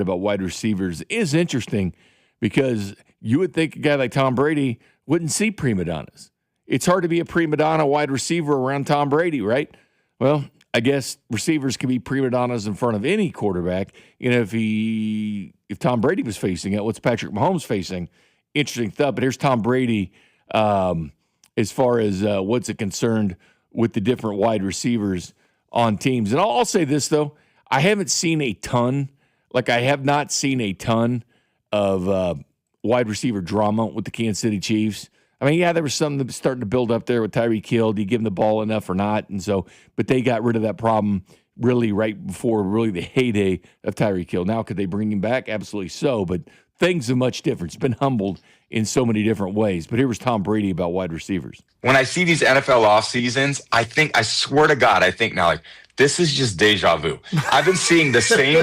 about wide receivers is interesting because you would think a guy like Tom Brady wouldn't see prima donnas. It's hard to be a prima donna wide receiver around Tom Brady, right? Well, I guess receivers can be prima donnas in front of any quarterback. If Tom Brady was facing it, what's Patrick Mahomes facing? Interesting stuff. But here's Tom Brady as far as what's it concerned with the different wide receivers on teams. And I'll say this, though. I haven't seen a ton. I have not seen a ton of wide receiver drama with the Kansas City Chiefs. I mean, yeah, there was something that was starting to build up there with Tyreek Hill. Do you give him the ball enough or not? And so, but they got rid of that problem really right before really the heyday of Tyreek Hill. Now, could they bring him back? Absolutely so. But things are much different. It's been humbled in so many different ways. But here was Tom Brady about wide receivers. When I see these NFL off seasons, I swear to God, I think now, this is just deja vu. I've been seeing the same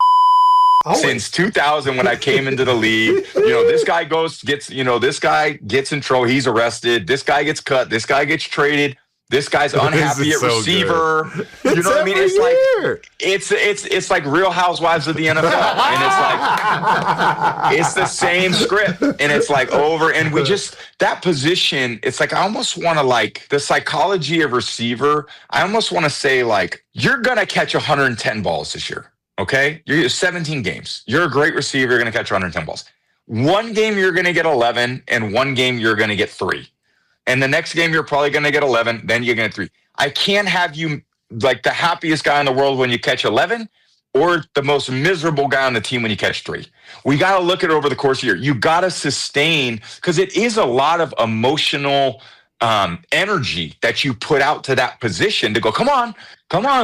since 2000 when I came into the league. This guy this guy gets in trouble. He's arrested. This guy gets cut. This guy gets traded. This guy's unhappy at receiver. You know what I mean? It's like Real Housewives of the NFL. And it's the same script. And it's over. And that position, it's I almost want to the psychology of receiver. I almost want to say you're going to catch 110 balls this year. Okay? You're 17 games. You're a great receiver. You're going to catch 110 balls. One game you're going to get 11 and one game you're going to get 3. And the next game, you're probably going to get 11. Then you're going to get 3. I can't have you the happiest guy in the world when you catch 11 or the most miserable guy on the team when you catch 3. We got to look at it over the course of the year. You got to sustain because it is a lot of emotional energy that you put out to that position to go, come on,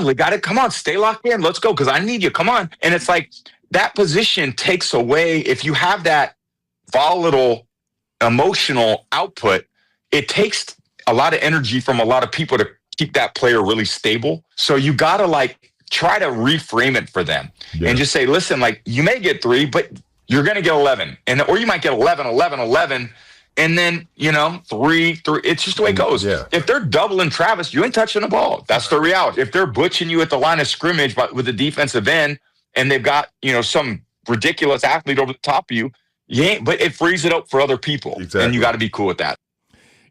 we got it. Come on, stay locked in. Let's go because I need you. Come on. And it's that position takes away, if you have that volatile emotional output, it takes a lot of energy from a lot of people to keep that player really stable. So you got to try to reframe it for them and just say, listen, you may get 3, but you're going to get 11 or you might get 11, 11, 11. And then, 3. It's just the way it goes. Yeah. If they're doubling Travis, you ain't touching the ball. That's the reality. If they're butching you at the line of scrimmage with the defensive end and they've got, some ridiculous athlete over the top of you ain't, but it frees it up for other people. Exactly. And you got to be cool with that.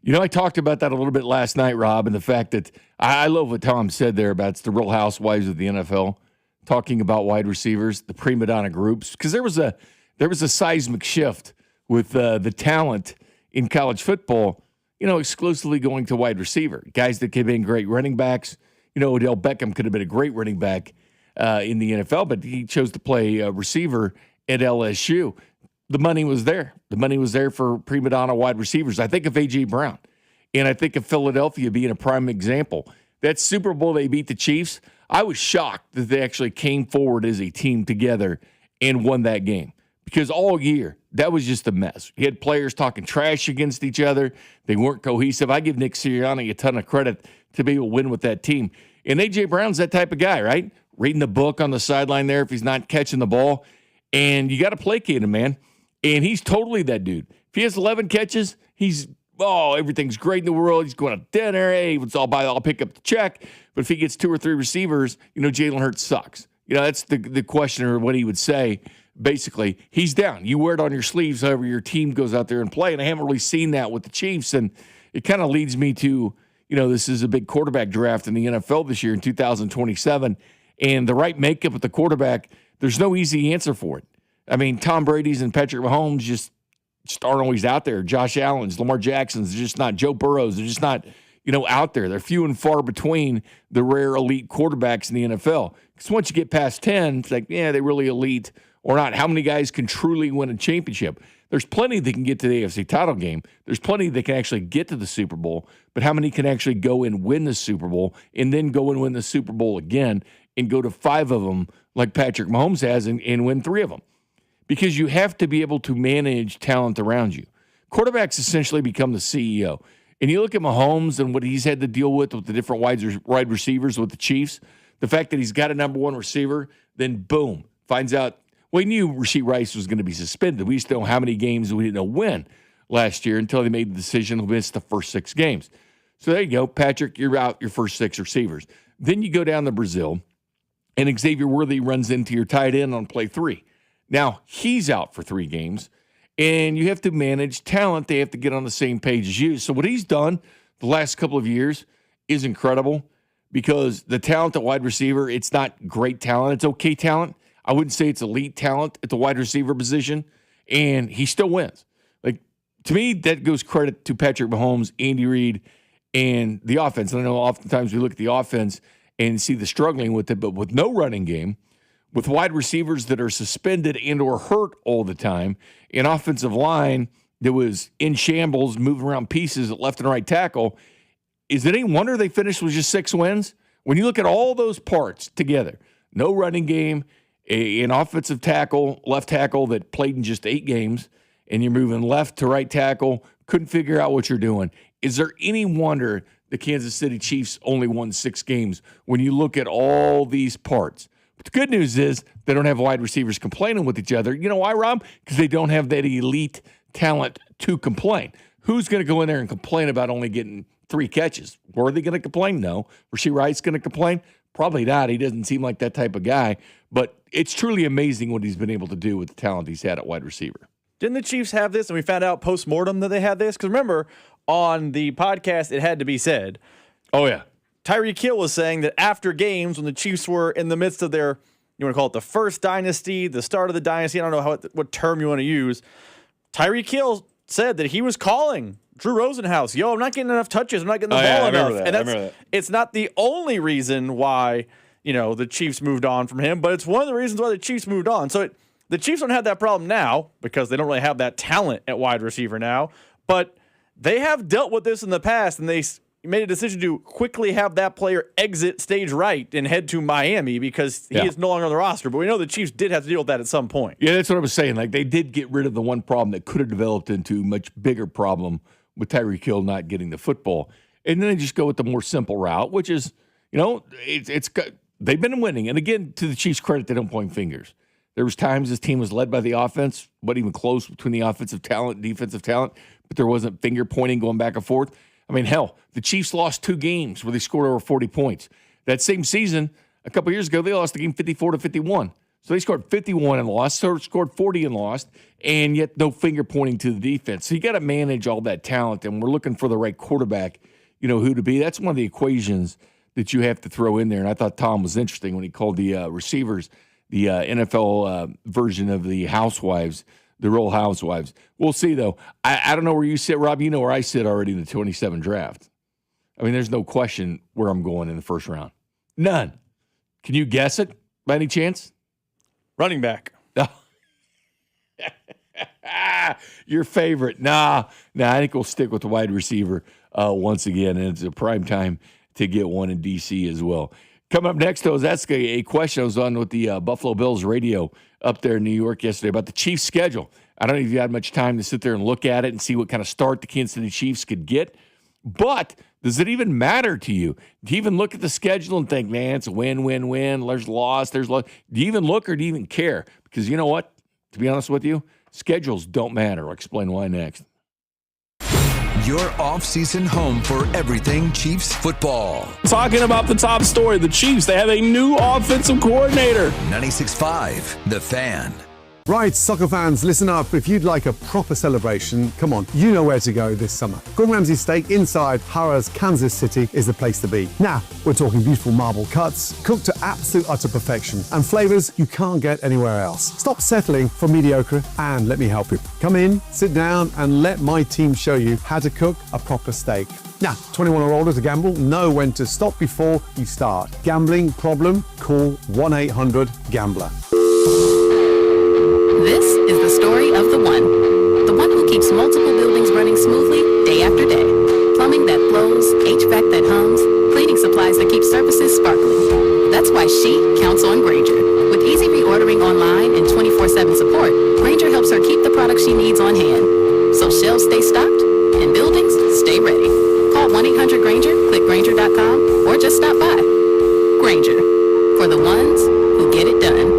I talked about that a little bit last night, Rob, and the fact that I love what Tom said there about it's the Real Housewives of the NFL, talking about wide receivers, the prima donna groups, because there was a seismic shift with the talent in college football, exclusively going to wide receiver. Guys that could have been great running backs. Odell Beckham could have been a great running back in the NFL, but he chose to play receiver at LSU. The money was there. The money was there for prima donna wide receivers. I think of A.J. Brown, and I think of Philadelphia being a prime example. That Super Bowl they beat the Chiefs, I was shocked that they actually came forward as a team together and won that game because all year, that was just a mess. You had players talking trash against each other. They weren't cohesive. I give Nick Sirianni a ton of credit to be able to win with that team. And A.J. Brown's that type of guy, right? Reading the book on the sideline there if he's not catching the ball. And you got to placate him, man. And he's totally that dude. If he has 11 catches, everything's great in the world. He's going to dinner. Hey, I'll pick up the check. But if he gets 2 or 3 receivers, Jalen Hurts sucks. That's the question or what he would say. Basically, he's down. You wear it on your sleeves however your team goes out there and play. And I haven't really seen that with the Chiefs. And it kind of leads me to, this is a big quarterback draft in the NFL this year in 2027. And the right makeup of the quarterback, there's no easy answer for it. I mean, Tom Brady's and Patrick Mahomes just aren't always out there. Josh Allen's, Lamar Jackson's, they're just not. Joe Burrow's, they're just not, out there. They're few and far between the rare elite quarterbacks in the NFL. Because once you get past 10, it's they're really elite or not. How many guys can truly win a championship? There's plenty that can get to the AFC title game. There's plenty that can actually get to the Super Bowl. But how many can actually go and win the Super Bowl and then go and win the Super Bowl again and go to 5 of them like Patrick Mahomes has and win 3 of them? Because you have to be able to manage talent around you. Quarterbacks essentially become the CEO. And you look at Mahomes and what he's had to deal with the different wide receivers with the Chiefs, the fact that he's got a number 1 receiver, then boom, finds out, he knew Rashee Rice was going to be suspended. We just don't know how many games we didn't know when last year until they made the decision to miss the first 6 games. So there you go, Patrick, you're out your first 6 receivers. Then you go down to Brazil, and Xavier Worthy runs into your tight end on play 3. Now, he's out for 3 games, and you have to manage talent. They have to get on the same page as you. So what he's done the last couple of years is incredible because the talent at wide receiver, it's not great talent. It's okay talent. I wouldn't say it's elite talent at the wide receiver position, and he still wins. Like, to me, that goes credit to Patrick Mahomes, Andy Reid, and the offense. And I know oftentimes we look at the offense and see the struggling with it, but with no running game, with wide receivers that are suspended and or hurt all the time, an offensive line that was in shambles, moving around pieces at left and right tackle, is it any wonder they finished with just 6 wins? When you look at all those parts together, no running game, an offensive tackle, left tackle that played in just 8 games, and you're moving left to right tackle, couldn't figure out what you're doing. Is there any wonder the Kansas City Chiefs only won 6 games when you look at all these parts? But the good news is they don't have wide receivers complaining with each other. You know why, Rob? Because they don't have that elite talent to complain. Who's going to go in there and complain about only getting 3 catches? Were they going to complain? No. Rashee Rice going to complain? Probably not. He doesn't seem like that type of guy. But it's truly amazing what he's been able to do with the talent he's had at wide receiver. Didn't the Chiefs have this? And we found out post-mortem that they had this? Because remember, on the podcast, it had to be said. Oh, yeah. Tyreek Hill was saying that after games, when the Chiefs were in the midst of their, you want to call it the first dynasty, the start of the dynasty, I don't know what term you want to use, Tyreek Hill said that he was calling Drew Rosenhaus, I'm not getting enough touches. I'm not getting the ball enough. I remember that. It's not the only reason why, the Chiefs moved on from him, but it's one of the reasons why the Chiefs moved on. So the Chiefs don't have that problem now because they don't really have that talent at wide receiver now, but they have dealt with this in the past, and they made a decision to quickly have that player exit stage right and head to Miami because he is no longer on the roster. But we know the Chiefs did have to deal with that at some point. Yeah, that's what I was saying. Like, they did get rid of the one problem that could have developed into a much bigger problem with Tyreek Hill not getting the football. And then they just go with the more simple route, which is, they've been winning. And again, to the Chiefs' credit, they don't point fingers. There was times this team was led by the offense, wasn't even close between the offensive talent and defensive talent, but there wasn't finger pointing going back and forth. I mean, hell, the Chiefs lost 2 games where they scored over 40 points. That same season, a couple years ago, they lost the game 54-51. So they scored 51 and lost, so scored 40 and lost, and yet no finger pointing to the defense. So you got to manage all that talent, and we're looking for the right quarterback, who to be. That's one of the equations that you have to throw in there. And I thought Tom was interesting when he called the receivers the NFL version of the Housewives, the Real Housewives. We'll see, though. I don't know where you sit, Rob. You know where I sit already in the 27 draft. I mean, there's no question where I'm going in the first round. None. Can you guess it by any chance? Running back. Your favorite. Nah, I think we'll stick with the wide receiver once again, and it's a prime time to get one in D.C. as well. Coming up next, though, that's a question I was on with the Buffalo Bills radio up there in New York yesterday about the Chiefs' schedule. I don't know if you had much time to sit there and look at it and see what kind of start the Kansas City Chiefs could get, but does it even matter to you? Do you even look at the schedule and think, man, it's a win, win, win, there's loss, there's loss? Do you even look or do you even care? Because you know what? To be honest with you, schedules don't matter. I'll explain why next. Your off-season home for everything Chiefs football. Talking about the top story, the Chiefs, they have a new offensive coordinator. 96.5, The Fan. Right, soccer fans, listen up. If you'd like a proper celebration, come on, you know where to go this summer. Gordon Ramsay Steak inside Harrah's, Kansas City is the place to be. Now, we're talking beautiful marble cuts, cooked to absolute utter perfection, and flavors you can't get anywhere else. Stop settling for mediocre and let me help you. Come in, sit down, and let my team show you how to cook a proper steak. Now, 21 or older to gamble, know when to stop before you start. Gambling problem? Call 1-800-GAMBLER. This is the story of the one who keeps multiple buildings running smoothly day after day. Plumbing that flows, HVAC that hums, cleaning supplies that keep surfaces sparkling. That's why she counts on Grainger. With easy reordering online and 24/7 support, Grainger helps her keep the products she needs on hand. So shelves stay stocked and buildings stay ready. Call 1-800-GRAINGER, click Grainger.com, or just stop by. Grainger, for the ones who get it done.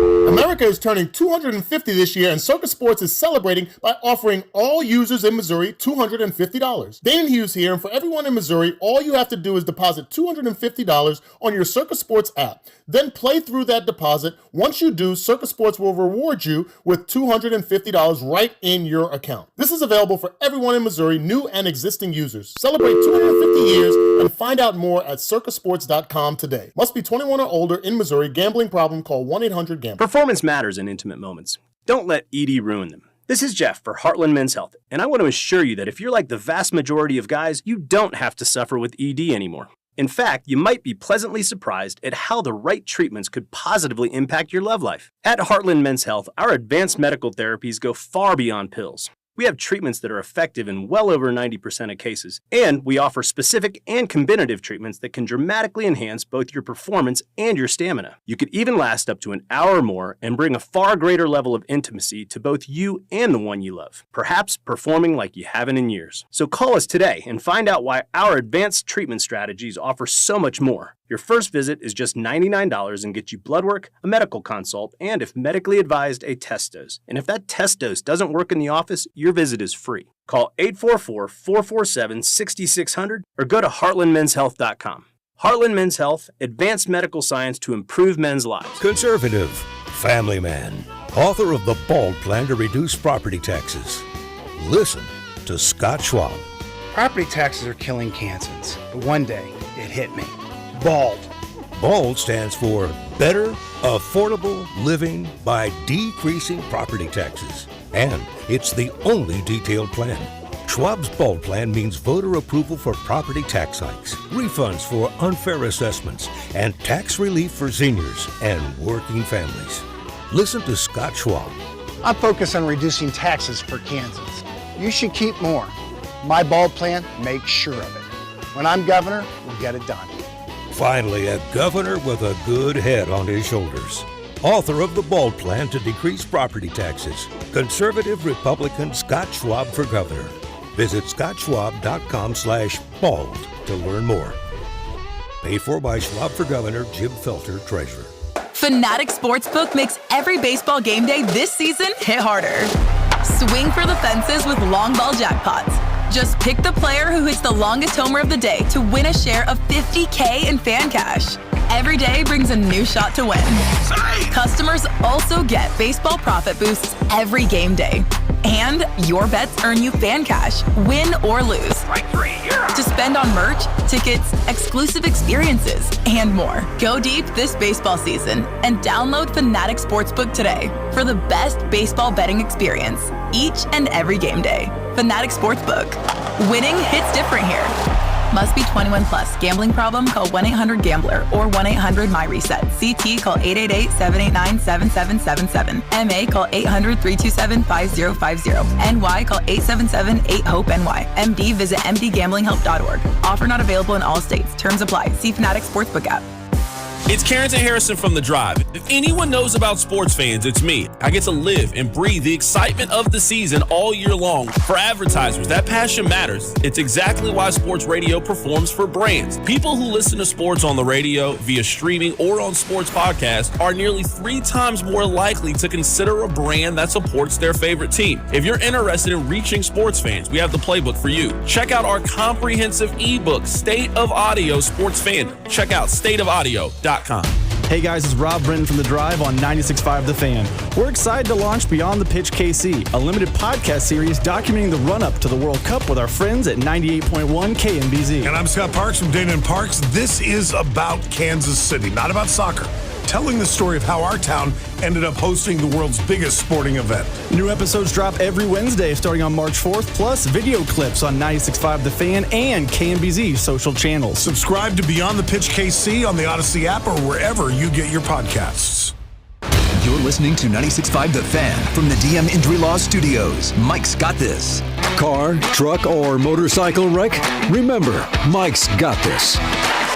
America is turning 250 this year, and Circus Sports is celebrating by offering all users in Missouri $250. Dane Hughes here, and for everyone in Missouri, all you have to do is deposit $250 on your Circus Sports app. Then play through that deposit. Once you do, Circus Sports will reward you with $250 right in your account. This is available for everyone in Missouri, new and existing users. Celebrate 250 years and find out more at circusports.com today. Must be 21 or older in Missouri. Gambling problem? Call 1-800-GAMBLER. Performance matters in intimate moments. Don't let ED ruin them. This is Jeff for Heartland Men's Health, and I want to assure you that if you're like the vast majority of guys, you don't have to suffer with ED anymore. In fact, you might be pleasantly surprised at how the right treatments could positively impact your love life. At Heartland Men's Health, our advanced medical therapies go far beyond pills. We have treatments that are effective in well over 90% of cases, and we offer specific and combinative treatments that can dramatically enhance both your performance and your stamina. You could even last up to an hour or more and bring a far greater level of intimacy to both you and the one you love, perhaps performing like you haven't in years. So call us today and find out why our advanced treatment strategies offer so much more. Your first visit is just $99 and gets you blood work, a medical consult, and if medically advised, a test dose. And if that test dose doesn't work in the office, your visit is free. Call 844-447-6600 or go to heartlandmenshealth.com. Heartland Men's Health, advanced medical science to improve men's lives. Conservative, family man, author of The Bald Plan to Reduce Property Taxes. Listen to Scott Schwab. Property taxes are killing Kansans, but one day it hit me. BALD. BALD stands for Better Affordable Living by Decreasing Property Taxes. And it's the only detailed plan. Schwab's BALD plan means voter approval for property tax hikes, refunds for unfair assessments, and tax relief for seniors and working families. Listen to Scott Schwab. I focus on reducing taxes for Kansans. You should keep more. My BALD plan makes sure of it. When I'm governor, we'll get it done. Finally, a governor with a good head on his shoulders. Author of The Bald Plan to Decrease Property Taxes. Conservative Republican Scott Schwab for governor. Visit scottschwab.com/bald to learn more. Paid for by Schwab for Governor, Jim Felter, Treasurer. Fanatic Sportsbook makes every baseball game day this season hit harder. Swing for the fences with long ball jackpots. Just pick the player who hits the longest homer of the day to win a share of $50K in fan cash. Every day brings a new shot to win. Customers also get baseball profit boosts every game day. And your bets earn you fan cash, win or lose. To spend on merch, tickets, exclusive experiences, and more. Go deep this baseball season and download Fanatic Sportsbook today for the best baseball betting experience each and every game day. Fanatic Sportsbook. Winning hits different here. Must be 21 plus. Gambling problem? Call 1-800-GAMBLER or 1-800-MyReset. CT call 888-789-7777. MA call 800-327-5050. NY call 877-8-HOPE-NY. MD visit mdgamblinghelp.org. Offer not available in all states. Terms apply. See Fanatic Sportsbook app. It's Carrington Harrison from The Drive. If anyone knows about sports fans, it's me. I get to live and breathe the excitement of the season all year long. For advertisers, that passion matters. It's exactly why sports radio performs for brands. People who listen to sports on the radio, via streaming, or on sports podcasts are nearly 3 times more likely to consider a brand that supports their favorite team. If you're interested in reaching sports fans, we have the playbook for you. Check out our comprehensive ebook, State of Audio Sports Fandom. Check out stateofaudio.com. Hey guys, it's Rob Brennan from The Drive on 96.5 The Fan. We're excited to launch Beyond the Pitch KC, a limited podcast series documenting the run-up to the World Cup with our friends at 98.1 KMBZ. And I'm Scott Parks from Dana and Parks. This is about Kansas City, not about soccer. Telling the story of how our town ended up hosting the world's biggest sporting event. New episodes drop every Wednesday starting on March 4th, plus video clips on 96.5 The Fan and KMBZ social channels. Subscribe to Beyond the Pitch KC on the Odyssey app or wherever you get your podcasts. You're listening to 96.5 The Fan from the DM Injury Law Studios. Mike's got this. Car, truck, or motorcycle wreck? Remember, Mike's got this.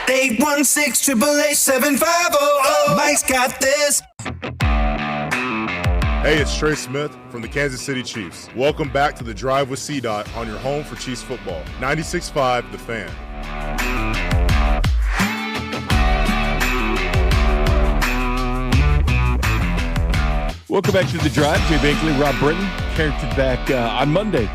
816-888-7500. Mike's got this. Hey, it's Trey Smith from the Kansas City Chiefs. Welcome back to The Drive with C-Dot on your home for Chiefs football. 96.5 The Fan. Welcome back to The Drive. Jay Binkley, Rob Britton. Carrington back on Monday.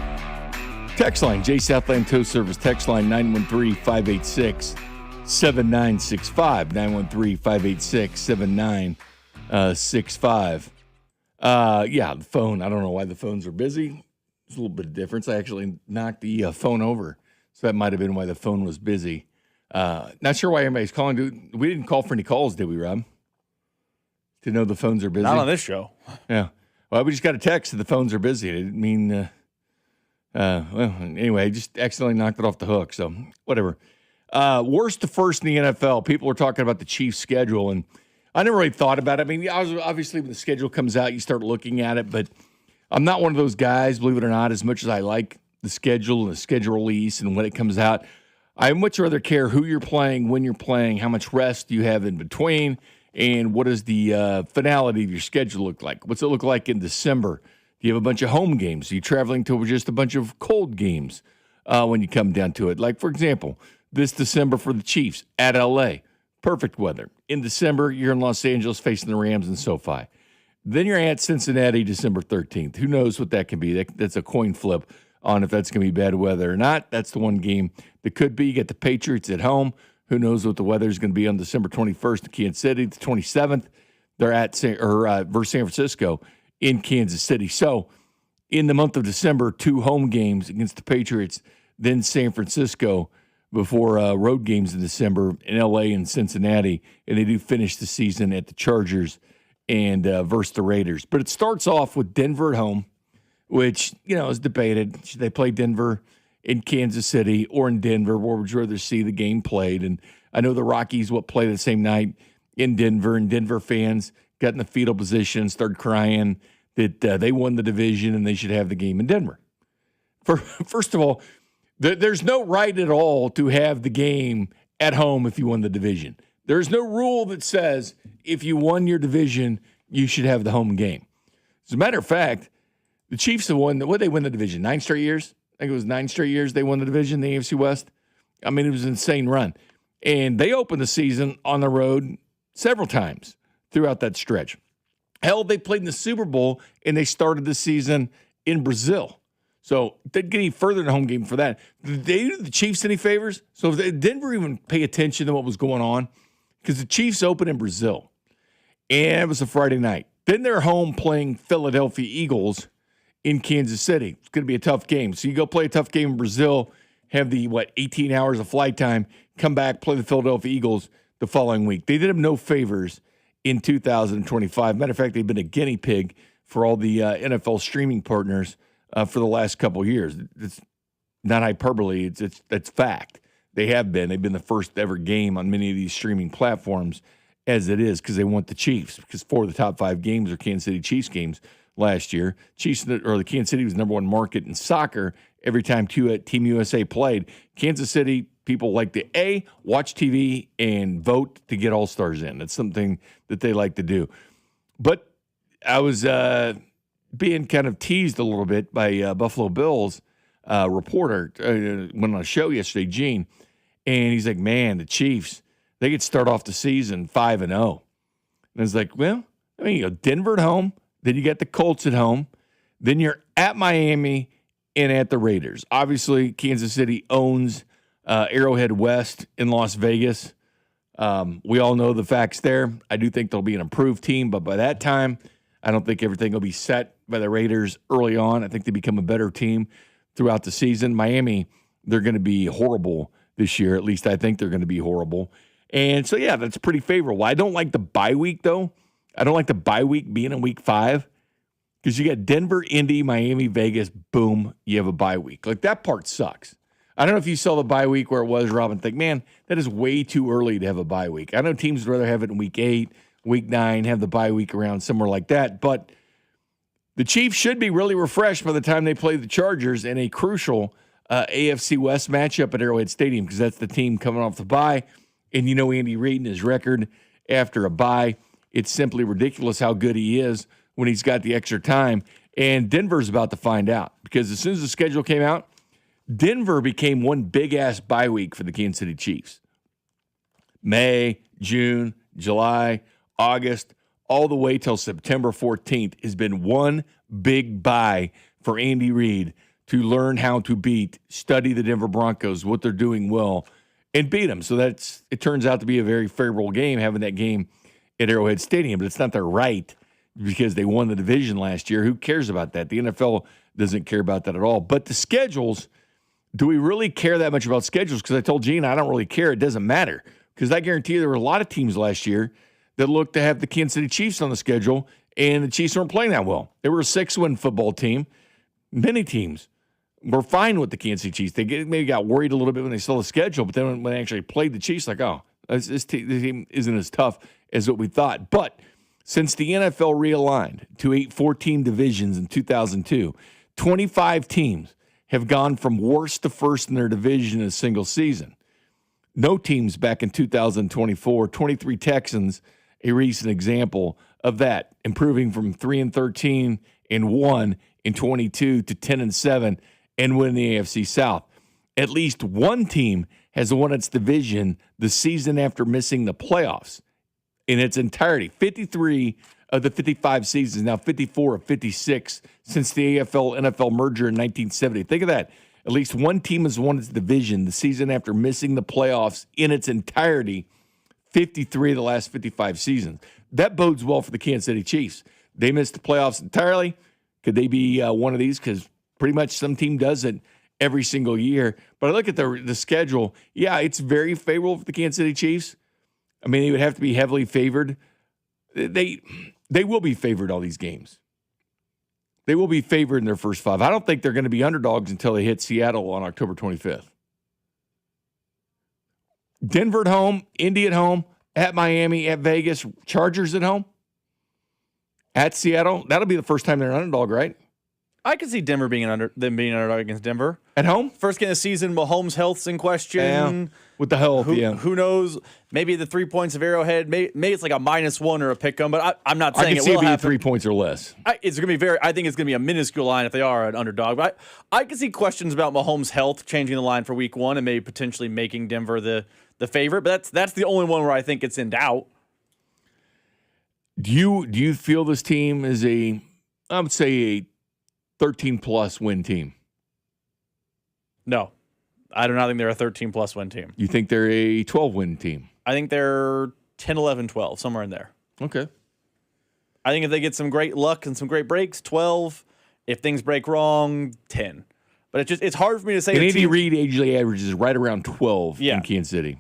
Text line, Jay Southland Tow Service. Text line 913-586-7965. 913-586-7965. Yeah, the phone. I don't know why the phones are busy. There's a little bit of difference. I actually knocked the phone over, so that might have been why the phone was busy. Not sure why anybody's calling. We didn't call for any calls, did we, Rob? To know the phones are busy? Not on this show. Yeah. Well, we just got a text that the phones are busy. It didn't mean, well, anyway, just accidentally knocked it off the hook. So, whatever. Worst to first in the NFL. People were talking about the Chiefs' schedule, and I never really thought about it. I mean, obviously, when the schedule comes out, you start looking at it, but I'm not one of those guys, believe it or not, as much as I like the schedule and the schedule release and when it comes out. I much rather care who you're playing, when you're playing, how much rest you have in between, and what does the finality of your schedule look like? What's it look like in December? Do you have a bunch of home games? Are you traveling to just a bunch of cold games when you come down to it? Like, for example, this December for the Chiefs at L.A., perfect weather. In December, you're in Los Angeles facing the Rams in SoFi. Then you're at Cincinnati December 13th. Who knows what that can be? That's a coin flip on if that's going to be bad weather or not. That's the one game that could be. You get the Patriots at home. Who knows what the weather is going to be on December 21st in Kansas City. The 27th, they're at versus San Francisco in Kansas City. So in the month of December, 2 home games against the Patriots, then San Francisco before road games in December in L.A. and Cincinnati. And they do finish the season at the Chargers and versus the Raiders. But it starts off with Denver at home, which, is debated. Should they play Denver in Kansas City or in Denver? Where would you rather see the game played? And I know the Rockies will play the same night in Denver, and Denver fans got in the fetal position and started crying that they won the division and they should have the game in Denver. First of all, there's no right at all to have the game at home if you won the division. There's no rule that says if you won your division, you should have the home game. As a matter of fact, the Chiefs have won. What did they win the division? 9 straight years? I think it was 9 straight years they won the division, the AFC West. I mean, it was an insane run. And they opened the season on the road several times throughout that stretch. Hell, they played in the Super Bowl, and they started the season in Brazil. So they'd get any further in the home game for that. Did they do the Chiefs any favors? So if they didn't even pay attention to what was going on, because the Chiefs opened in Brazil, and it was a Friday night. Then they're home playing Philadelphia Eagles in Kansas City. It's going to be a tough game. So you go play a tough game in Brazil, have the, 18 hours of flight time, come back, play the Philadelphia Eagles the following week. They did them no favors in 2025. Matter of fact, they've been a guinea pig for all the NFL streaming partners for the last couple of years. It's not hyperbole. It's fact. They have been. They've been the first ever game on many of these streaming platforms as it is because they want the Chiefs, because 4 of the top 5 games are Kansas City Chiefs games last year. The Kansas City was the number 1 market in soccer every time Team USA played. Kansas City people like to watch TV and vote to get All-Stars in. That's something that they like to do. But I was being kind of teased a little bit by Buffalo Bills reporter. Went on a show yesterday, Gene, and he's like, man, the Chiefs, they could start off the season 5-0. And I was like, well, I mean, Denver at home, then you got the Colts at home, then you're at Miami and at the Raiders. Obviously, Kansas City owns Arrowhead West in Las Vegas. We all know the facts there. I do think they'll be an improved team, but by that time, I don't think everything will be set by the Raiders early on. I think they become a better team throughout the season. Miami, they're going to be horrible this year. At least I think they're going to be horrible. And so, yeah, that's pretty favorable. I don't like the bye week, though. I don't like the bye week being in week 5 because you got Denver, Indy, Miami, Vegas, boom, you have a bye week. Like, that part sucks. I don't know if you saw the bye week where it was, Rob, and think, man, that is way too early to have a bye week. I know teams would rather have it in week 8, week 9, have the bye week around somewhere like that. But the Chiefs should be really refreshed by the time they play the Chargers in a crucial AFC West matchup at Arrowhead Stadium because that's the team coming off the bye. And you know Andy Reid and his record after a bye. It's simply ridiculous how good he is when he's got the extra time. And Denver's about to find out because as soon as the schedule came out, Denver became one big-ass bye week for the Kansas City Chiefs. May, June, July, August, all the way till September 14th has been one big buy for Andy Reid to learn how to study the Denver Broncos, what they're doing well, and beat them. So it turns out to be a very favorable game, having that game at Arrowhead Stadium. But it's not their right because they won the division last year. Who cares about that? The NFL doesn't care about that at all. But the schedules, do we really care that much about schedules? Because I told Gene I don't really care. It doesn't matter. Because I guarantee you there were a lot of teams last year that looked to have the Kansas City Chiefs on the schedule, and the Chiefs weren't playing that well. They were a 6-win football team. Many teams were fine with the Kansas City Chiefs. They maybe got worried a little bit when they saw the schedule, but then when they actually played the Chiefs, like, oh, this team isn't as tough as what we thought. But since the NFL realigned to 8 14 divisions in 2002, 25 teams have gone from worst to first in their division in a single season. No teams back in 2024, 23 Texans, a recent example of that, improving from 3-13 and 1 in 22 to 10-7 and win the AFC South. At least one team has won its division the season after missing the playoffs in its entirety. 53 of the 55 seasons, now 54 of 56 since the AFL-NFL merger in 1970. Think of that. At least one team has won its division the season after missing the playoffs in its entirety, 53 of the last 55 seasons. That bodes well for the Kansas City Chiefs. They missed the playoffs entirely. Could they be one of these? Because pretty much some team does it every single year. But I look at the schedule. Yeah, it's very favorable for the Kansas City Chiefs. I mean, they would have to be heavily favored. They will be favored all these games. They will be favored in their first 5. I don't think they're going to be underdogs until they hit Seattle on October 25th. Denver at home, Indy at home, at Miami, at Vegas, Chargers at home, at Seattle. That'll be the first time they're an underdog, right? I could see Denver being an underdog against Denver. At home? First game of the season, Mahomes' health's in question. Yeah, with the health, Who knows? Maybe the 3 points of Arrowhead. Maybe it's like a -1 or a pick 'em, but I'm not saying it will happen. 3 points or less. It's going to be I think it's going to be a minuscule line if they are an underdog. But I can see questions about Mahomes' health changing the line for week 1 and maybe potentially making Denver the favorite. But that's the only one where I think it's in doubt. Do you feel this team is I would say a 13-plus win team? No. I do not think they're a 13-plus win team. You think they're a 12-win team? I think they're 10, 11, 12, somewhere in there. Okay. I think if they get some great luck and some great breaks, 12. If things break wrong, 10. But it's hard for me to say. And Andy Reid usually averages right around 12 in Kansas City.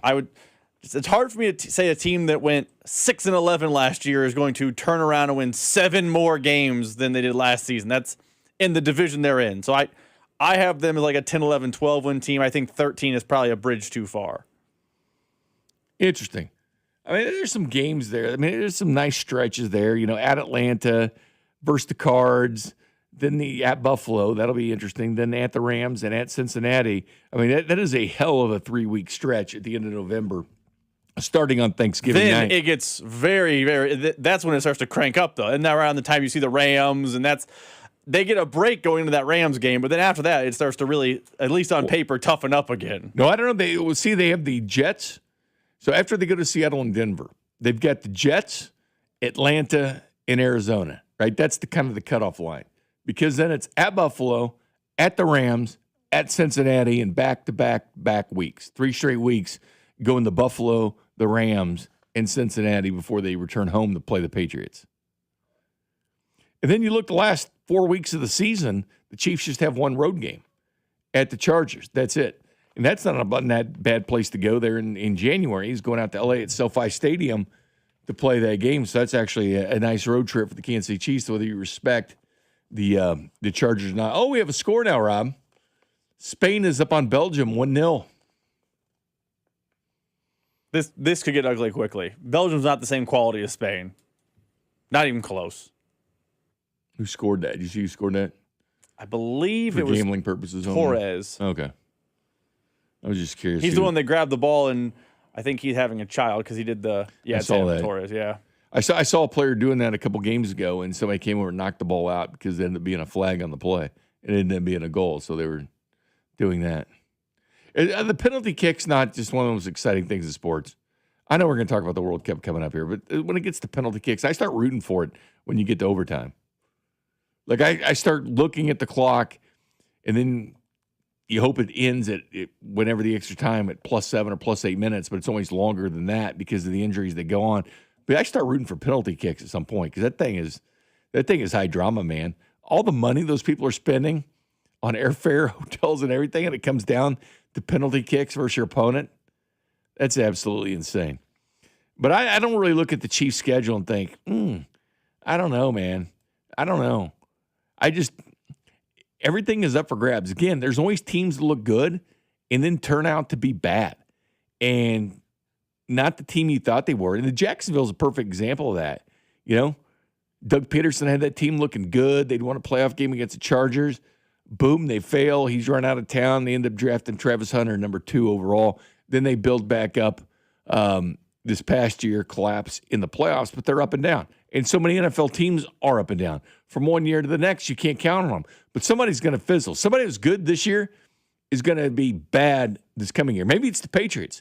It's hard for me to say a team that went 6-11 last year is going to turn around and win 7 more games than they did last season. That's in the division they're in. So I have them as like a 10, 11, 12 win team. I think 13 is probably a bridge too far. Interesting. I mean, there's some games there. I mean, there's some nice stretches there. At Atlanta versus the Cards, then at Buffalo. That'll be interesting. Then at the Rams and at Cincinnati. I mean, that is a hell of a 3-week stretch at the end of November, starting on Thanksgiving night. Then it gets very, very. That's when it starts to crank up, though. And now around the time you see the Rams, and they get a break going into that Rams game, but then after that, it starts to really, at least on paper, toughen up again. No, I don't know. They have the Jets. So after they go to Seattle and Denver, they've got the Jets, Atlanta, and Arizona, right? That's the kind of the cutoff line. Because then it's at Buffalo, at the Rams, at Cincinnati, and back weeks. 3 straight weeks going to Buffalo, the Rams, and Cincinnati before they return home to play the Patriots. And then you look the last 4 weeks of the season, the Chiefs just have one road game at the Chargers. That's it. And that's not that bad place to go there in January. He's going out to L.A. at SoFi Stadium to play that game. So that's actually a nice road trip for the Kansas City Chiefs, whether you respect the Chargers or not. Oh, we have a score now, Rob. Spain is up on Belgium 1-0. This could get ugly quickly. Belgium's not the same quality as Spain. Not even close. Who scored that? Did you see who scored that? I believe it was gambling purposes only. Torres. Okay. I was just curious. He's the one that grabbed the ball, and I think he's having a child because he did the. Yeah, I saw that. Torres. Yeah. I saw a player doing that a couple games ago, and somebody came over and knocked the ball out because it ended up being a flag on the play. It ended up being a goal, so they were doing that. The penalty kick's not just one of those exciting things in sports. I know we're going to talk about the World Cup coming up here, but when it gets to penalty kicks, I start rooting for it when you get to overtime. Like, I start looking at the clock, and then you hope it ends at whenever the extra time at +7 or +8 minutes, but it's always longer than that because of the injuries that go on. But I start rooting for penalty kicks at some point because that thing is high drama, man. All the money those people are spending on airfare, hotels, and everything, and it comes down to penalty kicks versus your opponent. That's absolutely insane. But I don't really look at the Chiefs' schedule and think, I don't know, man. I don't know. Everything is up for grabs. Again, there's always teams that look good and then turn out to be bad and not the team you thought they were. And the Jacksonville's a perfect example of that. You know, Doug Peterson had that team looking good. They'd won a playoff game against the Chargers. Boom, they fail. He's run out of town. They end up drafting Travis Hunter, number 2 overall. Then they build back up this past year, collapse in the playoffs, but they're up and down. And so many NFL teams are up and down. From one year to the next, you can't count on them. But somebody's going to fizzle. Somebody who's good this year is going to be bad this coming year. Maybe it's the Patriots.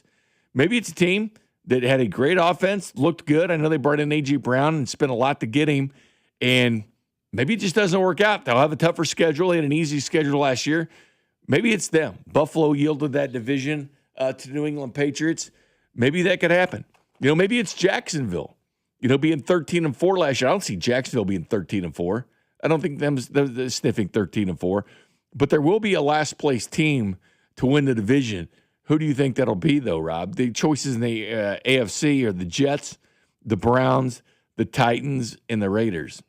Maybe it's a team that had a great offense, looked good. I know they brought in A.J. Brown and spent a lot to get him. And maybe it just doesn't work out. They'll have a tougher schedule. They had an easy schedule last year. Maybe it's them. Buffalo yielded that division to New England Patriots. Maybe that could happen. You know, maybe it's Jacksonville. You know, being 13-4 last year. I don't see Jacksonville being 13-4. I don't think they're sniffing 13-4. But there will be a last place team to win the division. Who do you think that'll be, though, Rob? The choices in the AFC are the Jets, the Browns, the Titans, and the Raiders.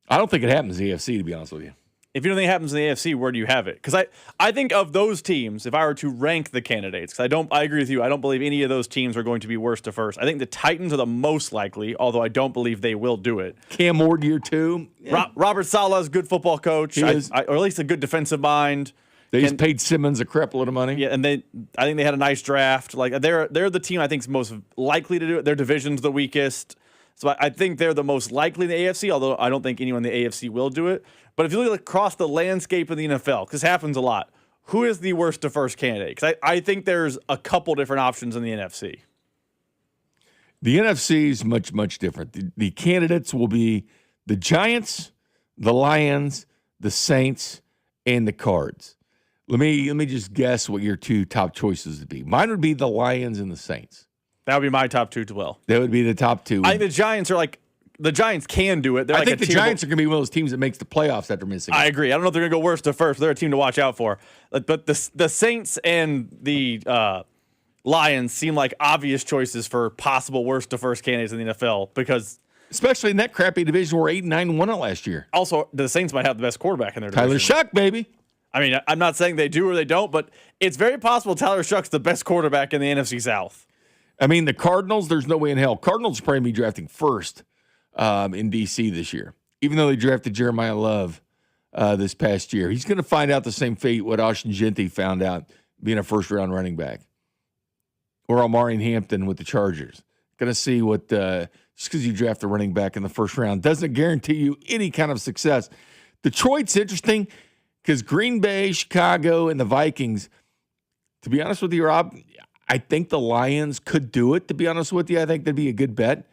I don't think it happens in the AFC, to be honest with you. If you don't think it happens in the AFC, where do you have it? Because I think of those teams, if I were to rank the candidates, because I agree with you, I don't believe any of those teams are going to be worst to first. I think the Titans are the most likely, although I don't believe they will do it. Cam Ward year 2. Yeah. Robert Saleh's a good football coach, or at least a good defensive mind. They just paid Simmons a crap load of money. Yeah, and I think they had a nice draft. Like they're the team I think is most likely to do it. Their division's the weakest. So I think they're the most likely in the AFC, although I don't think anyone in the AFC will do it. But if you look across the landscape of the NFL, because this happens a lot, who is the worst to first candidate? Because I think there's a couple different options in the NFC. The NFC is much, much different. The candidates will be the Giants, the Lions, the Saints, and the Cards. Let me just guess what your 2 top choices would be. Mine would be the Lions and the Saints. That would be my top 2 as well. That would be the top 2. I think the Giants are the Giants can do it. I think the Giants are going to be one of those teams that makes the playoffs after missing. I agree. I don't know if they're going to go worst to first. They're a team to watch out for. But the Saints and the Lions seem like obvious choices for possible worst to first candidates in the NFL because, especially in that crappy division where 8-9 won it last year. Also, the Saints might have the best quarterback in their division. Tyler Shuck, baby. I mean, I'm not saying they do or they don't, but it's very possible Tyler Shuck's the best quarterback in the NFC South. I mean, the Cardinals, there's no way in hell. Cardinals probably be drafting first in D.C. this year, even though they drafted Jeremiah Love this past year. He's going to find out the same fate what Austin Gentry found out being a first-round running back. Or Omari Hampton with the Chargers. Going to see what, just because you draft a running back in the first round doesn't guarantee you any kind of success. Detroit's interesting because Green Bay, Chicago, and the Vikings, to be honest with you, Rob, I think the Lions could do it, to be honest with you. I think that'd be a good bet.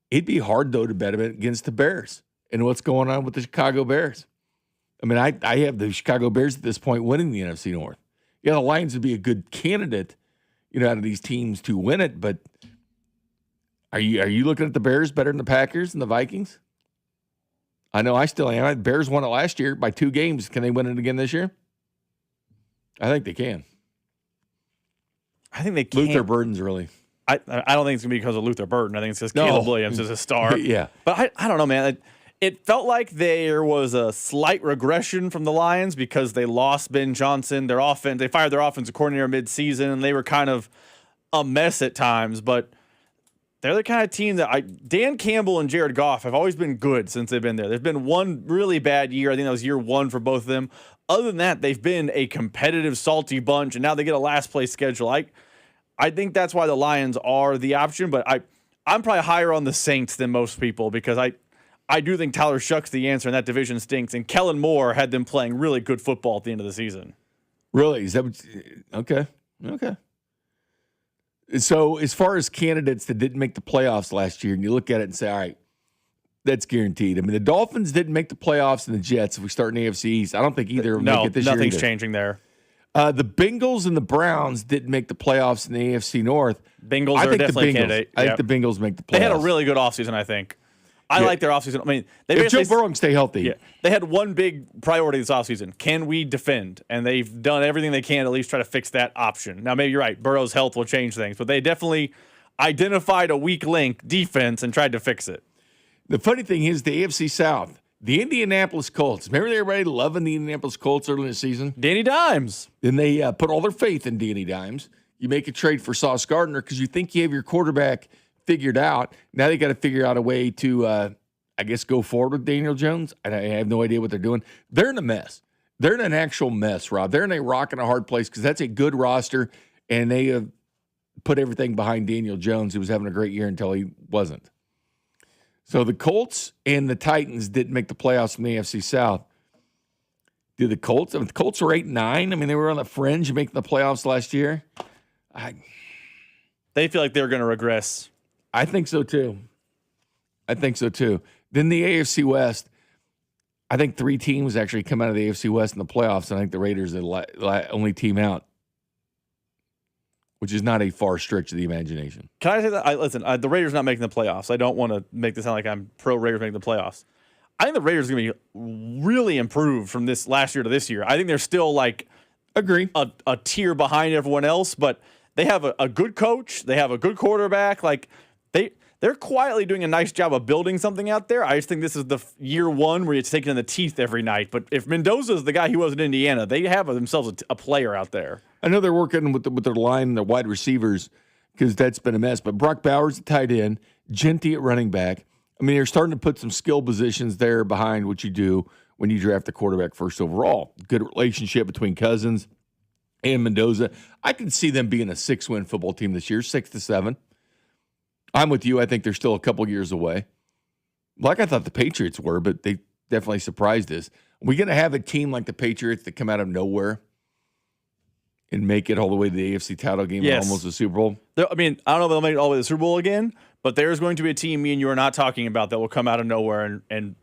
It'd be hard, though, to bet against the Bears and what's going on with the Chicago Bears. I mean, I have the Chicago Bears at this point winning the NFC North. Yeah, the Lions would be a good candidate, out of these teams to win it, but are you looking at the Bears better than the Packers and the Vikings? I know I still am. Bears won it last year by 2 games. Can they win it again this year? I think they can. I think they can. Luther Burden's really. I don't think it's going to be because of Luther Burden. I think it's just Caleb Williams is a star. Yeah. But I don't know, man. It felt like there was a slight regression from the Lions because they lost Ben Johnson. Their offense, they fired their offensive coordinator mid-season, and they were kind of a mess at times. But they're the kind of team that Dan Campbell and Jared Goff have always been good since they've been there. There's been one really bad year. I think that was year 1 for both of them. Other than that, they've been a competitive, salty bunch, and now they get a last-place schedule. I think that's why the Lions are the option, but I'm probably higher on the Saints than most people because I do think Tyler Shuck's the answer, and that division stinks. And Kellen Moore had them playing really good football at the end of the season. Really? Is that what? Okay. So as far as candidates that didn't make the playoffs last year, and you look at it and say, all right, that's guaranteed. I mean, the Dolphins didn't make the playoffs, and the Jets, if we start in the AFC East, I don't think either of them make it this year. No, nothing's changing there. The Bengals and the Browns didn't make the playoffs in the AFC North. Bengals are definitely a candidate. I think the Bengals make the playoffs. They had a really good offseason, I think. I like their offseason. I mean, if Joe Burrow can stay healthy. Yeah, they had one big priority this offseason. Can we defend? And they've done everything they can to at least try to fix that option. Now, maybe you're right. Burrow's health will change things, but they definitely identified a weak link defense and tried to fix it. The funny thing is the AFC South, the Indianapolis Colts. Remember everybody loving the Indianapolis Colts early in the season? Danny Dimes. Then they put all their faith in Danny Dimes. You make a trade for Sauce Gardner because you think you have your quarterback figured out. Now they got to figure out a way to, I guess, go forward with Daniel Jones. I have no idea what they're doing. They're in a mess. They're in an actual mess, Rob. They're in a rock and a hard place because that's a good roster, and they have put everything behind Daniel Jones, who was having a great year until he wasn't. So the Colts and the Titans didn't make the playoffs in the AFC South. Did the Colts? I mean, the Colts are 8-9. I mean, they were on the fringe of making the playoffs last year. They feel like they're going to regress. I think so, too. Then the AFC West, I think 3 teams actually come out of the AFC West in the playoffs. I think the Raiders are the only team out, which is not a far stretch of the imagination. Can I say that? Listen, the Raiders not making the playoffs. I don't want to make this sound like I'm pro Raiders making the playoffs. I think the Raiders are going to be really improved from this last year to this year. I think they're still like a tier behind everyone else, but they have a good coach. They have a good quarterback. Like they're quietly doing a nice job of building something out there. I just think this is the year one where it's taken in the teeth every night. But if Mendoza's the guy he was in Indiana, they have themselves a player out there. I know they're working with their line and their wide receivers because that's been a mess. But Brock Bowers at tight end, Genty at running back. I mean, you're starting to put some skill positions there behind what you do when you draft the quarterback first overall. Good relationship between Cousins and Mendoza. I can see them being a 6-win football team this year, 6-7. I'm with you. I think they're still a couple years away. Like I thought the Patriots were, but they definitely surprised us. Are we going to have a team like the Patriots that come out of nowhere and make it all the way to the AFC title game and almost the Super Bowl? I mean, I don't know if they'll make it all the way to the Super Bowl again, but there's going to be a team me and you are not talking about that will come out of nowhere and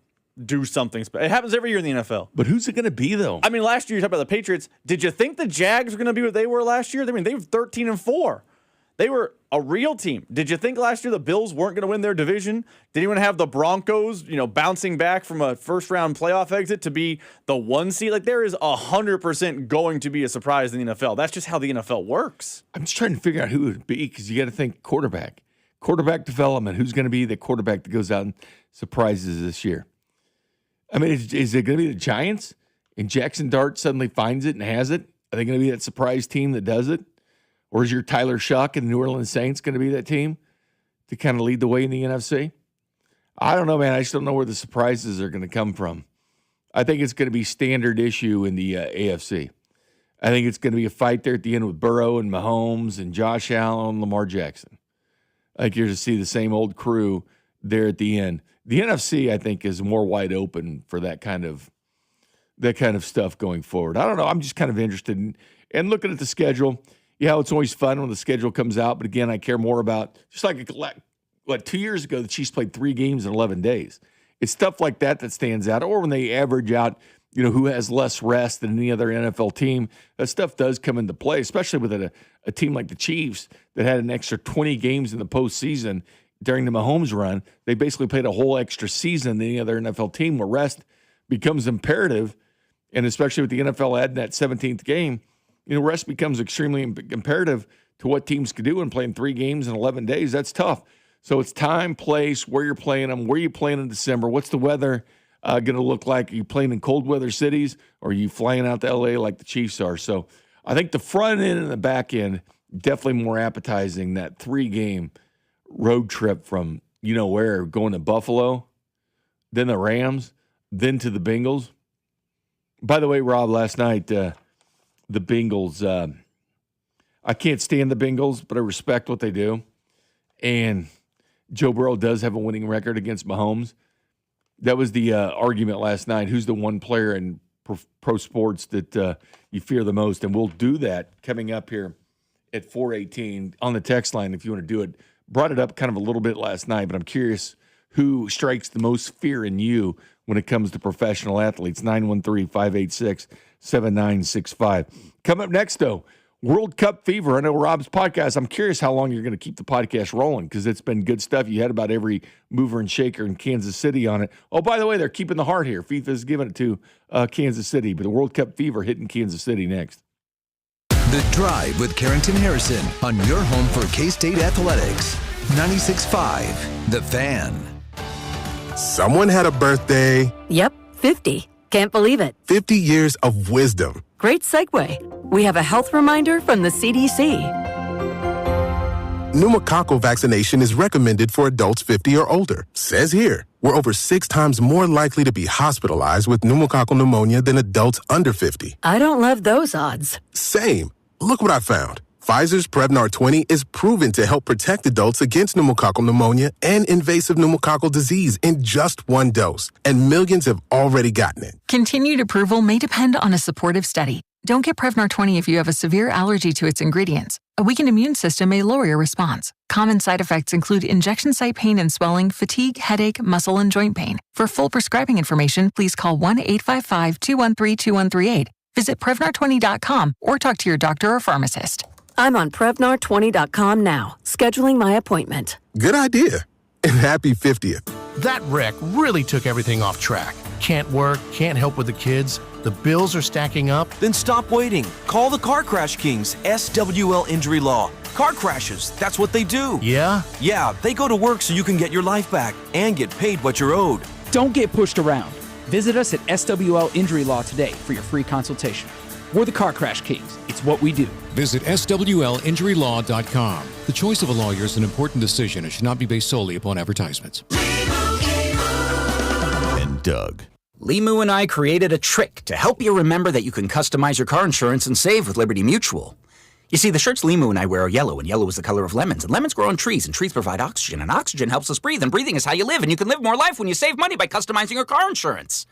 do something. It happens every year in the NFL. But who's it going to be, though? I mean, last year you talked about the Patriots. Did you think the Jags were going to be what they were last year? I mean, they were 13-4. They were a real team. Did you think last year the Bills weren't going to win their division? Did anyone have the Broncos, bouncing back from a first-round playoff exit to be the 1 seed? Like, there is 100% going to be a surprise in the NFL. That's just how the NFL works. I'm just trying to figure out who it would be because you got to think quarterback development. Who's going to be the quarterback that goes out and surprises this year? I mean, is it going to be the Giants and Jackson Dart suddenly finds it and has it? Are they going to be that surprise team that does it? Or is your Tyler Shuck and the New Orleans Saints going to be that team to kind of lead the way in the NFC? I don't know, man. I just don't know where the surprises are going to come from. I think it's going to be standard issue in the AFC. I think it's going to be a fight there at the end with Burrow and Mahomes and Josh Allen and Lamar Jackson. I think you're to see the same old crew there at the end. The NFC, I think, is more wide open for that kind of stuff going forward. I don't know. I'm just kind of interested in looking at the schedule. Yeah, it's always fun when the schedule comes out. But again, I care more about just like 2 years ago, the Chiefs played 3 games in 11 days. It's stuff like that stands out. Or when they average out, who has less rest than any other NFL team, that stuff does come into play, especially with a team like the Chiefs that had an extra 20 games in the postseason during the Mahomes run. They basically played a whole extra season than any other NFL team where rest becomes imperative. And especially with the NFL adding that 17th game, rest becomes extremely imperative to what teams can do in playing 3 games in 11 days. That's tough. So it's time, place, where you're playing them, where you playing in December, what's the weather going to look like? Are you playing in cold weather cities, or are you flying out to L.A. like the Chiefs are? So I think the front end and the back end definitely more appetizing, that 3-game road trip from where, going to Buffalo, then the Rams, then to the Bengals. By the way, Rob, last night the Bengals, I can't stand the Bengals, but I respect what they do. And Joe Burrow does have a winning record against Mahomes. That was the argument last night. Who's the one player in pro sports that you fear the most? And we'll do that coming up here at 418 on the text line if you want to do it. Brought it up kind of a little bit last night, but I'm curious who strikes the most fear in you when it comes to professional athletes. 913-586-7965. Coming up next, though, World Cup fever. I know Rob's podcast. I'm curious how long you're going to keep the podcast rolling because it's been good stuff. You had about every mover and shaker in Kansas City on it. Oh, by the way, they're keeping the heart here. FIFA's giving it to Kansas City, but the World Cup fever hitting Kansas City next. The Drive with Carrington Harrison on your home for K-State Athletics. 96.5 The Fan. Someone had a birthday. Yep, 50. Can't believe it. 50 years of wisdom. Great segue. We have a health reminder from the CDC. Pneumococcal vaccination is recommended for adults 50 or older. Says here, we're over 6 times more likely to be hospitalized with pneumococcal pneumonia than adults under 50. I don't love those odds. Same. Look what I found. Pfizer's Prevnar 20 is proven to help protect adults against pneumococcal pneumonia and invasive pneumococcal disease in just 1 dose, and millions have already gotten it. Continued approval may depend on a supportive study. Don't get Prevnar 20 if you have a severe allergy to its ingredients. A weakened immune system may lower your response. Common side effects include injection site pain and swelling, fatigue, headache, muscle, and joint pain. For full prescribing information, please call 1-855-213-2138. Visit Prevnar20.com or talk to your doctor or pharmacist. I'm on Prevnar20.com now, scheduling my appointment. Good idea. And happy 50th. That wreck really took everything off track. Can't work, can't help with the kids. The bills are stacking up. Then stop waiting. Call the Car Crash Kings, SWL Injury Law. Car crashes, that's what they do. Yeah? Yeah, they go to work so you can get your life back and get paid what you're owed. Don't get pushed around. Visit us at SWL Injury Law today for your free consultation. We're the Car Crash Kings. It's what we do. Visit SWLinjuryLaw.com. The choice of a lawyer is an important decision and should not be based solely upon advertisements. And Doug. Limu and I created a trick to help you remember that you can customize your car insurance and save with Liberty Mutual. You see, the shirts Limu and I wear are yellow, and yellow is the color of lemons, and lemons grow on trees, and trees provide oxygen, and oxygen helps us breathe, and breathing is how you live, and you can live more life when you save money by customizing your car insurance.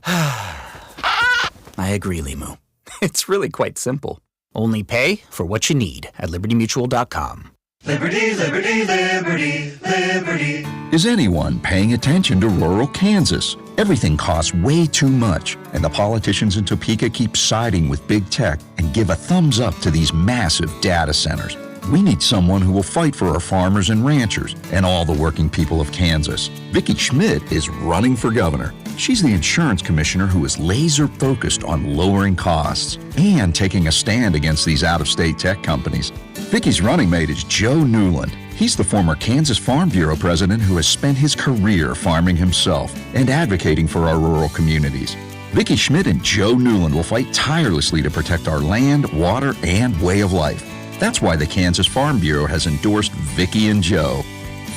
I agree, Limu. It's really quite simple. Only pay for what you need at libertymutual.com. Liberty, liberty, liberty, liberty. Is anyone paying attention to rural Kansas? Everything costs way too much, and the politicians in Topeka keep siding with big tech and give a thumbs up to these massive data centers. We need someone who will fight for our farmers and ranchers and all the working people of Kansas. Vicki Schmidt is running for governor. She's the insurance commissioner who is laser focused on lowering costs and taking a stand against these out-of-state tech companies. Vicki's running mate is Joe Newland. He's the former Kansas Farm Bureau president who has spent his career farming himself and advocating for our rural communities. Vicki Schmidt and Joe Newland will fight tirelessly to protect our land, water, and way of life. That's why the Kansas Farm Bureau has endorsed Vicki and Joe.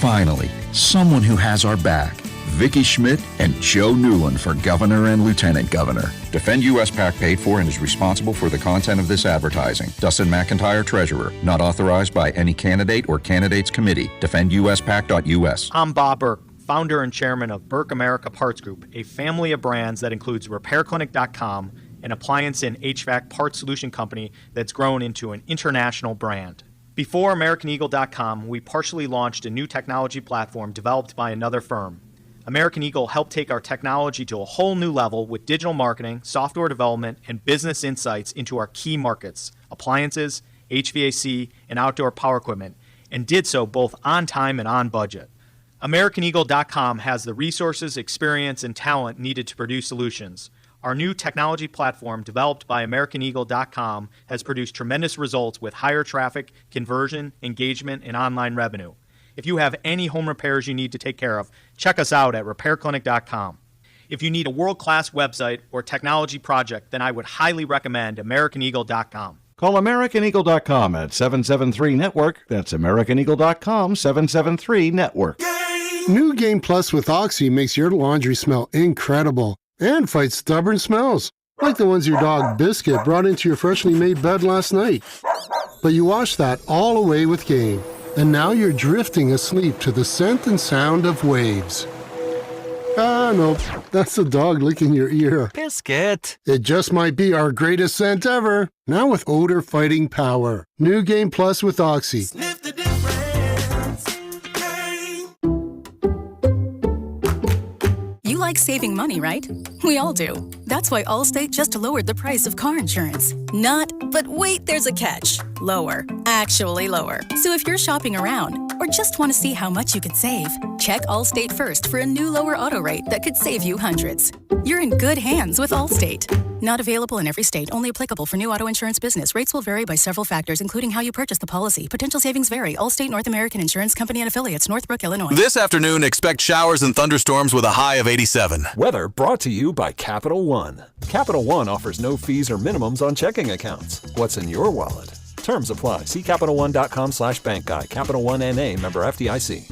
Finally, someone who has our back. Vicki Schmidt and Joe Newland for governor and lieutenant governor. Defend US PAC paid for and is responsible for the content of this advertising. Dustin McIntyre, Treasurer. Not authorized by any candidate or candidates committee. DefendUSPAC.us. I'm Bob Burke, founder and chairman of Burke America Parts Group, a family of brands that includes RepairClinic.com, an appliance and HVAC parts solution company that's grown into an international brand. Before AmericanEagle.com, we partially launched a new technology platform developed by another firm. American Eagle helped take our technology to a whole new level with digital marketing, software development, and business insights into our key markets, appliances, HVAC, and outdoor power equipment, and did so both on time and on budget. AmericanEagle.com has the resources, experience, and talent needed to produce solutions. Our new technology platform, developed by AmericanEagle.com, has produced tremendous results with higher traffic, conversion, engagement, and online revenue. If you have any home repairs you need to take care of, check us out at RepairClinic.com. If you need a world-class website or technology project, then I would highly recommend AmericanEagle.com. Call AmericanEagle.com at 773-NETWORK. That's AmericanEagle.com, 773-NETWORK. New Game Plus with Oxy makes your laundry smell incredible and fights stubborn smells, like the ones your dog Biscuit brought into your freshly made bed last night. But you wash that all away with Game. And now you're drifting asleep to the scent and sound of waves. Nope. That's the dog licking your ear. Biscuit. It just might be our greatest scent ever. Now with odor fighting power. New Game Plus with Oxy. Sniff the difference. You like saving money, right? We all do. That's why Allstate just lowered the price of car insurance. Not, but wait, there's a catch. Lower. Actually lower. So if you're shopping around or just want to see how much you could save, check Allstate first for a new lower auto rate that could save you hundreds. You're in good hands with Allstate. Not available in every state. Only applicable for new auto insurance business. Rates will vary by several factors, including how you purchase the policy. Potential savings vary. Allstate North American Insurance Company and Affiliates, Northbrook, Illinois. This afternoon, expect showers and thunderstorms with a high of 87. Weather brought to you by Capital One. Capital One offers no fees or minimums on checking accounts. What's in your wallet? Terms apply. See CapitalOne.com/bank guide. Capital One NA, member FDIC.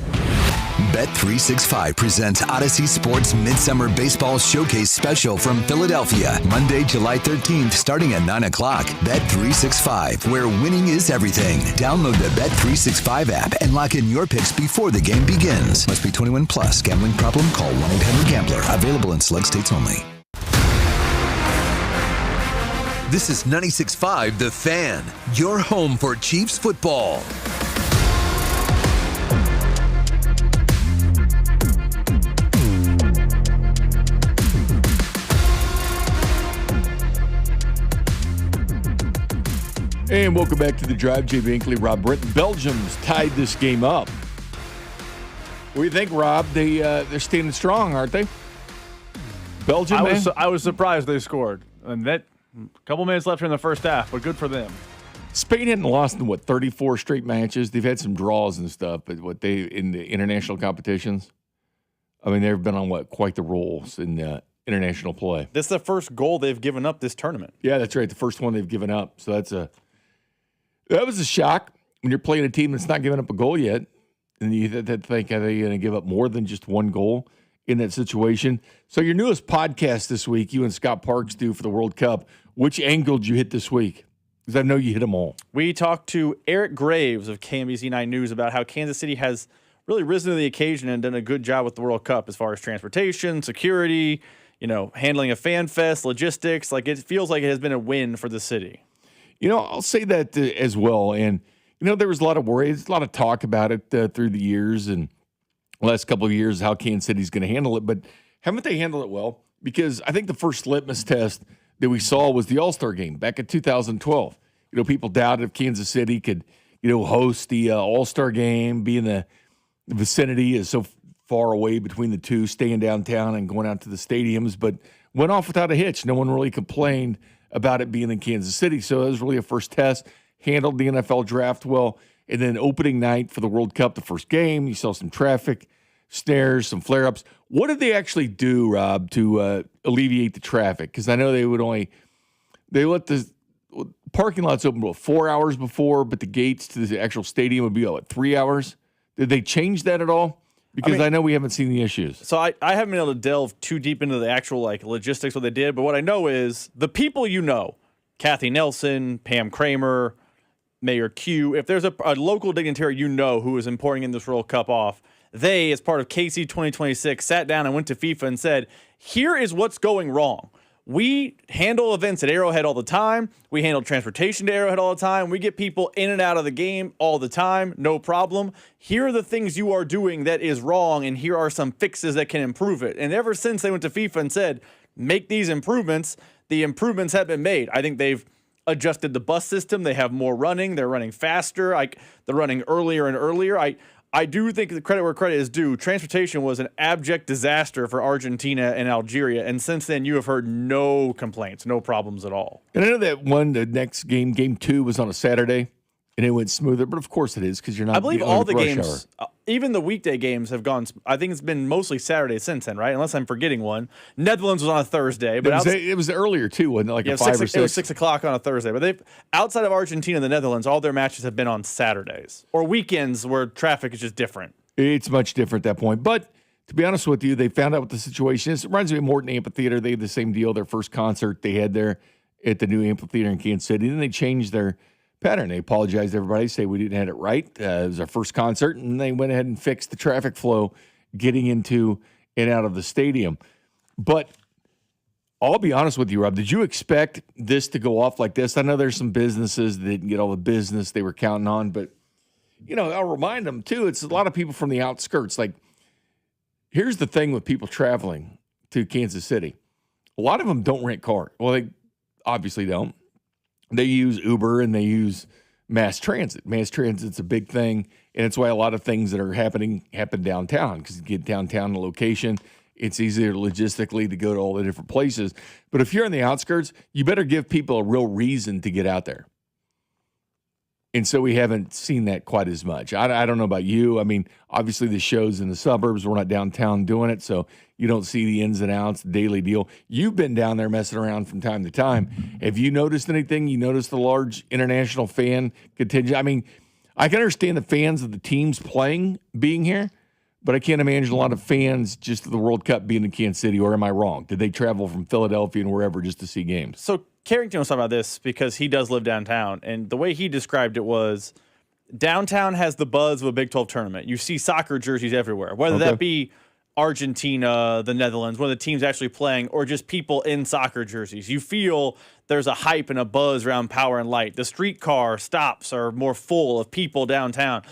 Bet365 presents Odyssey Sports Midsummer Baseball Showcase Special from Philadelphia, Monday, July 13th, starting at 9 o'clock. Bet365, where winning is everything. Download the Bet365 app and lock in your picks before the game begins. Must be 21 plus. Gambling problem? Call 1-800-GAMBLER. Available in select states only. This is 96.5 The Fan, your home for Chiefs football. And welcome back to the Drive. Jay Binkley, Rob Brett. Belgium's tied this game up. What do you think, Rob? They're standing strong, aren't they? Belgium, I was surprised they scored. And that a couple minutes left in the first half, but good for them. Spain hadn't lost in, 34 straight matches? They've had some draws and stuff, but in the international competitions? I mean, they've been on, quite the rolls in international play. This is the first goal they've given up this tournament. Yeah, that's right. The first one they've given up. So that was a shock when you're playing a team that's not giving up a goal yet. And you think, are they going to give up more than just one goal in that situation? So your newest podcast this week, you and Scott Parks do for the World Cup, which angle did you hit this week? Because I know you hit them all. We talked to Eric Graves of KMBC 9 News about how Kansas City has really risen to the occasion and done a good job with the World Cup as far as transportation, security, handling a fan fest, logistics. It feels like it has been a win for the city. I'll say that as well. And, there was a lot of worry. There's a lot of talk about it through the years and the last couple of years, how Kansas City's going to handle it. But haven't they handled it well? Because I think the first litmus test that we saw was the All-Star game back in 2012. People doubted if Kansas City could, host the All-Star game, be in the vicinity is so far away between the two, staying downtown and going out to the stadiums, but went off without a hitch. No one really complained about it being in Kansas City. So that was really a first test. Handled the NFL draft well. And then opening night for the World Cup, the first game, you saw some traffic snares, some flare-ups. What did they actually do, Rob, to alleviate the traffic? Because I know they let the parking lots open 4 hours before, but the gates to the actual stadium would be 3 hours. Did they change that at all? Because I know we haven't seen the issues. So I haven't been able to delve too deep into the actual logistics of what they did, but what I know is the people Kathy Nelson, Pam Kramer, Mayor Q, if there's a local dignitary who is importing in this World Cup off, they, as part of KC 2026, sat down and went to FIFA and said, here is what's going wrong. We handle events at Arrowhead all the time. We handle transportation to Arrowhead all the time. We get people in and out of the game all the time, no problem. Here are the things you are doing that is wrong, and here are some fixes that can improve it. And ever since they went to FIFA and said, make these improvements, the improvements have been made. I think they've adjusted the bus system. They have more running. They're running faster. They're running earlier and earlier. I do think the credit where credit is due. Transportation was an abject disaster for Argentina and Algeria, and since then you have heard no complaints, no problems at all. And I know that the next game, Game 2, was on a Saturday, and it went smoother, but of course it is because you're not. I believe all the games, even the weekday games, have gone. I think it's been mostly Saturday since then, right? Unless I'm forgetting one. Netherlands was on a Thursday, but it was earlier too, wasn't it? A 5 or 6. It was 6 o'clock on a Thursday. But outside of Argentina and the Netherlands, all their matches have been on Saturdays or weekends where traffic is just different. It's much different at that point. But to be honest with you, they found out what the situation is. It reminds me of Morton Amphitheater. They had the same deal. Their first concert they had there at the new amphitheater in Kansas City. Then they changed their pattern. They apologized to everybody, say we didn't have it right. It was our first concert, and they went ahead and fixed the traffic flow getting into and out of the stadium. But I'll be honest with you, Rob. Did you expect this to go off like this? I know there's some businesses that didn't get all the business they were counting on, but, I'll remind them, too, it's a lot of people from the outskirts. Like, here's the thing with people traveling to Kansas City. A lot of them don't rent cars. Well, they obviously don't. They use Uber and they use mass transit. Mass transit's a big thing, and it's why a lot of things that are happen downtown, because you get downtown, the location, it's easier logistically to go to all the different places. But if you're on the outskirts, you better give people a real reason to get out there. And so we haven't seen that quite as much. I don't know about you. I mean, obviously the show's in the suburbs. We're not downtown doing it, so you don't see the ins and outs, the daily deal. You've been down there messing around from time to time. Have you noticed anything? You noticed the large international fan contingent? I mean, I can understand the fans of the teams playing being here, but I can't imagine a lot of fans just of the World Cup being in Kansas City, or am I wrong? Did they travel from Philadelphia and wherever just to see games? So Carrington was talking about this because he does live downtown, and the way he described it was downtown has the buzz of a Big 12 tournament. You see soccer jerseys everywhere, whether that be Argentina, the Netherlands, one of the teams actually playing, or just people in soccer jerseys. You feel there's a hype and a buzz around Power and Light. The streetcar stops are more full of people downtown.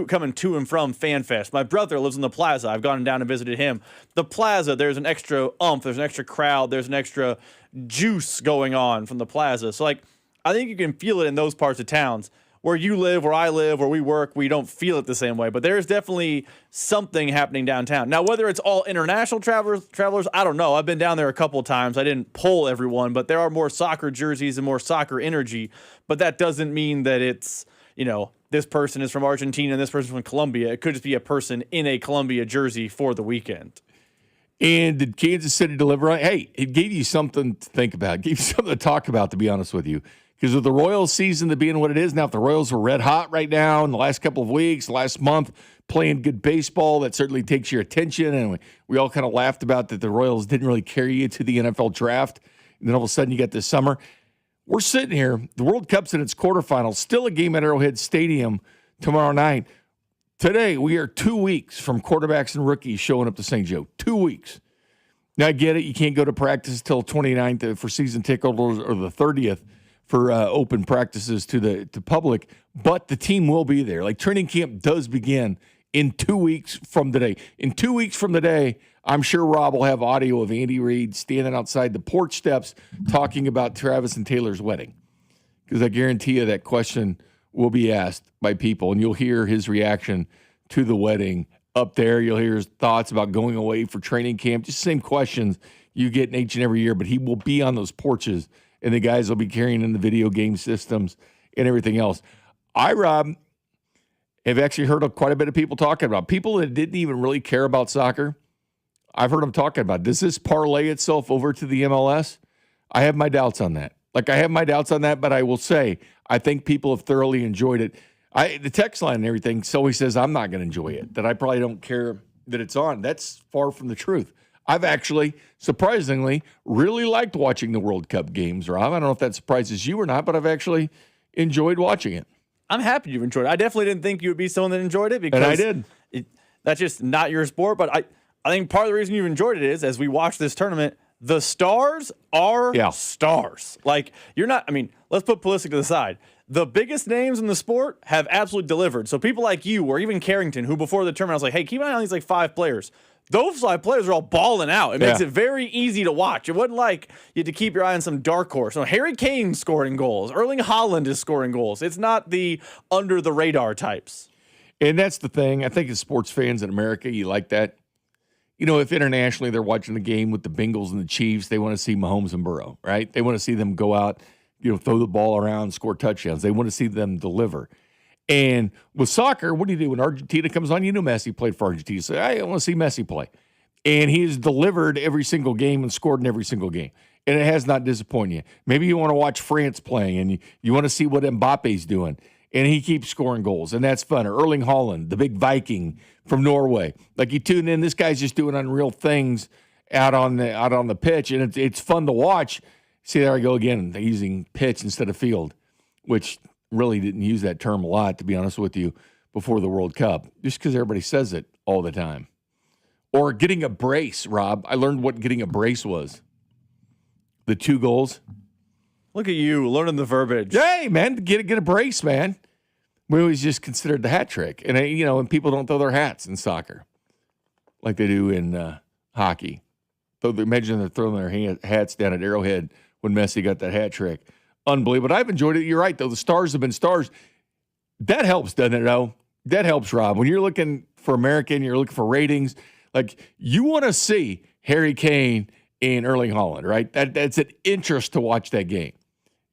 Coming to and from FanFest. My brother lives in the Plaza. I've gone down and visited him. The Plaza, there's an extra there's an extra crowd, there's an extra juice going on from the Plaza. So, I think you can feel it in those parts of towns. Where you live, where I live, where we work, we don't feel it the same way. But there's definitely something happening downtown. Now, whether it's all international travelers, I don't know. I've been down there a couple of times. I didn't poll everyone, but there are more soccer jerseys and more soccer energy. But that doesn't mean that it's, this person is from Argentina and this person is from Colombia. It could just be a person in a Colombia jersey for the weekend. And did Kansas City deliver? Hey, it gave you something to think about. It gave you something to talk about, to be honest with you. Because with the Royals season to being what it is now, if the Royals were red hot right now in the last couple of weeks, last month, playing good baseball, that certainly takes your attention. And we all kind of laughed about that the Royals didn't really carry you to the NFL draft. And then all of a sudden you get this summer. We're sitting here, the World Cup's in its quarterfinals, still a game at Arrowhead Stadium tomorrow night. Today, we are 2 weeks from quarterbacks and rookies showing up to St. Joe. 2 weeks. Now, I get it. You can't go to practice till 29th for season ticket holders, or the 30th for open practices to public, but the team will be there. Training camp does begin in 2 weeks from today. In 2 weeks from today, I'm sure Rob will have audio of Andy Reid standing outside the porch steps talking about Travis and Taylor's wedding. Because I guarantee you that question will be asked by people, and you'll hear his reaction to the wedding up there. You'll hear his thoughts about going away for training camp. Just the same questions you get in each and every year, but he will be on those porches, and the guys will be carrying in the video game systems and everything else. Rob, have actually heard of quite a bit of people talking about people that didn't even really care about soccer. I've heard them talking about, does this parlay itself over to the MLS? I have my doubts on that. But I will say, I think people have thoroughly enjoyed it. The text line and everything, so he says, I'm not going to enjoy it, that I probably don't care that it's on. That's far from the truth. I've actually, surprisingly, really liked watching the World Cup games, Rob. I don't know if that surprises you or not, but I've actually enjoyed watching it. I'm happy you enjoyed it. I definitely didn't think you would be someone that enjoyed it, because and I did. That's just not your sport, but I think part of the reason you've enjoyed it is, as we watch this tournament, the stars are stars. You're not, let's put Pulisic to the side. The biggest names in the sport have absolutely delivered. So people like you, or even Carrington, who before the tournament I was like, hey, keep an eye on these 5 players. Those 5 players are all balling out. It makes it very easy to watch. It wasn't like you had to keep your eye on some dark horse. No, Harry Kane's scoring goals. Erling Haaland is scoring goals. It's not the under the radar types. And that's the thing. I think as sports fans in America, you like that. If internationally they're watching the game with the Bengals and the Chiefs, they want to see Mahomes and Burrow, right? They want to see them go out, throw the ball around, score touchdowns. They want to see them deliver. And with soccer, what do you do when Argentina comes on? Messi played for Argentina. So I want to see Messi play. And he has delivered every single game and scored in every single game. And it has not disappointed you. Maybe you want to watch France playing and you want to see what Mbappe's doing. And he keeps scoring goals, and that's fun. Or Erling Haaland, the big Viking from Norway. You tune in, this guy's just doing unreal things out on the pitch, and it's fun to watch. See, there I go again, using pitch instead of field, which really didn't use that term a lot, to be honest with you, before the World Cup, just because everybody says it all the time. Or getting a brace, Rob. I learned what getting a brace was. The 2 goals. Look at you learning the verbiage. Hey, man, get a brace, man. We always just considered the hat trick. And, and people don't throw their hats in soccer like they do in hockey. So imagine they're throwing their hats down at Arrowhead when Messi got that hat trick. Unbelievable. But I've enjoyed it. You're right, though. The stars have been stars. That helps, doesn't it, though? That helps, Rob. When you're looking for American, you're looking for ratings. Like, you want to see Harry Kane and Erling Haaland, right? That's an interest to watch that game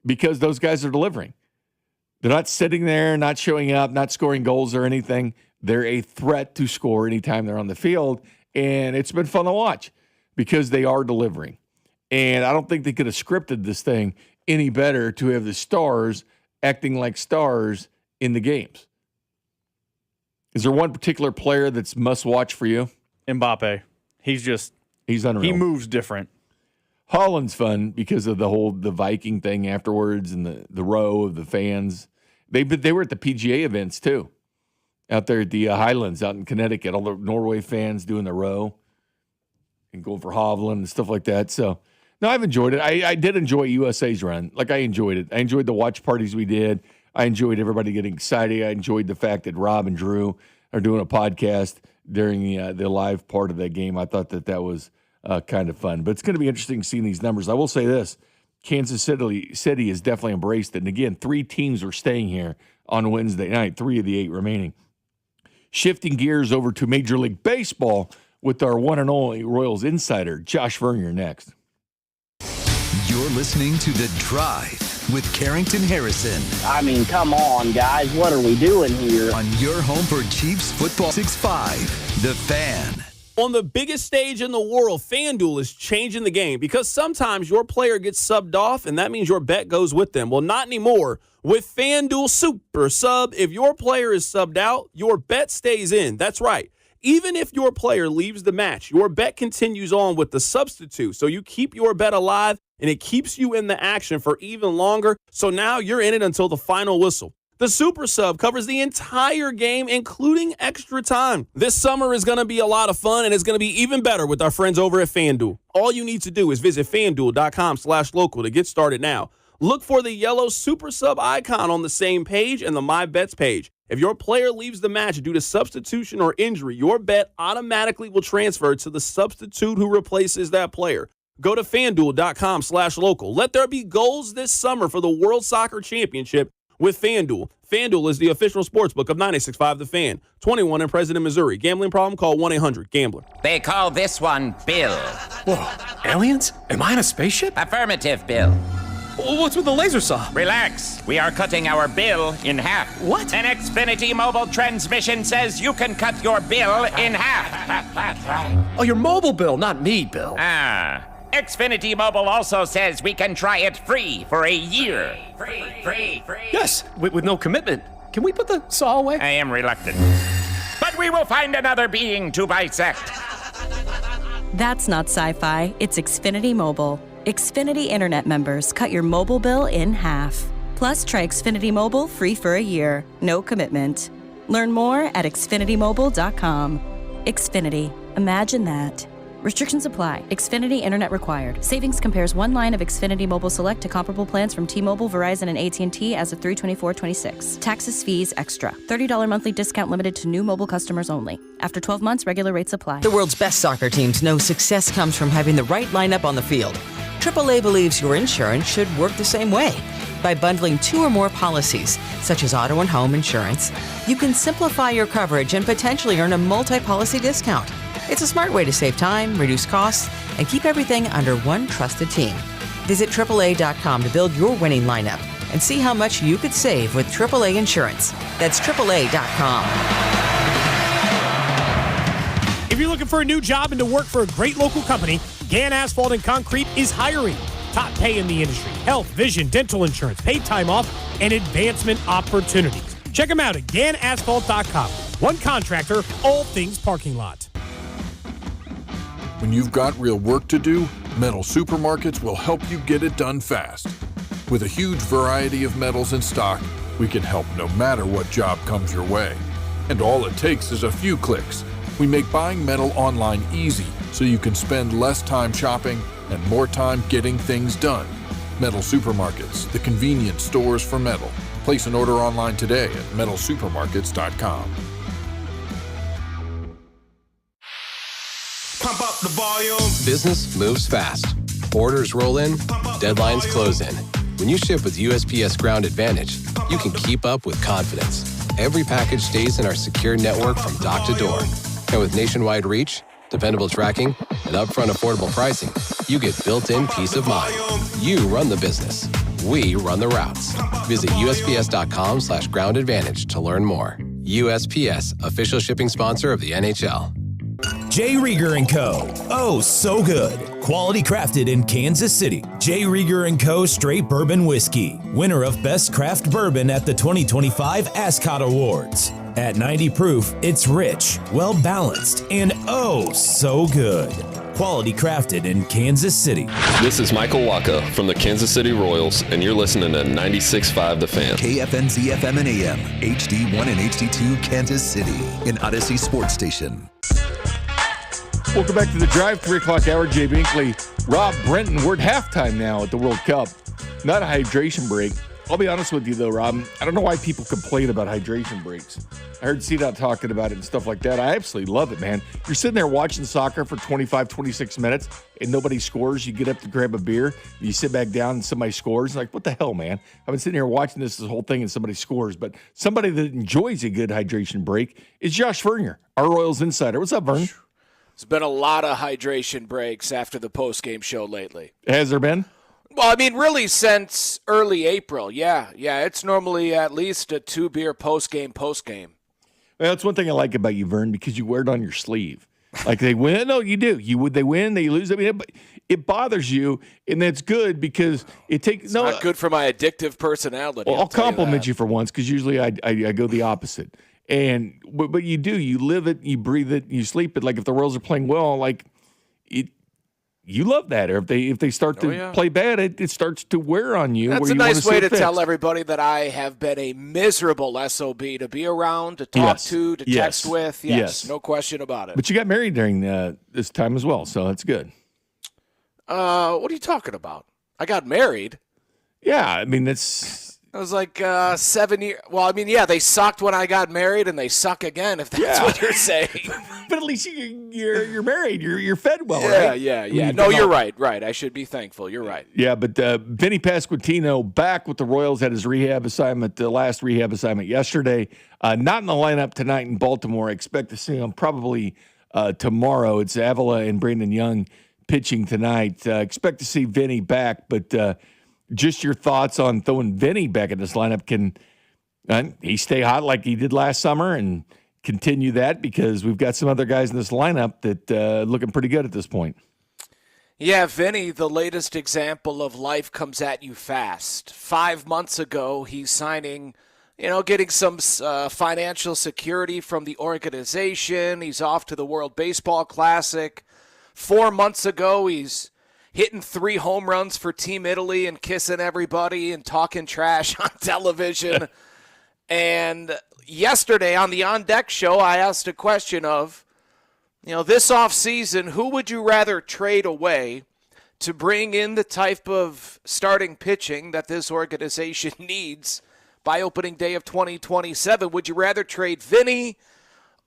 because those guys are delivering. They're not sitting there, not showing up, not scoring goals or anything. They're a threat to score anytime they're on the field, and it's been fun to watch because they are delivering. And I don't think they could have scripted this thing any better to have the stars acting like stars in the games. Is there one particular player that's must-watch for you? Mbappe. He's unreal. He moves different. Haaland's fun because of the Viking thing afterwards and the row of the fans. They were at the PGA events too, out there at the Highlands out in Connecticut. All the Norway fans doing the row and going for Hovland and stuff like that. So, no, I've enjoyed it. I did enjoy USA's run. Like, I enjoyed it. I enjoyed the watch parties we did. I enjoyed everybody getting excited. I enjoyed the fact that Rob and Drew are doing a podcast during the live part of that game. I thought that was kind of fun. But it's going to be interesting seeing these numbers. I will say this. Kansas City has definitely embraced it. And again, 3 teams are staying here on Wednesday night, 3 of the 8 remaining. Shifting gears over to Major League Baseball with our one and only Royals insider, Josh Vernier, next. You're listening to The Drive with Carrington Harrison. I mean, come on, guys. What are we doing here? On your home for Chiefs football 6-5, The Fan. On the biggest stage in the world, FanDuel is changing the game because sometimes your player gets subbed off, and that means your bet goes with them. Well, not anymore. With FanDuel Super Sub, if your player is subbed out, your bet stays in. That's right. Even if your player leaves the match, your bet continues on with the substitute. So you keep your bet alive, and it keeps you in the action for even longer. So now you're in it until the final whistle. The Super Sub covers the entire game, including extra time. This summer is going to be a lot of fun, and it's going to be even better with our friends over at FanDuel. All you need to do is visit FanDuel.com/local to get started now. Look for the yellow Super Sub icon on the same page and the My Bets page. If your player leaves the match due to substitution or injury, your bet automatically will transfer to the substitute who replaces that player. Go to FanDuel.com/local. Let there be goals this summer for the World Soccer Championship with FanDuel. FanDuel is the official sportsbook of 96.5 The Fan. 21 in President, Missouri. Gambling problem? Call 1-800-GAMBLER. They call this one Bill. Whoa, aliens? Am I in a spaceship? Affirmative, Bill. What's with the laser saw? Relax. We are cutting our bill in half. What? An Xfinity mobile transmission says you can cut your bill in half. Oh, your mobile bill, not me, Bill. Xfinity Mobile also says we can try it free for a year. Free. Yes, with no commitment. Can we put the saw away? I am reluctant. But we will find another being to bisect. That's not sci-fi, it's Xfinity Mobile. Xfinity Internet members cut your mobile bill in half. Plus, try Xfinity Mobile free for a year. No commitment. Learn more at xfinitymobile.com. Xfinity. Imagine that. Restrictions apply. Xfinity Internet required. Savings compares one line of Xfinity Mobile Select to comparable plans from T-Mobile, Verizon, and AT&T as of 3/24/26. Taxes, fees, extra. $30 monthly discount limited to new mobile customers only. After 12 months, regular rates apply. The world's best soccer teams know success comes from having the right lineup on the field. AAA believes your insurance should work the same way. By bundling 2 or more policies, such as auto and home insurance, you can simplify your coverage and potentially earn a multi-policy discount. It's a smart way to save time, reduce costs, and keep everything under one trusted team. Visit AAA.com to build your winning lineup and see how much you could save with AAA Insurance. That's AAA.com. If you're looking for a new job and to work for a great local company, Gann Asphalt and Concrete is hiring. Top pay in the industry, health, vision, dental insurance, paid time off, and advancement opportunities. Check them out at GannAsphalt.com. One contractor, all things parking lot. When you've got real work to do, Metal Supermarkets will help you get it done fast. With a huge variety of metals in stock, we can help no matter what job comes your way. And all it takes is a few clicks. We make buying metal online easy so you can spend less time shopping and more time getting things done. Metal Supermarkets, the convenience stores for metal. Place an order online today at metalsupermarkets.com. Pump up the volume. Business moves fast. Orders roll in, deadlines close in. When you ship with USPS Ground Advantage, you can keep up with confidence. Every package stays in our secure network from dock to door. And with nationwide reach, dependable tracking, and upfront affordable pricing, you get built-in peace of mind. You run the business. We run the routes. Visit USPS.com/Ground Advantage to learn more. USPS, official shipping sponsor of the NHL. J. Rieger & Co. Oh, so good. Quality crafted in Kansas City. J. Rieger & Co. Straight Bourbon Whiskey. Winner of Best Craft Bourbon at the 2025 Ascot Awards. At 90 proof, it's rich, well-balanced, and oh, so good. Quality crafted in Kansas City. This is Michael Waka from the Kansas City Royals, and you're listening to 96.5 The Fan. KFNZ FM and AM, HD1 and HD2 Kansas City, an Odyssey sports station. Welcome back to the Drive, 3 o'clock hour. Jay Binkley, Rob Brenton. We're at halftime now at the World Cup. Not a hydration break. I'll be honest with you, though, Rob. I don't know why people complain about hydration breaks. I heard CDOT talking about it and stuff like that. I absolutely love it, man. You're sitting there watching soccer for 25, 26 minutes, and nobody scores. You get up to grab a beer. You sit back down, and somebody scores. Like, what the hell, man? I've been sitting here watching this whole thing, and somebody scores. But somebody that enjoys a good hydration break is Josh Vernier, our Royals insider. What's up, Vern? There's been a lot of hydration breaks after the post-game show lately. Has there been? Well, I mean, really since early April. Yeah, it's normally at least a 2-beer post-game. Well, that's one thing I like about you, Vern, because you wear it on your sleeve. Like they win, no, you do. They win, they lose. I mean, it bothers you, and that's good because it takes. It's not good for my addictive personality. Well, I'll compliment you for once because usually I go the opposite. But you do. You live it, you breathe it, you sleep it. Like if the Royals are playing well, like it. You love that. Or if they start to play bad, it starts to wear on you. That's a nice way to tell everybody that I have been a miserable SOB to be around, to talk to text with. Yes, no question about it. But you got married during this time as well, so that's good. What are you talking about? I got married. Yeah, I mean, that's... It was like 7 years. Well, I mean, yeah, they sucked when I got married, and they suck again, if that's what you're saying. But at least you're married. You're fed well, right? Yeah. No, you're right. I should be thankful. You're right. Yeah, but Vinny Pasquantino back with the Royals at his rehab assignment, the last rehab assignment yesterday. Not in the lineup tonight in Baltimore. I expect to see him probably tomorrow. It's Avila and Brandon Young pitching tonight. Expect to see Vinny back, but just your thoughts on throwing Vinny back in this lineup. Can he stay hot like he did last summer and continue that? Because we've got some other guys in this lineup that looking pretty good at this point. Yeah, Vinny, the latest example of life comes at you fast. 5 months ago, he's signing, getting some financial security from the organization. He's off to the World Baseball Classic. 4 months ago, he's hitting 3 home runs for Team Italy and kissing everybody and talking trash on television. And yesterday on the On Deck show, I asked a question of, this offseason, who would you rather trade away to bring in the type of starting pitching that this organization needs by opening day of 2027? Would you rather trade Vinny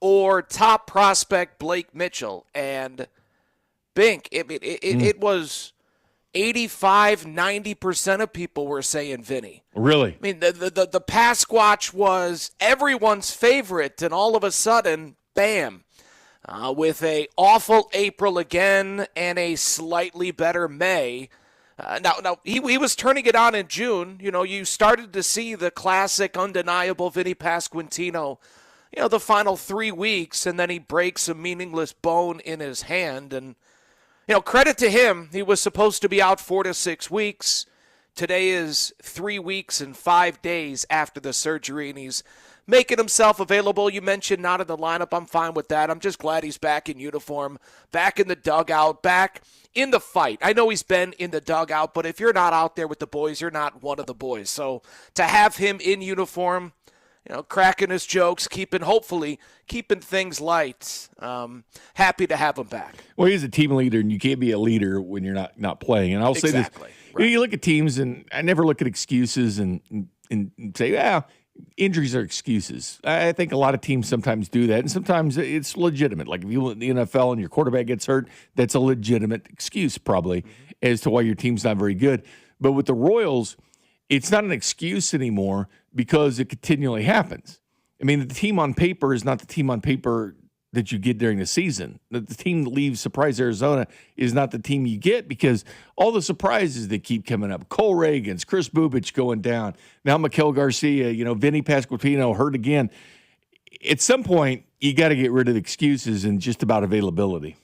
or top prospect Blake Mitchell? And Bink, it was 85-90% of people were saying Vinny. Really? I mean, the Pasquatch was everyone's favorite, and all of a sudden, bam, with a awful April again and a slightly better May. Now he was turning it on in June. You started to see the classic, undeniable Vinny Pasquantino, the final 3 weeks, and then he breaks a meaningless bone in his hand, and credit to him. He was supposed to be out 4 to 6 weeks. Today is 3 weeks and 5 days after the surgery, and he's making himself available. You mentioned not in the lineup. I'm fine with that. I'm just glad he's back in uniform, back in the dugout, back in the fight. I know he's been in the dugout, but if you're not out there with the boys, you're not one of the boys. So to have him in uniform, cracking his jokes, hopefully keeping things light. Happy to have him back. Well, he's a team leader, and you can't be a leader when you're not playing. And I'll say this. Right. You look at teams, and I never look at excuses and say, injuries are excuses. I think a lot of teams sometimes do that, and sometimes it's legitimate. Like if you went in the NFL and your quarterback gets hurt, that's a legitimate excuse probably as to why your team's not very good. But with the Royals, it's not an excuse anymore because it continually happens. I mean, the team on paper is not the team on paper that you get during the season. The team that leaves Surprise Arizona is not the team you get because all the surprises that keep coming up. Cole Reagans, Chris Bubich going down. Now Maikel Garcia, Vinny Pasquantino hurt again. At some point, you got to get rid of excuses and just about availability.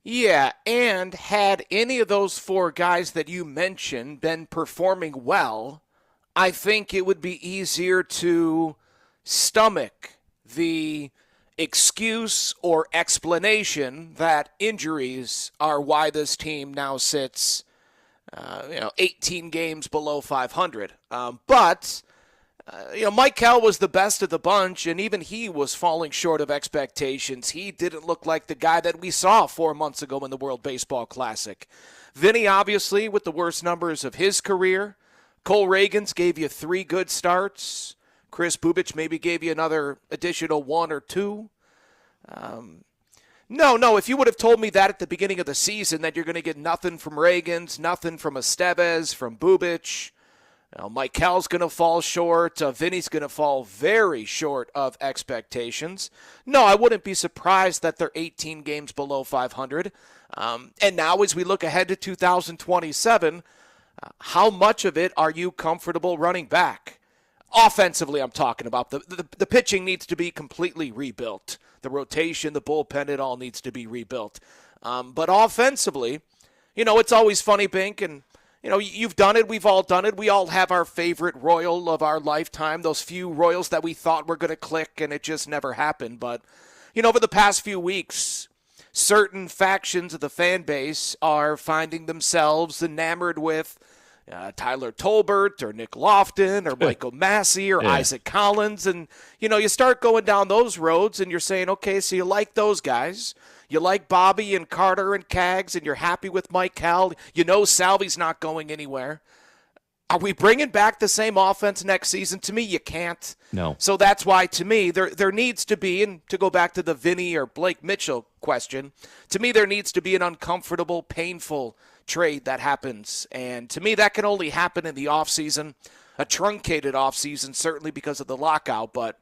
Yeah, and had any of those four guys that you mentioned been performing well, I think it would be easier to stomach the excuse or explanation that injuries are why this team now sits 18 games below 500. But Maikel was the best of the bunch, and even he was falling short of expectations. He didn't look like the guy that we saw 4 months ago in the World Baseball Classic. Vinny, obviously, with the worst numbers of his career. Cole Reagans gave you 3 good starts. Chris Bubich maybe gave you another additional 1 or 2. No, if you would have told me that at the beginning of the season, that you're going to get nothing from Reagans, nothing from Estevez, from Bubich, Maikel's going to fall short, Vinny's going to fall very short of expectations. No, I wouldn't be surprised that they're 18 games below 500. And now as we look ahead to 2027, how much of it are you comfortable running back? Offensively, I'm talking about. The pitching needs to be completely rebuilt. The rotation, the bullpen, it all needs to be rebuilt. But offensively, it's always funny, Bink, and, you've done it. We've all done it. We all have our favorite Royal of our lifetime, those few Royals that we thought were going to click, and it just never happened. But, over the past few weeks, certain factions of the fan base are finding themselves enamored with Tyler Tolbert or Nick Lofton or Michael Massey or Isaac Collins. And, you start going down those roads and you're saying, okay, so you like those guys. You like Bobby and Carter and Cags and you're happy with Mike Cal. Salvy's not going anywhere. Are we bringing back the same offense next season? To me, you can't. No. So that's why, to me, there needs to be, and to go back to the Vinny or Blake Mitchell question, to me there needs to be an uncomfortable, painful trade that happens. And to me, that can only happen in the offseason, a truncated offseason, certainly because of the lockout. But,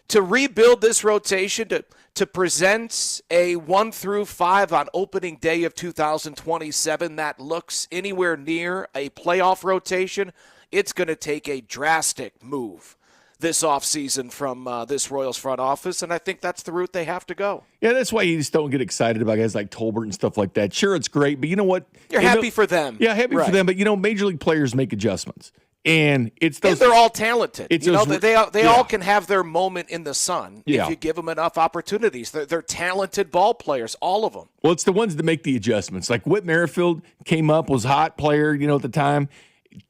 to rebuild this rotation, to present a 1 through 5 on opening day of 2027 that looks anywhere near a playoff rotation, it's going to take a drastic move this offseason from this Royals front office, and I think that's the route they have to go. Yeah, that's why you just don't get excited about guys like Tolbert and stuff like that. Sure, it's great, but you know what? You're happy for them. Yeah, happy for them, but Major League players make adjustments. And it's those, and they're all talented. They all all can have their moment in the sun if you give them enough opportunities. They're talented ball players, all of them. Well, it's the ones that make the adjustments. Like Whit Merrifield came up, was a hot player, at the time.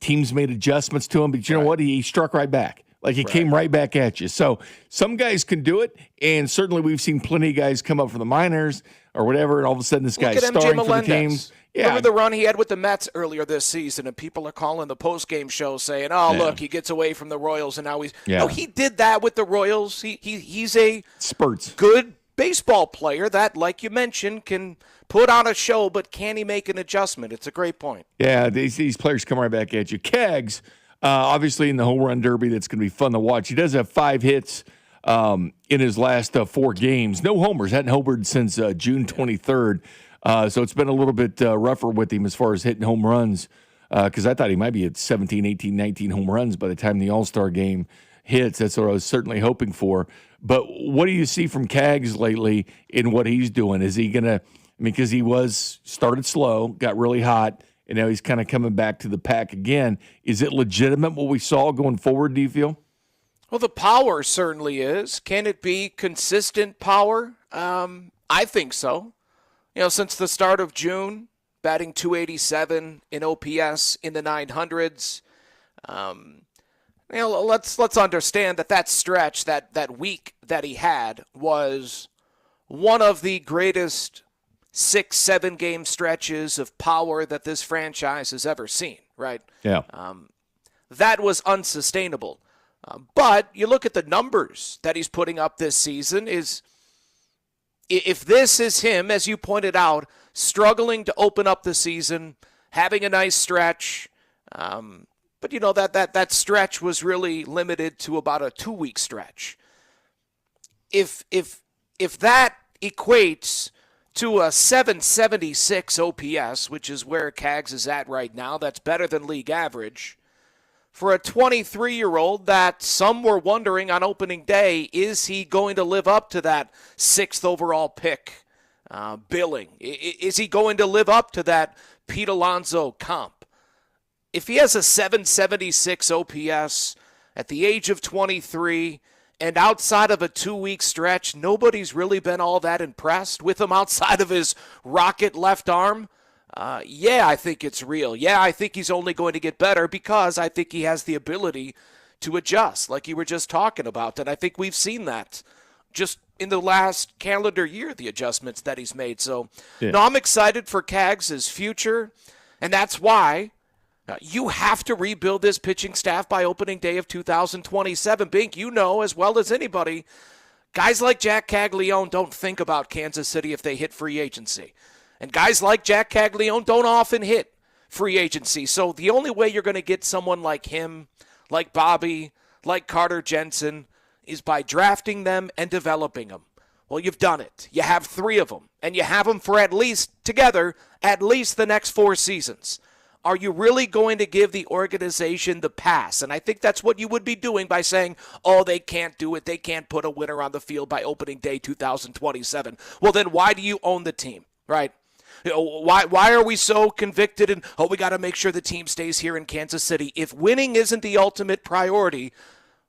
Teams made adjustments to him, but you know what? He struck right back. Like he came right back at you. So some guys can do it, and certainly we've seen plenty of guys come up from the minors or whatever, and all of a sudden this guy's starting for the teams. Yeah. Remember the run he had with the Mets earlier this season, and people are calling the post-game show saying, look, he gets away from the Royals, and now he's No, he did that with the Royals. He's a good baseball player that, like you mentioned, can put on a show, but can he make an adjustment? It's a great point. Yeah, these players come right back at you. Keggs, obviously in the home run derby, that's going to be fun to watch. He does have 5 hits in his last 4 games. No homers. Hadn't homered since June 23rd. So it's been a little bit rougher with him as far as hitting home runs because I thought he might be at 17, 18, 19 home runs by the time the All-Star game hits. That's what I was certainly hoping for. But what do you see from Keggs lately in what he's doing? Is he going to – because he started slow, got really hot, and now he's kind of coming back to the pack again. Is it legitimate what we saw going forward, do you feel? Well, the power certainly is. Can it be consistent power? I think so. Since the start of June, batting .287 in OPS in the 900s. let's understand that stretch, that week that he had was one of the greatest 6-7 game stretches of power that this franchise has ever seen, right? Yeah. That was unsustainable. But you look at the numbers that he's putting up this season, if this is him, as you pointed out, struggling to open up the season, having a nice stretch, but that stretch was really limited to about a 2-week stretch. If that equates to a 776 OPS, which is where Cags is at right now, that's better than league average. For a 23-year-old that some were wondering on opening day, is he going to live up to that 6th overall pick billing? Is he going to live up to that Pete Alonso comp? If he has a 776 OPS at the age of 23 and outside of a 2-week stretch, nobody's really been all that impressed with him outside of his rocket left arm, I think it's real. Yeah, I think he's only going to get better because I think he has the ability to adjust, like you were just talking about. And I think we've seen that just in the last calendar year, the adjustments that he's made. So, no, I'm excited for Cags' future, and that's why you have to rebuild this pitching staff by opening day of 2027. Bink, you know as well as anybody, guys like Jack Caglione don't think about Kansas City if they hit free agency. And guys like Jack Caglione don't often hit free agency. So the only way you're going to get someone like him, like Bobby, like Carter Jensen, is by drafting them and developing them. Well, you've done it. You have 3 of them, and you have them for at least the next 4 seasons. Are you really going to give the organization the pass? And I think that's what you would be doing by saying, oh, they can't do it. They can't put a winner on the field by opening day 2027. Well, then why do you own the team, right? Why are we so convicted and, we got to make sure the team stays here in Kansas City? If winning isn't the ultimate priority,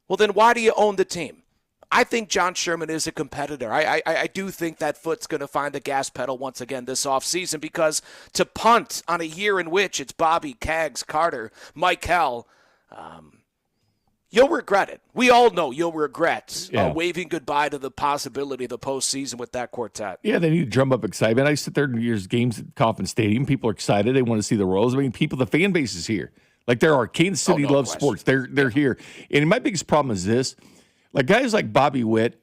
well, then why do you own the team? I think John Sherman is a competitor. I do think that foot's going to find the gas pedal once again this offseason, because to punt on a year in which it's Bobby, Cags, Carter, Michael, you'll regret it. We all know you'll regret waving goodbye to the possibility of the postseason with that quartet. Yeah, they need to drum up excitement. I sit there in years games at Kauffman Stadium. People are excited. They want to see the Royals. I mean, the fan base is here. Like, there are. Kansas City loves sports. They're here. And my biggest problem is this. Like, guys like Bobby Witt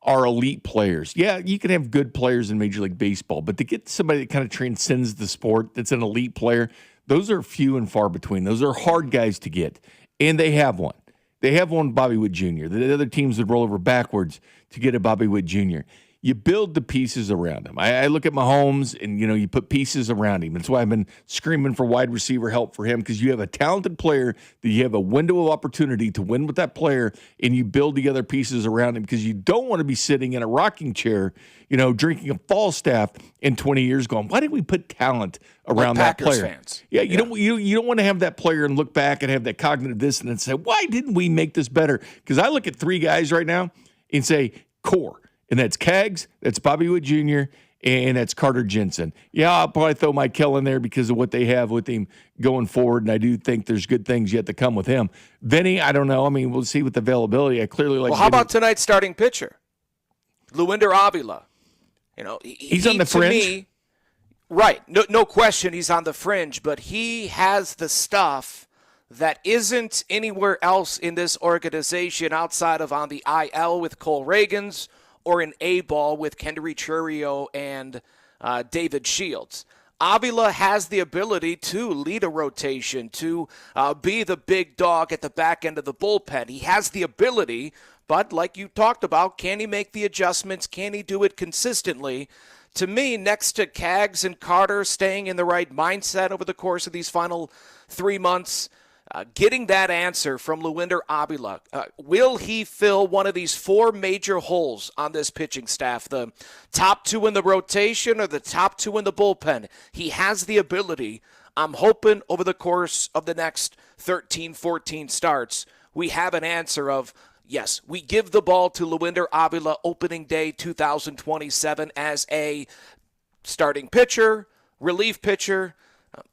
are elite players. Yeah, you can have good players in Major League Baseball, but to get somebody that kind of transcends the sport that's an elite player, those are few and far between. Those are hard guys to get. And they have one. They have one, Bobby Witt Jr. The other teams would roll over backwards to get a Bobby Witt Jr. You build the pieces around him. I look at Mahomes, and, you put pieces around him. That's why I've been screaming for wide receiver help for him, because you have a talented player that you have a window of opportunity to win with that player, and you build the other pieces around him, because you don't want to be sitting in a rocking chair, drinking a Falstaff in 20 years going, why did we put talent around that player? Fans. Yeah, you don't want to have that player and look back and have that cognitive dissonance and say, why didn't we make this better? Because I look at 3 guys right now and say, core. And that's Cags, that's Bobby Witt Jr., and that's Carter Jensen. Yeah, I'll probably throw Michael in there because of what they have with him going forward, and I do think there's good things yet to come with him. Vinny, I don't know. I mean, we'll see with the availability. I clearly like. Well, how about tonight's starting pitcher, Luinder Avila? He's on the fringe. Right, no question, he's on the fringe, but he has the stuff that isn't anywhere else in this organization outside of on the IL with Cole Reagans, or an A-ball with Kendry Churio and David Shields. Avila has the ability to lead a rotation, to be the big dog at the back end of the bullpen. He has the ability, but like you talked about, can he make the adjustments? Can he do it consistently? To me, next to Cags and Carter staying in the right mindset over the course of these final 3 months, getting that answer from Luinder Avila, will he fill one of these 4 major holes on this pitching staff? The top 2 in the rotation or the top 2 in the bullpen? He has the ability. I'm hoping over the course of the next 13, 14 starts, we have an answer of, yes, we give the ball to Luinder Avila opening day 2027 as a starting pitcher, relief pitcher,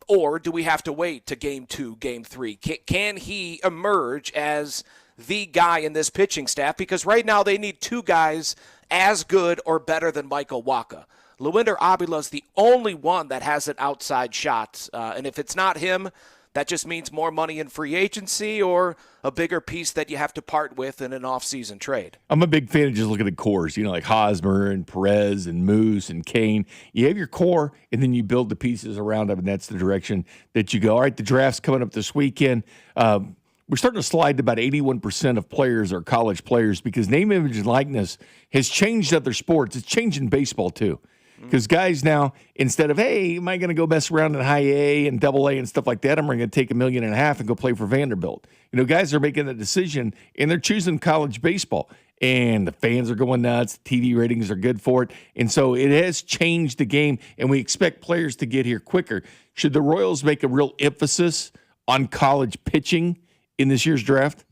Or do we have to wait to game 2, game 3? Can he emerge as the guy in this pitching staff? Because right now they need 2 guys as good or better than Michael Wacha. Luinder Avila is the only one that has an outside shot. And if it's not him, that just means more money in free agency or a bigger piece that you have to part with in an offseason trade. I'm a big fan of just looking at cores, like Hosmer and Perez and Moose and Kane. You have your core, and then you build the pieces around them, and that's the direction that you go. All right, the draft's coming up this weekend. We're starting to slide to about 81% of players are college players because name, image, and likeness has changed other sports. It's changing baseball, too. Because guys now, instead of, hey, am I going to go mess around in high A and double A and stuff like that, I'm going to take $1.5 million and go play for Vanderbilt. Guys are making the decision, and they're choosing college baseball. And the fans are going nuts. TV ratings are good for it. And so it has changed the game, and we expect players to get here quicker. Should the Royals make a real emphasis on college pitching in this year's draft?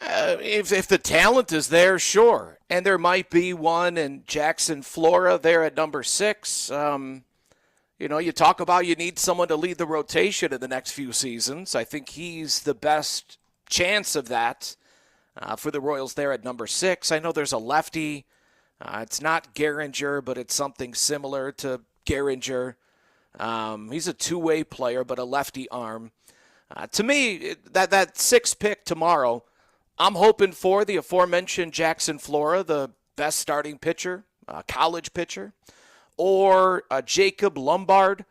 If the talent is there, sure. And there might be one in Jackson, Flora, there at number 6. You talk about you need someone to lead the rotation in the next few seasons. I think he's the best chance of that for the Royals there at number 6. I know there's a lefty. It's not Gehringer, but it's something similar to Gehringer. He's a two-way player, but a lefty arm. To me, that 6th pick tomorrow, I'm hoping for the aforementioned Jackson Flora, the best starting pitcher, college pitcher, or Jacob Lombard.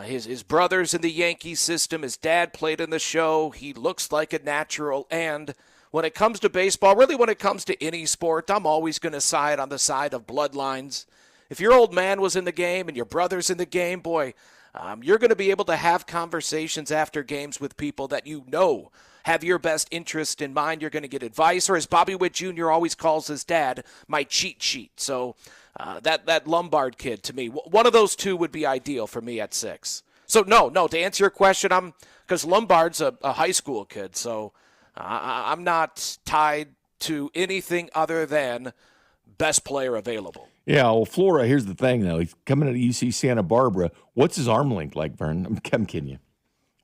His brother's in the Yankee system. His dad played in the show. He looks like a natural. And when it comes to baseball, really when it comes to any sport, I'm always going to side on the side of bloodlines. If your old man was in the game and your brother's in the game, boy, you're going to be able to have conversations after games with people that have your best interest in mind. You're going to get advice, or as Bobby Witt Jr. always calls his dad, my cheat sheet. So that Lombard kid, to me, one of those two would be ideal for me at 6. So no, to answer your question, because Lombard's a high school kid, so I'm not tied to anything other than best player available. Yeah, well, Flora, here's the thing, though. He's coming to UC Santa Barbara. What's his arm length like, Vern? I'm kidding you.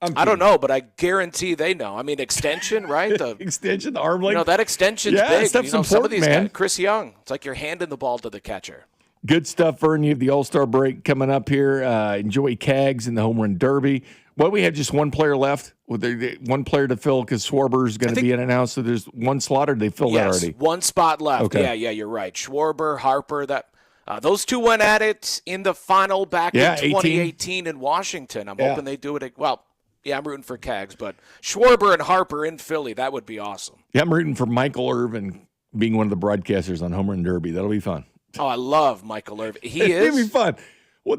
I don't know, but I guarantee they know. I mean, extension, right? The extension, the arm length. That extension's big. Stuff's important, some of these man. guys, Chris Young, it's like you're handing the ball to the catcher. Good stuff, Vern. You have the All-Star break coming up here. Enjoy Cags in the Home Run Derby. Well, we have just one player left. One player to fill because Schwarber's going to be in and out. So there's one slot, or they filled that already? One spot left. Okay. Yeah, you're right. Schwarber, Harper, those two went at it in the final back in 2018 in Washington. I'm hoping they do it. Well, yeah, I'm rooting for Cags, but Schwarber and Harper in Philly, that would be awesome. Yeah, I'm rooting for Michael Irvin being one of the broadcasters on Home Run Derby. That'll be fun. Oh, I love Michael Irvin. He is. It'll be fun.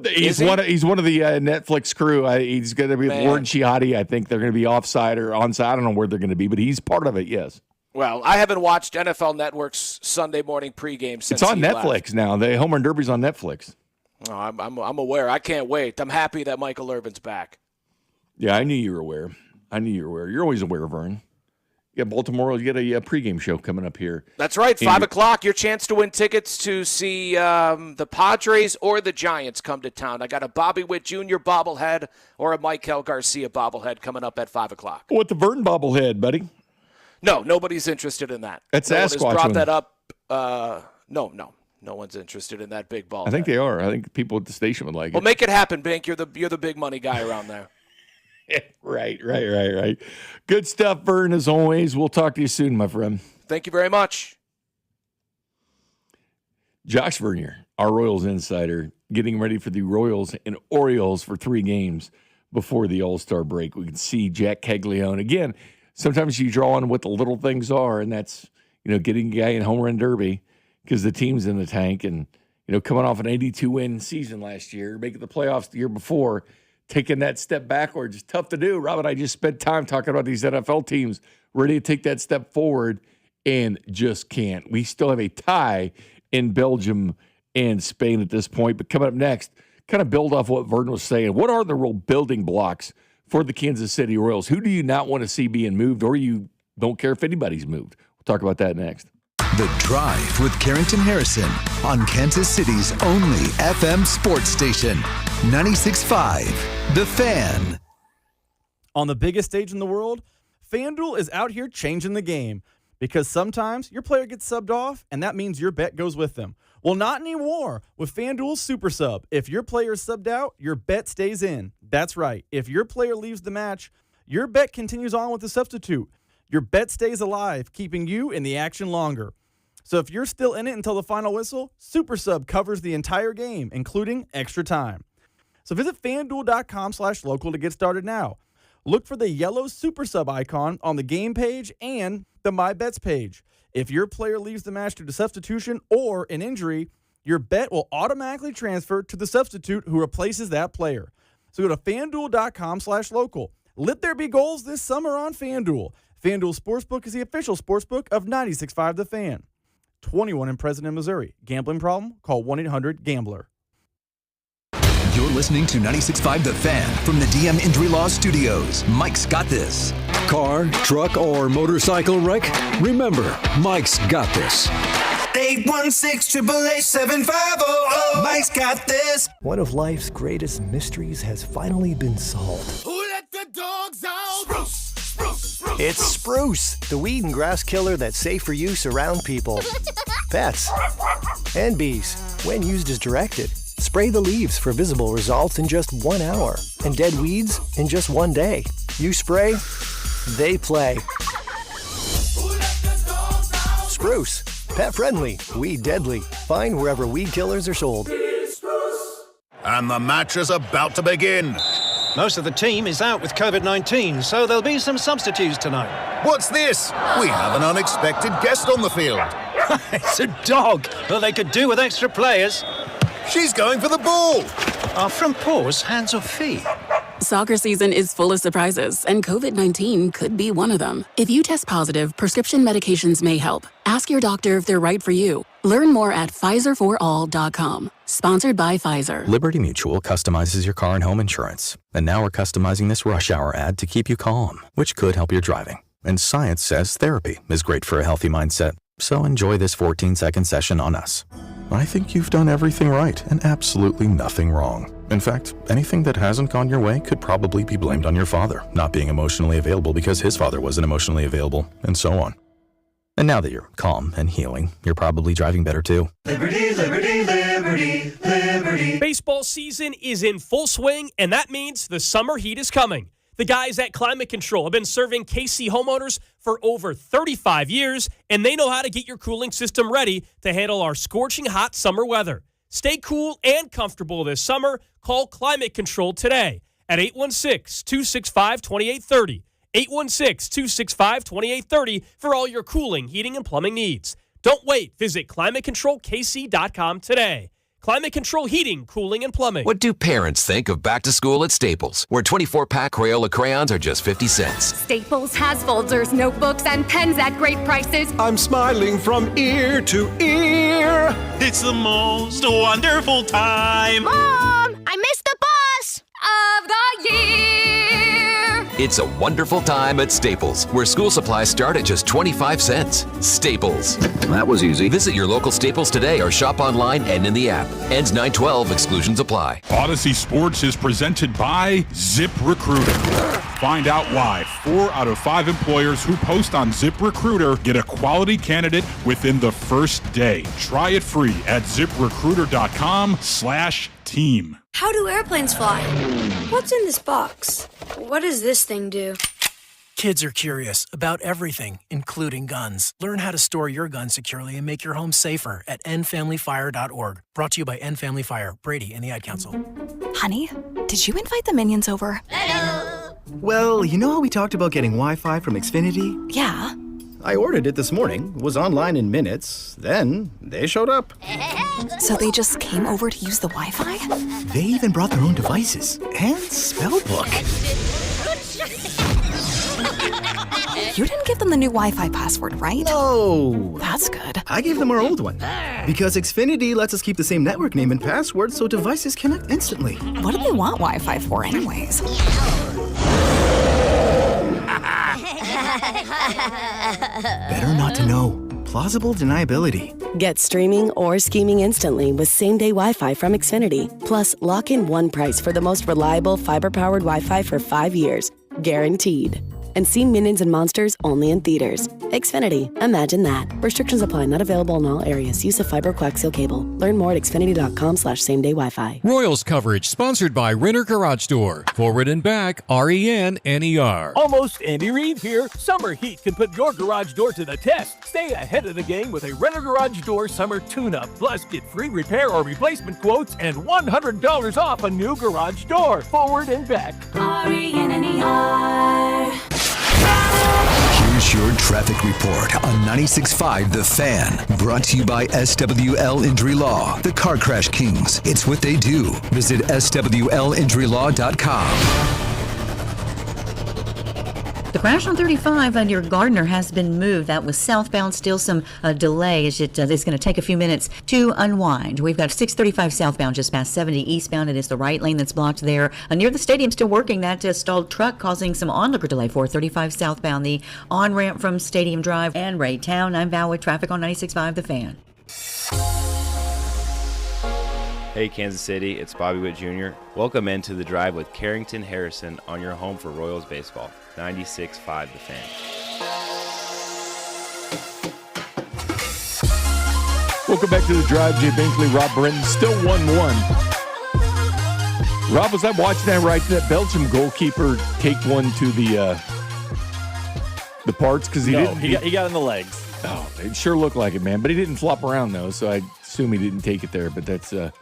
He's one of the Netflix crew. He's going to be with Warren Chiatti. I think they're going to be offside or onside. I don't know where they're going to be, but he's part of it, yes. Well, I haven't watched NFL Network's Sunday morning pregame since it's on Netflix left. now. The Home Run Derby's on Netflix. Oh, I'm aware. I can't wait. I'm happy that Michael Irvin's back. Yeah, I knew you were aware. You're always aware, Vern. Yeah, Baltimore, you get a pregame show coming up here. That's right, 5 o'clock. Your chance to win tickets to see the Padres or the Giants come to town. I got a Bobby Witt Jr. bobblehead or a Michael Garcia bobblehead coming up at 5 o'clock. What, the Vern bobblehead, buddy? No, nobody's interested in that. That's no Sasquatch. One has brought that up. No one's interested in that big ball. I think they are. I think people at the station would like it. Well, make it happen, Bink. You're the big money guy around there. Right. Good stuff, Vern, as always. We'll talk to you soon, my friend. Thank you very much. Josh Vernier, our Royals insider, getting ready for the Royals and Orioles for 3 games before the All-Star break. We can see Jack Caglione. Again, sometimes you draw on what the little things are, and that's, getting a guy in Home Run Derby because the team's in the tank and, coming off an 82-win season last year, making the playoffs the year before, taking that step backwards is tough to do. Rob and I just spent time talking about these NFL teams ready to take that step forward and just can't. We still have a tie in Belgium and Spain at this point. But coming up next, kind of build off what Vern was saying. What are the real building blocks for the Kansas City Royals? Who do you not want to see being moved, or you don't care if anybody's moved? We'll talk about that next. The Drive with Carrington Harrison on Kansas City's only FM sports station, 96.5 The Fan. On the biggest stage in the world, FanDuel is out here changing the game because sometimes your player gets subbed off and that means your bet goes with them. Well, not anymore with FanDuel's Super Sub. If your player is subbed out, your bet stays in. That's right. If your player leaves the match, your bet continues on with the substitute. Your bet stays alive, keeping you in the action longer. So if you're still in it until the final whistle, Super Sub covers the entire game, including extra time. So visit FanDuel.com/local to get started now. Look for the yellow Super Sub icon on the game page and the My Bets page. If your player leaves the match due to substitution or an injury, your bet will automatically transfer to the substitute who replaces that player. So go to FanDuel.com/local. Let there be goals this summer on FanDuel. FanDuel Sportsbook is the official sportsbook of 96.5 The Fan. 21 in President, Missouri. Gambling problem? Call 1-800-GAMBLER. You're listening to 96.5 The Fan from the DM Injury Law Studios. Mike's got this. Car, truck, or motorcycle wreck? Remember, Mike's got this. 816-888-7500. Mike's got this. One of life's greatest mysteries has finally been solved. Who let the dogs out? Spruce. It's Spruce, the weed and grass killer that's safe for use around people, pets, and bees when used as directed. Spray the leaves for visible results in just 1 hour and dead weeds in just 1 day. You spray, they play. Spruce, pet friendly, weed deadly. Find wherever weed killers are sold. And the match is about to begin. Most of the team is out with COVID-19, so there'll be some substitutes tonight. What's this? We have an unexpected guest on the field. It's a dog. Well, they could do with extra players. She's going for the ball. Are front paws hands or feet? Soccer season is full of surprises, and COVID-19 could be one of them. If you test positive, prescription medications may help. Ask your doctor if they're right for you. Learn more at PfizerForAll.com. Sponsored by Pfizer. Liberty Mutual customizes your car and home insurance. And now we're customizing this rush hour ad to keep you calm, which could help your driving. And science says therapy is great for a healthy mindset. So enjoy this 14-second session on us. I think you've done everything right and absolutely nothing wrong. In fact, anything that hasn't gone your way could probably be blamed on your father not being emotionally available because his father wasn't emotionally available, and so on. And now that you're calm and healing, you're probably driving better too. Liberty, liberty, liberty, liberty. Baseball season is in full swing, and that means the summer heat is coming. The guys at Climate Control have been serving KC homeowners for over 35 years, and they know how to get your cooling system ready to handle our scorching hot summer weather. Stay cool and comfortable this summer. Call Climate Control today at 816-265-2830. 816-265-2830 for all your cooling, heating, and plumbing needs. Don't wait. Visit ClimateControlKC.com today. Climate Control Heating, Cooling, and Plumbing. What do parents think of back to school at Staples, where 24-pack Crayola crayons are just 50 cents? Staples has folders, notebooks, and pens at great prices. I'm smiling from ear to ear. It's the most wonderful time. Mom, I missed the bus of the year. It's a wonderful time at Staples, where school supplies start at just 25 cents. Staples. That was easy. Visit your local Staples today or shop online and in the app. Ends 9/12. Exclusions apply. Odyssey Sports is presented by ZipRecruiter. Find out why 4 out of 5 employers who post on ZipRecruiter get a quality candidate within the first day. Try it free at ZipRecruiter.com/team. How do airplanes fly? What's in this box? What does this thing do? Kids are curious about everything, including guns. Learn how to store your gun securely and make your home safer at endfamilyfire.org. Brought to you by End Family Fire, Brady, and the Ad Council. Honey, did you invite the minions over? Hello. Well, you know how we talked about getting Wi-Fi from Xfinity? Yeah. I ordered it this morning, was online in minutes, then they showed up. So they just came over to use the Wi-Fi? They even brought their own devices and spellbook. You didn't give them the new Wi-Fi password, right? No. That's good. I gave them our old one. Because Xfinity lets us keep the same network name and password so devices connect instantly. What do they want Wi-Fi for anyways? Better not to know. plausible deniability. Get streaming or scheming instantly with same-day Wi-Fi from Xfinity. Plus, lock in one price for the most reliable fiber-powered Wi-Fi for 5 years. Guaranteed. And see Minions and Monsters only in theaters. Xfinity. Imagine that. Restrictions apply. Not available in all areas. Use of fiber coaxial cable. Learn more at xfinity.com/same-day Wi-Fi. Royals coverage sponsored by Renner Garage Door. Forward and back, RENNER. Almost Andy Reid here. Summer heat can put your garage door to the test. Stay ahead of the game with a Renner Garage Door summer tune-up. Plus, get free repair or replacement quotes and $100 off a new garage door. Forward and back. RENNER. Here's your traffic report on 96.5 The Fan. Brought to you by SWL Injury Law, the Car Crash Kings. It's what they do. Visit SWLinjurylaw.com. The crash on 35 near Gardner has been moved. That was southbound. Still some delay as it's going to take a few minutes to unwind. We've got 635 southbound just past 70 eastbound. It is the right lane that's blocked there. Near the stadium, still working. That stalled truck causing some onlooker delay for 35 southbound. The on-ramp from Stadium Drive and Raytown. I'm Val with traffic on 96.5 The Fan. Hey Kansas City, it's Bobby Witt Jr. Welcome into The Drive with Carrington Harrison on your home for Royals baseball. 96.5 The Fan. Welcome back to The Drive. Jay Binkley, Rob Brenton, still 1-1. Rob, was I watching that right? That Belgium goalkeeper take one to the parts? Because he didn't. He got in the legs. Oh, it sure looked like it, man. But he didn't flop around, though, so I assume he didn't take it there. But that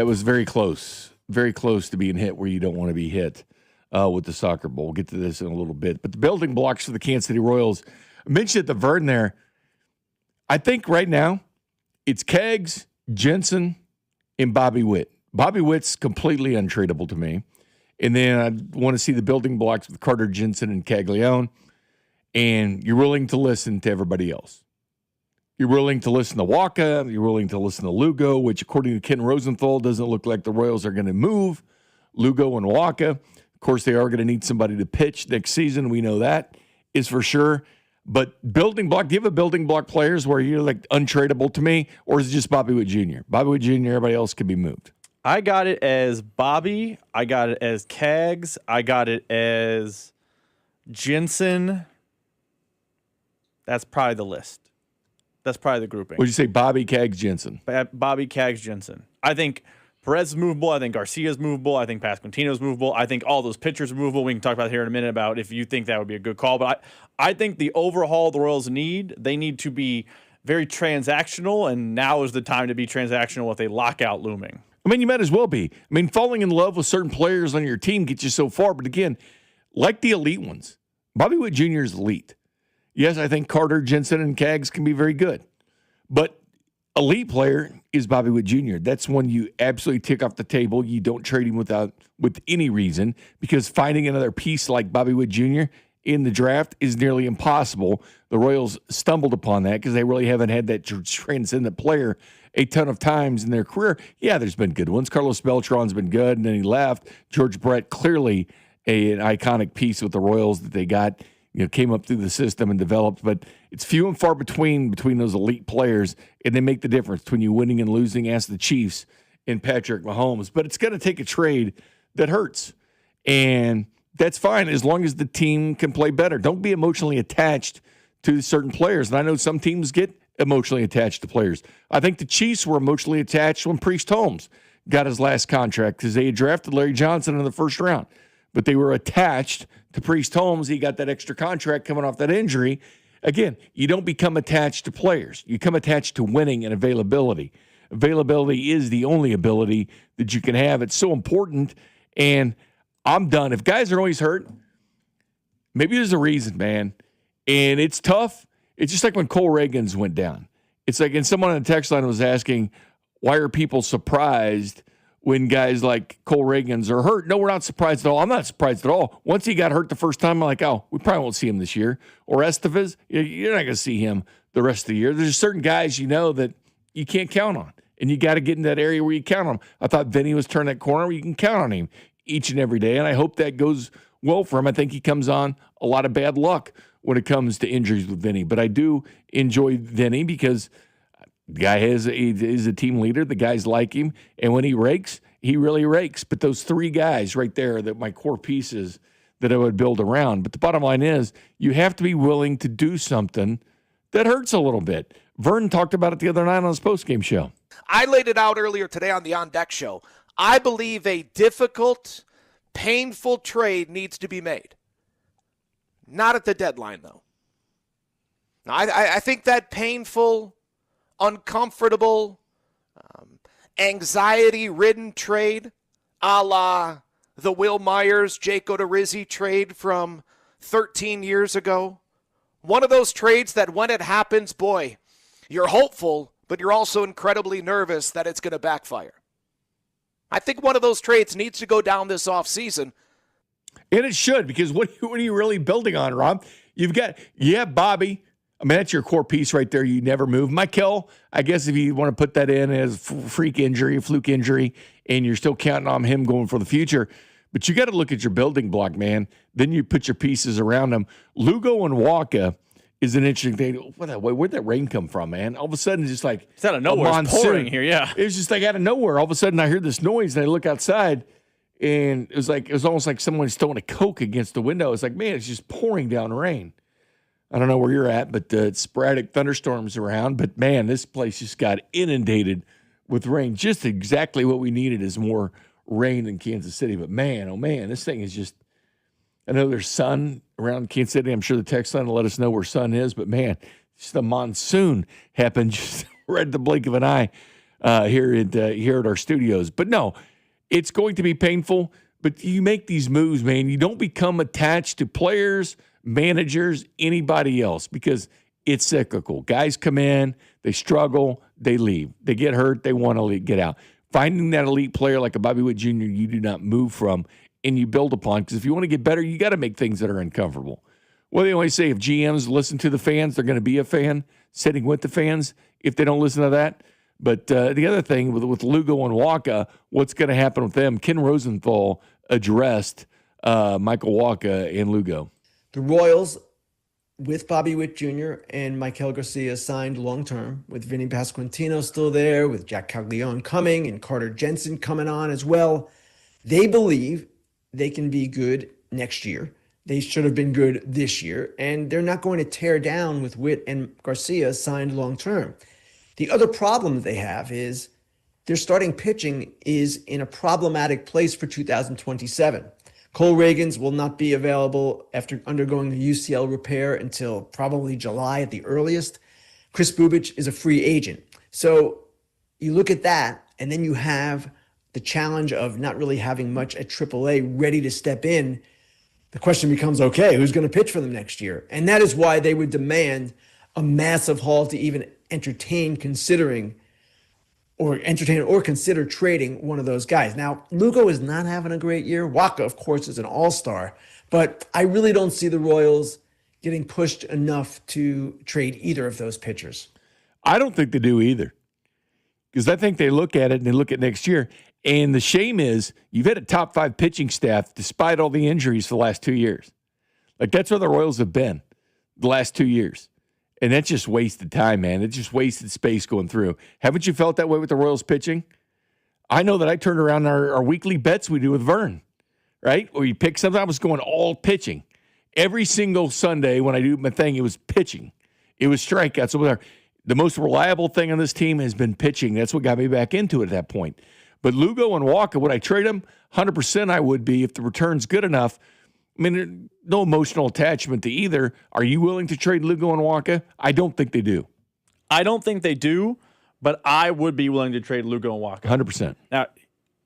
was very close to being hit where you don't want to be hit with the soccer ball. We'll get to this in a little bit. But the building blocks for the Kansas City Royals, I mentioned at the Vern there, I think right now it's Keggs, Jensen, and Bobby Witt. Bobby Witt's completely untradeable to me. And then I want to see the building blocks with Carter Jensen and Caglione. And you're willing to listen to everybody else. You're willing to listen to Waka. You're willing to listen to Lugo, which, according to Ken Rosenthal, doesn't look like the Royals are going to move Lugo and Waka. Of course, they are going to need somebody to pitch next season. We know that is for sure. But building block, do you have a building block players where you're like untradeable to me, or is it just Bobby Witt Jr.? Bobby Witt Jr., everybody else can be moved. I got it as Bobby. I got it as Keggs. I got it as Jensen. That's probably the list. That's probably the grouping. Would you say Bobby, Keggs, Jensen? Bobby, Keggs, Jensen. I think Perez is movable. I think Garcia is movable. I think Pasquantino is movable. I think all those pitchers are movable. We can talk about it here in a minute about if you think that would be a good call. But I think the overhaul the Royals they need to be very transactional, and now is the time to be transactional with a lockout looming. I mean, you might as well be. I mean, falling in love with certain players on your team gets you so far. But again, like the elite ones, Bobby Witt Jr. is elite. Yes, I think Carter, Jensen, and Keggs can be very good. But elite player is Bobby Witt Jr. That's one you absolutely tick off the table. You don't trade him with any reason, because finding another piece like Bobby Witt Jr. in the draft is nearly impossible. The Royals stumbled upon that because they really haven't had that transcendent player a ton of times in their career. Yeah, there's been good ones. Carlos Beltran's been good, and then he left. George Brett, clearly an iconic piece with the Royals that they got. Came up through the system and developed, but it's few and far between those elite players, and they make the difference between you winning and losing. Ask the Chiefs and Patrick Mahomes. But it's going to take a trade that hurts, and that's fine as long as the team can play better. Don't be emotionally attached to certain players, and I know some teams get emotionally attached to players. I think the Chiefs were emotionally attached when Priest Holmes got his last contract because they had drafted Larry Johnson in the first round, but they were attached to Priest Holmes. He got that extra contract coming off that injury. Again, you don't become attached to players. You become attached to winning and availability. Availability is the only ability that you can have. It's so important, and I'm done. If guys are always hurt, maybe there's a reason, man, and it's tough. It's just like when Cole Reagans went down. It's like, and someone on the text line was asking, why are people surprised when guys like Cole Reagans are hurt? No, we're not surprised at all. I'm not surprised at all. Once he got hurt the first time, I'm like, oh, we probably won't see him this year. Or Estevez, you're not going to see him the rest of the year. There's certain guys that you can't count on, and you got to get in that area where you count on him. I thought Vinny was turning that corner where you can count on him each and every day, and I hope that goes well for him. I think he comes on a lot of bad luck when it comes to injuries with Vinny. But I do enjoy Vinny because the guy is a team leader. The guys like him. And when he rakes, he really rakes. But those three guys right there, that my core pieces that I would build around. But the bottom line is you have to be willing to do something that hurts a little bit. Vern talked about it the other night on his postgame show. I laid it out earlier today on the On Deck show. I believe a difficult, painful trade needs to be made. Not at the deadline, though. I think that painful, uncomfortable, anxiety-ridden trade, a la the Will Myers, Jake Odorizzi trade from 13 years ago. One of those trades that when it happens, boy, you're hopeful, but you're also incredibly nervous that it's going to backfire. I think one of those trades needs to go down this offseason. And it should, because what are you really building on, Rob? You've got, Bobby. I mean, that's your core piece right there. You never move. Michael, I guess if you want to put that in as freak injury, fluke injury, and you're still counting on him going for the future. But you got to look at your building block, man. Then you put your pieces around them. Lugo and Waka is an interesting thing. Where'd that rain come from, man? All of a sudden, it's just like it's out of nowhere. It's pouring here, yeah. It was just like out of nowhere. All of a sudden, I hear this noise, and I look outside, and it was almost like someone was throwing a Coke against the window. It's like, man, it's just pouring down rain. I don't know where you're at, but it's sporadic thunderstorms around. But, man, this place just got inundated with rain. Just exactly what we needed is more rain in Kansas City. But, man, oh, man, this thing is just – I know there's sun around Kansas City. I'm sure the text line will let us know where sun is. But, man, just the monsoon happened just right at the blink of an eye here at our studios. But, no, it's going to be painful. But you make these moves, man. You don't become attached to players – managers, anybody else, because it's cyclical. Guys come in, they struggle, they leave. They get hurt, they want to get out. Finding that elite player like a Bobby Witt Jr. you do not move from and you build upon, because if you want to get better, you got to make things that are uncomfortable. Well, they always say if GMs listen to the fans, they're going to be a fan, sitting with the fans if they don't listen to that. But the other thing with Lugo and Waka, what's going to happen with them? Ken Rosenthal addressed Michael Waka and Lugo. The Royals, with Bobby Witt Jr. and Maikel Garcia signed long-term, with Vinny Pasquantino still there, with Jack Caglione coming and Carter Jensen coming on as well, they believe they can be good next year. They should have been good this year, and they're not going to tear down with Witt and Garcia signed long-term. The other problem that they have is their starting pitching is in a problematic place for 2027. Cole Reagans will not be available after undergoing the UCL repair until probably July at the earliest. Chris Bubich is a free agent. So you look at that, and then you have the challenge of not really having much at AAA ready to step in. The question becomes, okay, who's going to pitch for them next year? And that is why they would demand a massive haul to even entertain or consider trading one of those guys. Now, Lugo is not having a great year. Waka, of course, is an all-star. But I really don't see the Royals getting pushed enough to trade either of those pitchers. I don't think they do either. Because I think they look at it and they look at next year. And the shame is you've had a top 5 pitching staff despite all the injuries for the last 2 years. Like, that's where the Royals have been the last 2 years. And that's just wasted time, man. It's just wasted space going through. Haven't you felt that way with the Royals pitching? I know that I turned around our weekly bets we do with Vern, right? Or you pick something. I was going all pitching. Every single Sunday when I do my thing, it was pitching. It was strikeouts. So the most reliable thing on this team has been pitching. That's what got me back into it at that point. But Lugo and Waka, would I trade them? 100% I would be if the return's good enough. I mean, no emotional attachment to either. Are you willing to trade Lugo and Waka? I don't think they do. I don't think they do, but I would be willing to trade Lugo and Waka. 100%. Now,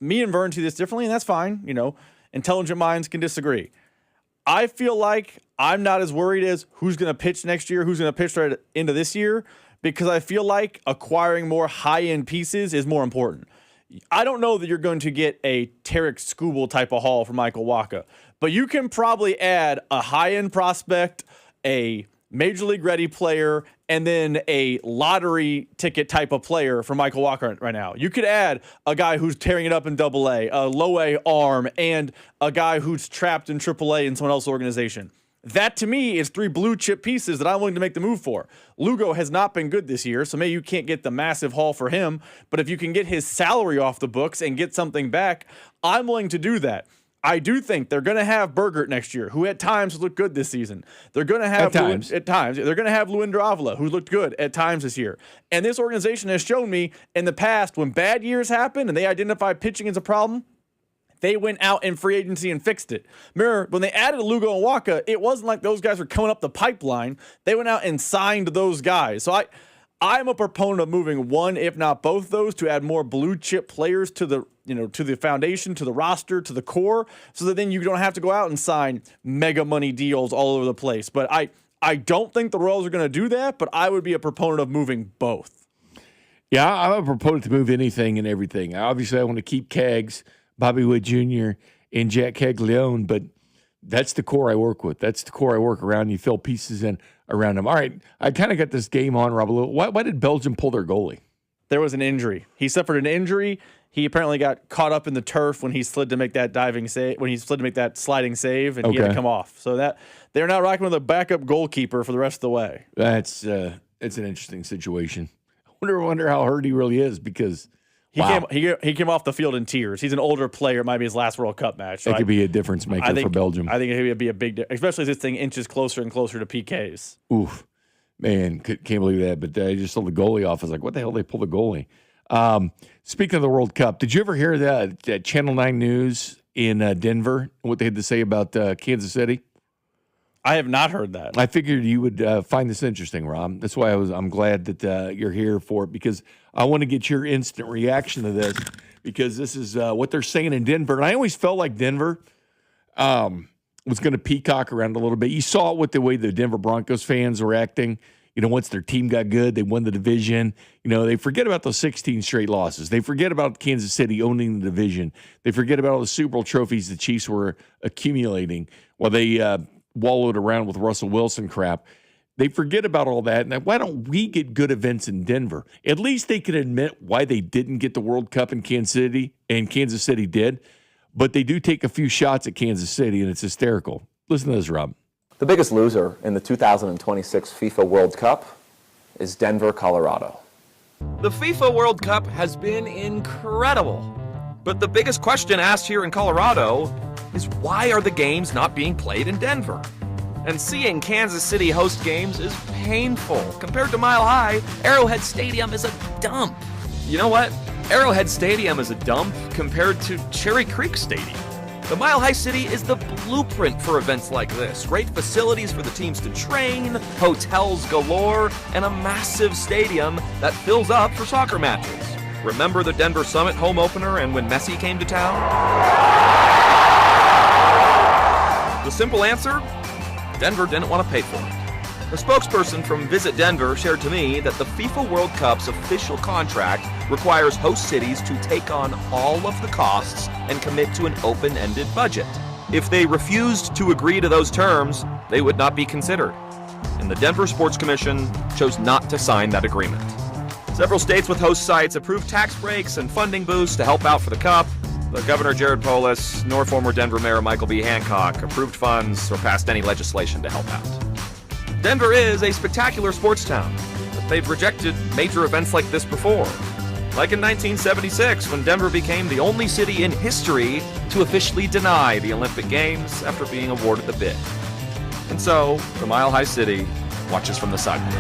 me and Vern see this differently, and that's fine. You know, intelligent minds can disagree. I feel like I'm not as worried as who's going to pitch next year, who's going to pitch right into this year, because I feel like acquiring more high-end pieces is more important. I don't know that you're going to get a Tarek Skubal type of haul for Michael Waka, but you can probably add a high-end prospect, a major league ready player, and then a lottery ticket type of player for Michael Walker right now. You could add a guy who's tearing it up in AA, a low A arm, and a guy who's trapped in AAA in someone else's organization. That, to me, is 3 blue chip pieces that I'm willing to make the move for. Lugo has not been good this year, so maybe you can't get the massive haul for him, but if you can get his salary off the books and get something back, I'm willing to do that. I do think they're going to have Bergert next year, who at times looked good this season. They're going to have at times. They're going to have Luinder Avila, who looked good at times this year. And this organization has shown me in the past, when bad years happen and they identify pitching as a problem, they went out in free agency and fixed it. Remember, when they added Lugo and Waka, it wasn't like those guys were coming up the pipeline. They went out and signed those guys. So I'm a proponent of moving one, if not both those, to add more blue chip players to the foundation, to the roster, to the core, so that then you don't have to go out and sign mega money deals all over the place. But I don't think the Royals are going to do that, but I would be a proponent of moving both. Yeah, I'm a proponent to move anything and everything. Obviously, I want to keep Keggs, Bobby Witt Jr., and Jack Caglione, but that's the core I work with. That's the core I work around. You fill pieces in around them. All right, I kind of got this game on, Rob. Why did Belgium pull their goalie? There was an injury. He suffered an injury. He apparently got caught up in the turf when he slid to make that diving save, when he slid to make that sliding save, and he had to come off. So that they're now rocking with a backup goalkeeper for the rest of the way. It's an interesting situation. I wonder how hurt he really is, because he came off the field in tears. He's an older player. It might be his last World Cup match. So that could be a difference maker for Belgium. I think it would be a big, especially as this thing inches closer and closer to PKs. Oof, man, can't believe that. But I just saw the goalie off. I was like, what the hell? They pulled the goalie. Speaking of the World Cup, did you ever hear that Channel 9 News in Denver, what they had to say about Kansas City? I have not heard that. I figured you would find this interesting, Rob. That's why I'm glad that you're here for it, because I want to get your instant reaction to this, because this is what they're saying in Denver. And I always felt like Denver was going to peacock around a little bit. You saw it with the way the Denver Broncos fans were acting. Once their team got good, they won the division. They forget about those 16 straight losses. They forget about Kansas City owning the division. They forget about all the Super Bowl trophies the Chiefs were accumulating while they wallowed around with Russell Wilson crap. They forget about all that. And why don't we get good events in Denver? At least they can admit why they didn't get the World Cup in Kansas City, and Kansas City did. But they do take a few shots at Kansas City, and it's hysterical. Listen to this, Rob. The biggest loser in the 2026 FIFA World Cup is Denver, Colorado. The FIFA World Cup has been incredible. But the biggest question asked here in Colorado is, why are the games not being played in Denver? And seeing Kansas City host games is painful. Compared to Mile High, Arrowhead Stadium is a dump. You know what? Arrowhead Stadium is a dump compared to Cherry Creek Stadium. The Mile High City is the blueprint for events like this. Great facilities for the teams to train, hotels galore, and a massive stadium that fills up for soccer matches. Remember the Denver Summit home opener and when Messi came to town? The simple answer? Denver didn't want to pay for it. A spokesperson from Visit Denver shared to me that the FIFA World Cup's official contract requires host cities to take on all of the costs and commit to an open-ended budget. If they refused to agree to those terms, they would not be considered. And the Denver Sports Commission chose not to sign that agreement. Several states with host sites approved tax breaks and funding boosts to help out for the Cup. But Governor Jared Polis nor former Denver Mayor Michael B. Hancock approved funds or passed any legislation to help out. Denver is a spectacular sports town, but they've rejected major events like this before. Like in 1976, when Denver became the only city in history to officially deny the Olympic Games after being awarded the bid. And so, the Mile High City watches from the sidelines.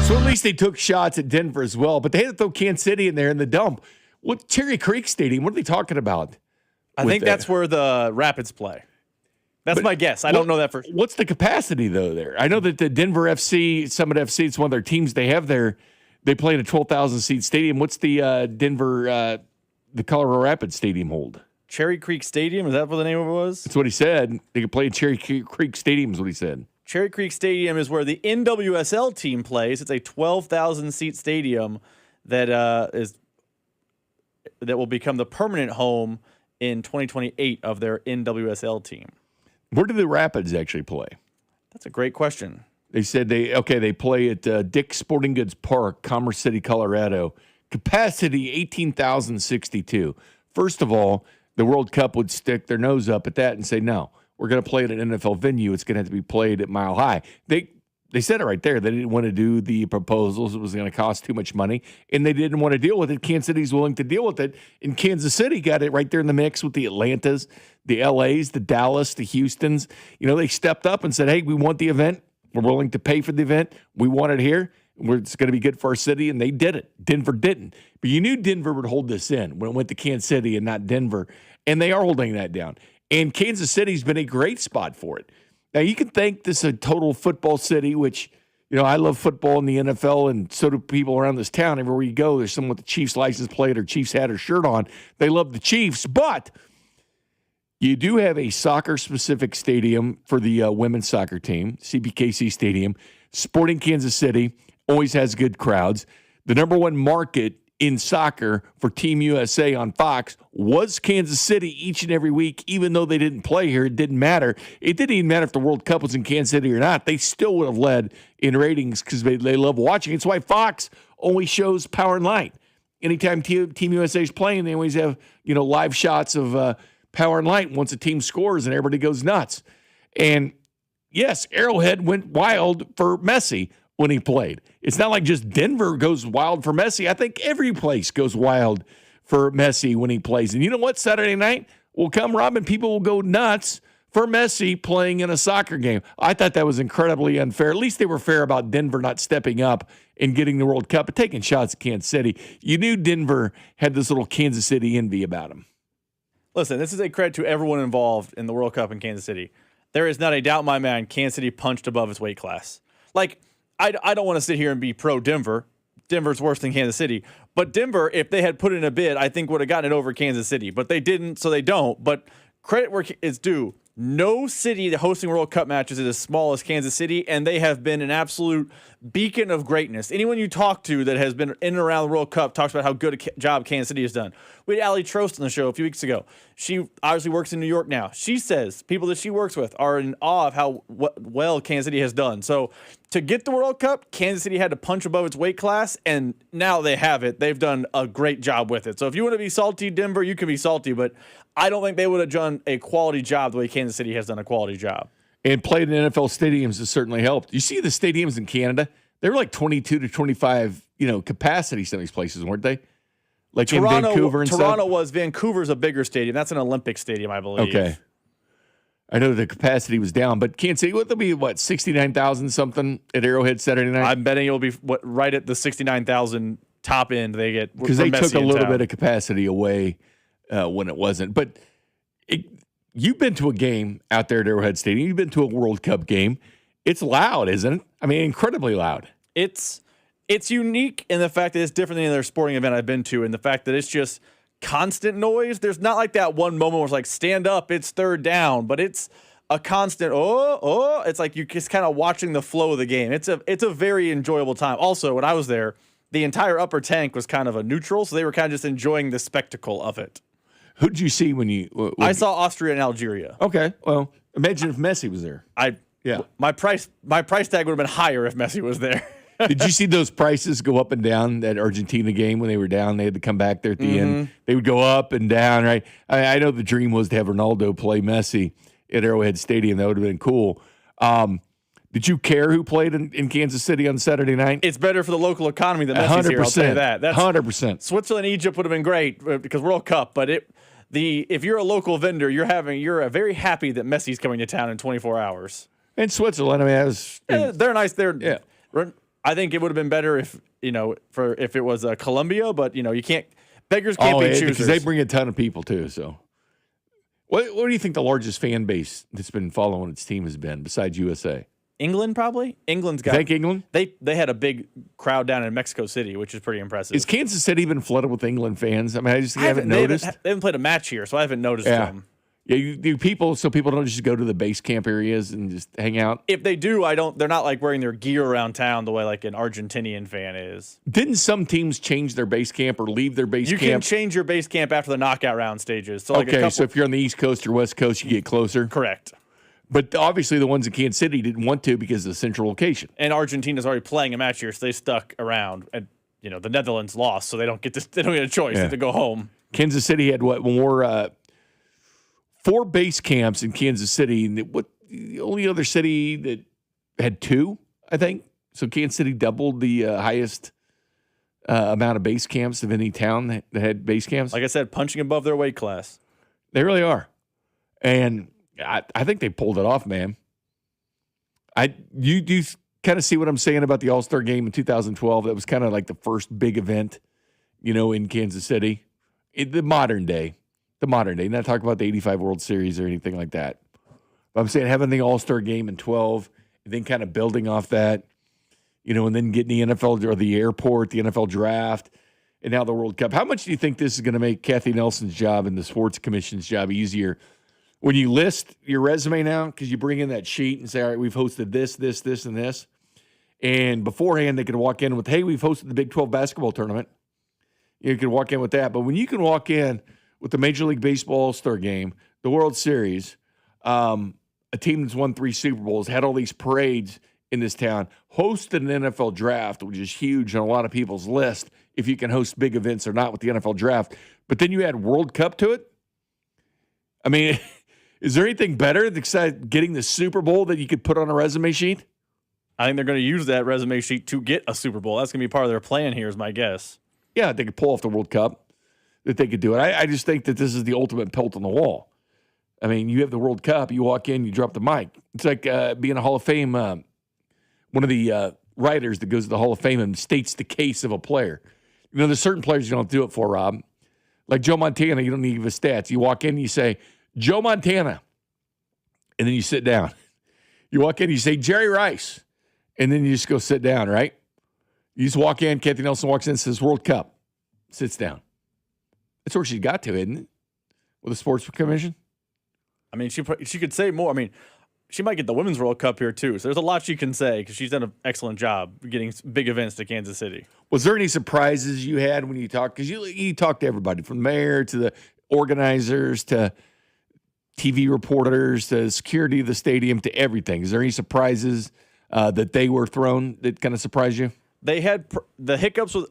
So at least they took shots at Denver as well, but they had to throw Kansas City in there in the dump. What Cherry Creek Stadium? What are they talking about? I think that's where the Rapids play. That's my guess. I don't know that for sure. What's the capacity, though, there? I know that the Denver FC, Summit FC, it's one of their teams they have there. They play in a 12,000-seat stadium. What's the Denver, the Colorado Rapids Stadium hold? Cherry Creek Stadium? Is that what the name of it was? That's what he said. They could play in Cherry Creek Stadium is what he said. Cherry Creek Stadium is where the NWSL team plays. It's a 12,000-seat stadium that will become the permanent home in 2028 of their NWSL team. Where do the Rapids actually play? That's a great question. They said they play at Dick's Sporting Goods Park, Commerce City, Colorado. Capacity 18,062. First of all, the World Cup would stick their nose up at that and say, no, we're going to play at an NFL venue. It's going to have to be played at Mile High. They said it right there. They didn't want to do the proposals. It was going to cost too much money, and they didn't want to deal with it. Kansas City's willing to deal with it, and Kansas City got it right there in the mix with the Atlantas, the LAs, the Dallas, the Houstons. They stepped up and said, hey, we want the event. We're willing to pay for the event. We want it here. It's going to be good for our city, and they did it. Denver didn't. But you knew Denver would hold this in when it went to Kansas City and not Denver, and they are holding that down. And Kansas City's been a great spot for it. Now, you can think this is a total football city, which, I love football in the NFL, and so do people around this town. Everywhere you go, there's someone with the Chiefs license plate or Chiefs hat or shirt on. They love the Chiefs, but you do have a soccer-specific stadium for the women's soccer team, CBKC Stadium. Sporting Kansas City always has good crowds. The number one market in soccer for Team USA on Fox was Kansas City each and every week, even though they didn't play here. It didn't matter. It didn't even matter if the World Cup was in Kansas City or not. They still would have led in ratings because they love watching. It's why Fox only shows Power and Light. Anytime Team USA is playing, they always have live shots of Power and Light once a team scores and everybody goes nuts. And yes, Arrowhead went wild for Messi when he played. It's not like just Denver goes wild for Messi. I think every place goes wild for Messi when he plays. And you know what? Saturday night will come, Rob, and people will go nuts for Messi playing in a soccer game. I thought that was incredibly unfair. At least they were fair about Denver not stepping up and getting the World Cup, but taking shots at Kansas City. You knew Denver had this little Kansas City envy about them. Listen, this is a credit to everyone involved in the World Cup in Kansas City. There is not a doubt in my mind Kansas City punched above its weight class. I don't want to sit here and be pro-Denver. Denver's worse than Kansas City. But Denver, if they had put in a bid, I think would have gotten it over Kansas City. But they didn't, so they don't. But credit where it's due. No city hosting World Cup matches is as small as Kansas City, and they have been an absolute beacon of greatness. Anyone you talk to that has been in and around the World Cup talks about how good a job Kansas City has done. We had Allie Trost on the show a few weeks ago. She obviously works in New York now. She says people that she works with are in awe of how well Kansas City has done. So to get the World Cup, Kansas City had to punch above its weight class, and now they have it. They've done a great job with it. So if you want to be salty, Denver, you can be salty, but I don't think they would have done a quality job the way Kansas City has done a quality job. And playing in NFL stadiums has certainly helped. You see the stadiums in Canada? They were like 22 to 25, capacity, some of these places, weren't they? Like Toronto, in Vancouver and Toronto stuff? Vancouver's a bigger stadium. That's an Olympic stadium, I believe. Okay. I know the capacity was down, but Kansas City, there'll be, 69,000 something at Arrowhead Saturday night? I'm betting it'll be right at the 69,000 top end they get. Because they took a little bit of capacity away when it wasn't. But you've been to a game out there at Arrowhead Stadium. You've been to a World Cup game. It's loud, isn't it? I mean, incredibly loud. It's unique in the fact that it's different than any other sporting event I've been to, and the fact that it's just constant noise. There's not like that one moment where it's like, stand up, it's third down, but it's a constant, it's like you're just kind of watching the flow of the game. It's a very enjoyable time. Also, when I was there, the entire upper tank was kind of a neutral, so they were kind of just enjoying the spectacle of it. Who did you see when you... I saw Austria and Algeria. Okay, well, imagine if Messi was there. My price tag would have been higher if Messi was there. Did you see those prices go up and down that Argentina game when they were down? They had to come back there at the end. They would go up and down, right? I know the dream was to have Ronaldo play Messi at Arrowhead Stadium. That would have been cool. Did you care who played in Kansas City on Saturday night? It's better for the local economy than Messi's here, I'll tell you that. That's 100%. Switzerland, Egypt would have been great because World Cup, but if you're a local vendor, you're very happy that Messi's coming to town in 24 hours. And Switzerland, I mean, they're nice. I think it would have been better if it was Colombia, but you can't. Beggars can't be choosers. Because they bring a ton of people too. So, what do you think the largest fan base that's been following its team has been besides USA? England, probably. England's got. You think England? They had a big crowd down in Mexico City, which is pretty impressive. Is Kansas City been flooded with England fans? I mean, I just haven't noticed. They haven't played a match here, so I haven't noticed them. Yeah, you people, so people don't just go to the base camp areas and just hang out. If they do, they're not like wearing their gear around town the way like an Argentinian fan is. Didn't some teams change their base camp or leave their base camp? You can change your base camp after the knockout round stages. So so if you're on the East Coast or West Coast, you get closer. Correct. But obviously the ones in Kansas City didn't want to because of the central location. And Argentina's already playing a match here, so they stuck around. And the Netherlands lost, so they don't get a choice. They have to go home. Kansas City had more 4 base camps in Kansas City. And the only other city that had 2, I think. So Kansas City doubled the highest amount of base camps of any town that had base camps. Like I said, punching above their weight class. They really are. And I think they pulled it off, man. You do kind of see what I'm saying about the All-Star game in 2012. That was kind of like the first big event, in Kansas City. In the modern day. Not talking about the 85 World Series or anything like that. But I'm saying having the All-Star game in 12 and then kind of building off that, and then getting the NFL or the airport, the NFL draft, and now the World Cup. How much do you think this is going to make Kathy Nelson's job and the Sports Commission's job easier? When you list your resume now, because you bring in that sheet and say, all right, we've hosted this, and this. And beforehand, they could walk in with, hey, we've hosted the Big 12 basketball tournament. You could walk in with that. But when you can walk in with the Major League Baseball All-Star game, the World Series, a team that's won 3 Super Bowls, had all these parades in this town, hosted an NFL draft, which is huge on a lot of people's list, if you can host big events or not with the NFL draft. But then you add World Cup to it. I mean, is there anything better than getting the Super Bowl that you could put on a resume sheet? I think they're going to use that resume sheet to get a Super Bowl. That's going to be part of their plan here, is my guess. Yeah, they could pull off the World Cup, that they could do it. I just think that this is the ultimate pelt on the wall. I mean, you have the World Cup, you walk in, you drop the mic. It's like being a Hall of Fame, one of the writers that goes to the Hall of Fame and states the case of a player. There's certain players you don't do it for, Rob. Like Joe Montana, you don't need to give his stats. You walk in, you say, Joe Montana, and then you sit down. You walk in, you say, Jerry Rice, and then you just go sit down, right? You just walk in, Kathy Nelson walks in and says, World Cup, sits down. That's where she got to, isn't it? With the Sports Commission? I mean, she could say more. I mean, she might get the Women's World Cup here, too. So there's a lot she can say because she's done an excellent job getting big events to Kansas City. Was there any surprises you had when you talked? Because you talk to everybody, from the mayor to the organizers to TV reporters to security of the stadium to everything. Is there any surprises that they were thrown that kind of surprised you? They had the hiccups with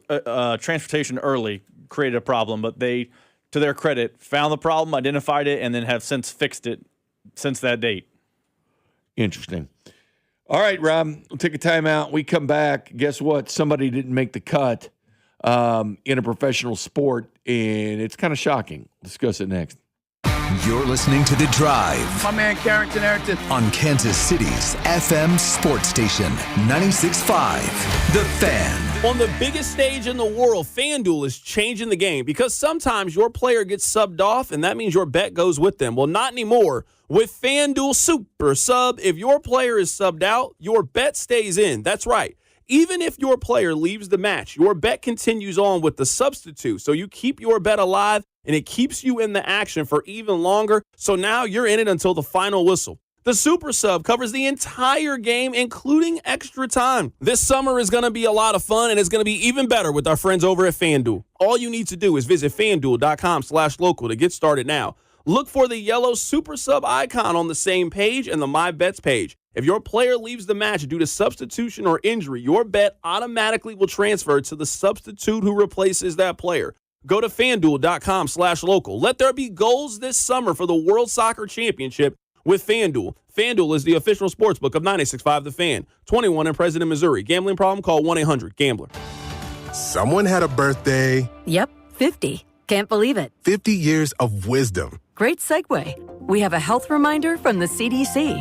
transportation early created a problem, but they, to their credit, found the problem, identified it, and then have since fixed it since that date. Interesting. All right, Rob, we'll take a timeout. We come back. Guess what? Somebody didn't make the cut in a professional sport, and it's kind of shocking. Discuss it next. You're listening to The Drive. My man, Carrington Harrington. On Kansas City's FM sports station, 96.5, The Fan. On the biggest stage in the world, FanDuel is changing the game because sometimes your player gets subbed off, and that means your bet goes with them. Well, not anymore. With FanDuel Super Sub, if your player is subbed out, your bet stays in. That's right. Even if your player leaves the match, your bet continues on with the substitute. So you keep your bet alive, and it keeps you in the action for even longer. So now you're in it until the final whistle. The Super Sub covers the entire game, including extra time. This summer is going to be a lot of fun, and it's going to be even better with our friends over at FanDuel. All you need to do is visit FanDuel.com/local to get started now. Look for the yellow Super Sub icon on the same page and the My Bets page. If your player leaves the match due to substitution or injury, your bet automatically will transfer to the substitute who replaces that player. Go to FanDuel.com/local. Let there be goals this summer for the World Soccer Championship with FanDuel. FanDuel is the official sportsbook of 96.5 The Fan. 21 in President, Missouri. Gambling problem? Call 1-800-GAMBLER. Someone had a birthday. Yep, 50. Can't believe it. 50 years of wisdom. Great segue. We have a health reminder from the CDC.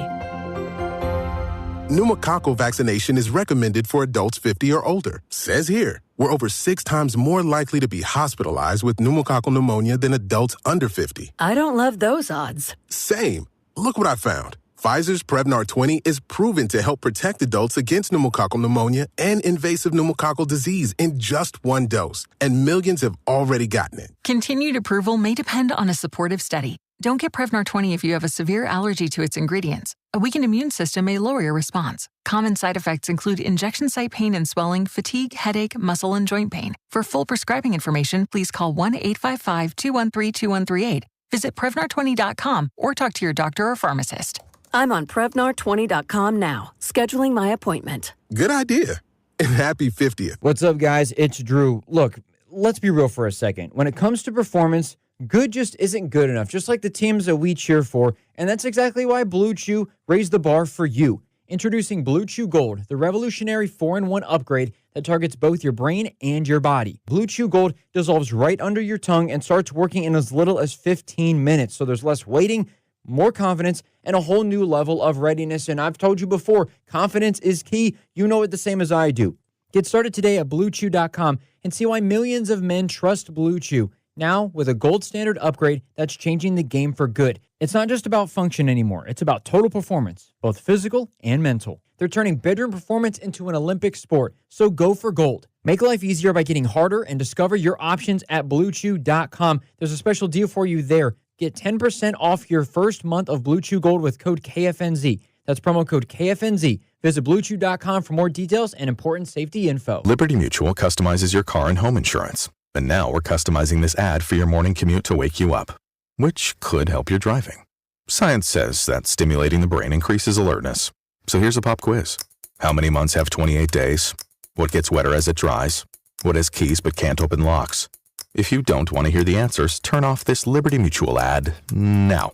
Pneumococcal vaccination is recommended for adults 50 or older. Says here, we're over 6 times more likely to be hospitalized with pneumococcal pneumonia than adults under 50. I don't love those odds. Same. Look what I found. Pfizer's Prevnar 20 is proven to help protect adults against pneumococcal pneumonia and invasive pneumococcal disease in just 1 dose. And millions have already gotten it. Continued approval may depend on a supportive study. Don't get Prevnar 20 if you have a severe allergy to its ingredients. A weakened immune system may lower your response. Common side effects include injection site pain and swelling, fatigue, headache, muscle, and joint pain. For full prescribing information, please call 1-855-213-2138. Visit Prevnar20.com or talk to your doctor or pharmacist. I'm on Prevnar20.com now, scheduling my appointment. Good idea. And happy 50th. What's up, guys? It's Drew. Look, let's be real for a second. When it comes to performance, good just isn't good enough, just like the teams that we cheer for. And that's exactly why Blue Chew raised the bar for you. Introducing Blue Chew Gold, the revolutionary 4-in-1 upgrade that targets both your brain and your body. Blue Chew Gold dissolves right under your tongue and starts working in as little as 15 minutes. So there's less waiting, more confidence, and a whole new level of readiness. And I've told you before, confidence is key. You know it the same as I do. Get started today at BlueChew.com and see why millions of men trust Blue Chew. Now, with a gold standard upgrade that's changing the game for good. It's not just about function anymore. It's about total performance, both physical and mental. They're turning bedroom performance into an Olympic sport. So go for gold. Make life easier by getting harder and discover your options at BlueChew.com. There's a special deal for you there. Get 10% off your first month of Blue Chew Gold with code KFNZ. That's promo code KFNZ. Visit BlueChew.com for more details and important safety info. Liberty Mutual customizes your car and home insurance. And now we're customizing this ad for your morning commute to wake you up, which could help your driving. Science says that stimulating the brain increases alertness. So here's a pop quiz. How many months have 28 days? What gets wetter as it dries? What has keys but can't open locks? If you don't want to hear the answers, turn off this Liberty Mutual ad now.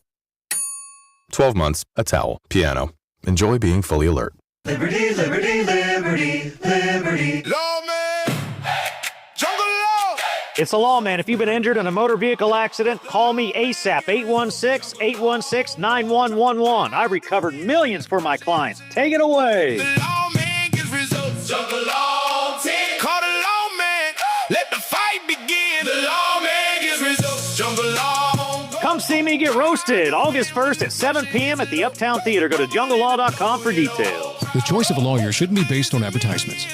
12 months, a towel, piano. Enjoy being fully alert. Liberty, liberty, liberty, liberty. Lawman! Jungle Law! It's the law, man. If you've been injured in a motor vehicle accident, call me ASAP. 816-816-9111. I've recovered millions for my clients. Take it away. The lawman gets results. Jungle Law team. Call the lawman. Let the fight begin. The lawman gets results. Jungle Law. Come see me get roasted August 1st at 7 p.m. at the Uptown Theater. Go to junglelaw.com for details. The choice of a lawyer shouldn't be based on advertisements.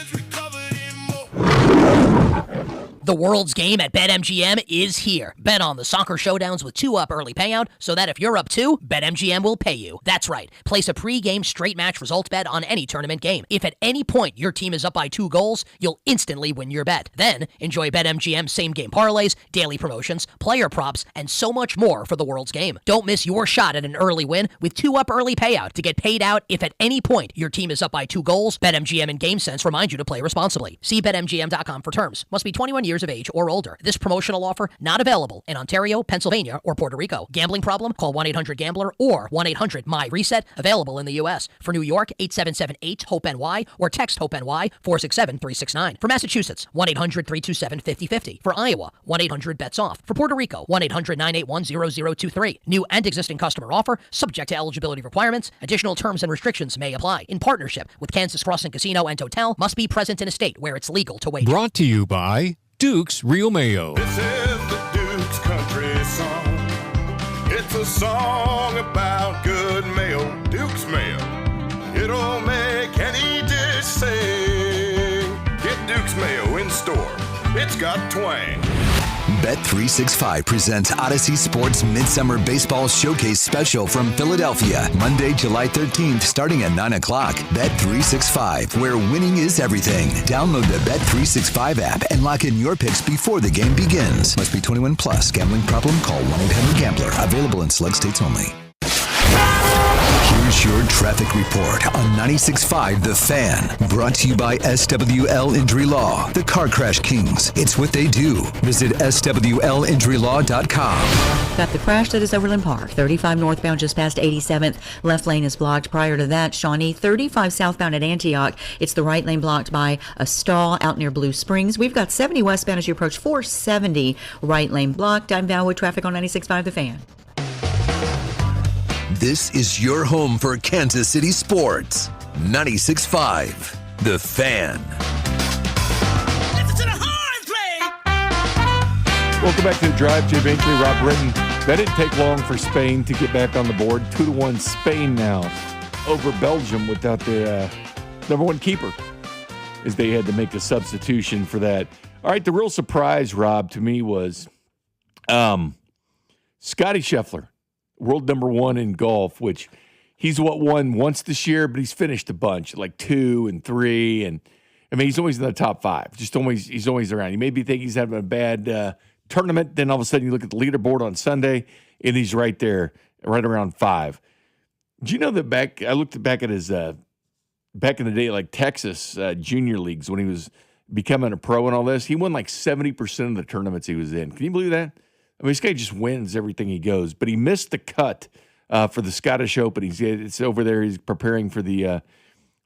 The world's game at BetMGM is here. Bet on the soccer showdowns with 2-up early payout so that if you're up 2, BetMGM will pay you. That's right. Place a pre-game straight match results bet on any tournament game. If at any point your team is up by 2 goals, you'll instantly win your bet. Then enjoy BetMGM same-game parlays, daily promotions, player props, and so much more for the world's game. Don't miss your shot at an early win with 2-up early payout to get paid out if at any point your team is up by 2 goals. BetMGM and GameSense remind you to play responsibly. See BetMGM.com for terms. Must be 21 years of age or older. This promotional offer not available in Ontario, Pennsylvania, or Puerto Rico. Gambling problem? Call 1-800-GAMBLER or 1-800-MY-RESET. Available in the U.S. For New York, 877-8-HOPE-NY or text HOPE-NY 467-369. For Massachusetts, 1-800-327-5050. For Iowa, 1-800-BETS-OFF. For Puerto Rico, 1-800-981-0023. New and existing customer offer, subject to eligibility requirements. Additional terms and restrictions may apply. In partnership with Kansas Crossing Casino and Hotel, must be present in a state where it's legal to wager. Brought to you by Duke's Real Mayo. This is the Duke's Country Song. It's a song about good mayo, Duke's Mayo. It'll make any dish sing. Get Duke's Mayo in store. It's got twang. Bet365 presents Odyssey Sports Midsummer Baseball Showcase Special from Philadelphia, Monday, July 13th, starting at 9 o'clock. Bet365, where winning is everything. Download the Bet365 app and lock in your picks before the game begins. Must be 21 plus. Gambling problem? Call 1-800-GAMBLER. Available in select states only. Here's your traffic report on 96.5 The Fan. Brought to you by SWL Injury Law, the Car Crash Kings. It's what they do. Visit SWLinjurylaw.com. Got the crash that is Overland Park. 35 northbound just past 87th. Left lane is blocked. Prior to that, Shawnee, 35 southbound at Antioch. It's the right lane blocked by a stall out near Blue Springs. We've got 70 westbound as you approach 470. Right lane blocked. I'm Val with traffic on 96.5 The Fan. This is your home for Kansas City sports. 96.5 The Fan. Welcome back to the drive. Jay Binkley, Rob Britton. That didn't take long for Spain to get back on the board. 2-1 Spain now over Belgium without the number one keeper, as they had to make a substitution for that. All right, the real surprise, Rob, to me was Scotty Scheffler, world number one in golf, which he's won once this year, but he's finished a bunch, like 2 and 3. And I mean, he's always in the top 5. He's always around. You maybe think he's having a bad tournament. Then all of a sudden you look at the leaderboard on Sunday and he's right there, right around 5. Do you know that I looked back at his back in the day, like Texas junior leagues when he was becoming a pro and all this, he won like 70% of the tournaments he was in. Can you believe that? I mean, this guy just wins everything he goes, but he missed the cut for the Scottish Open. It's over there. He's preparing for the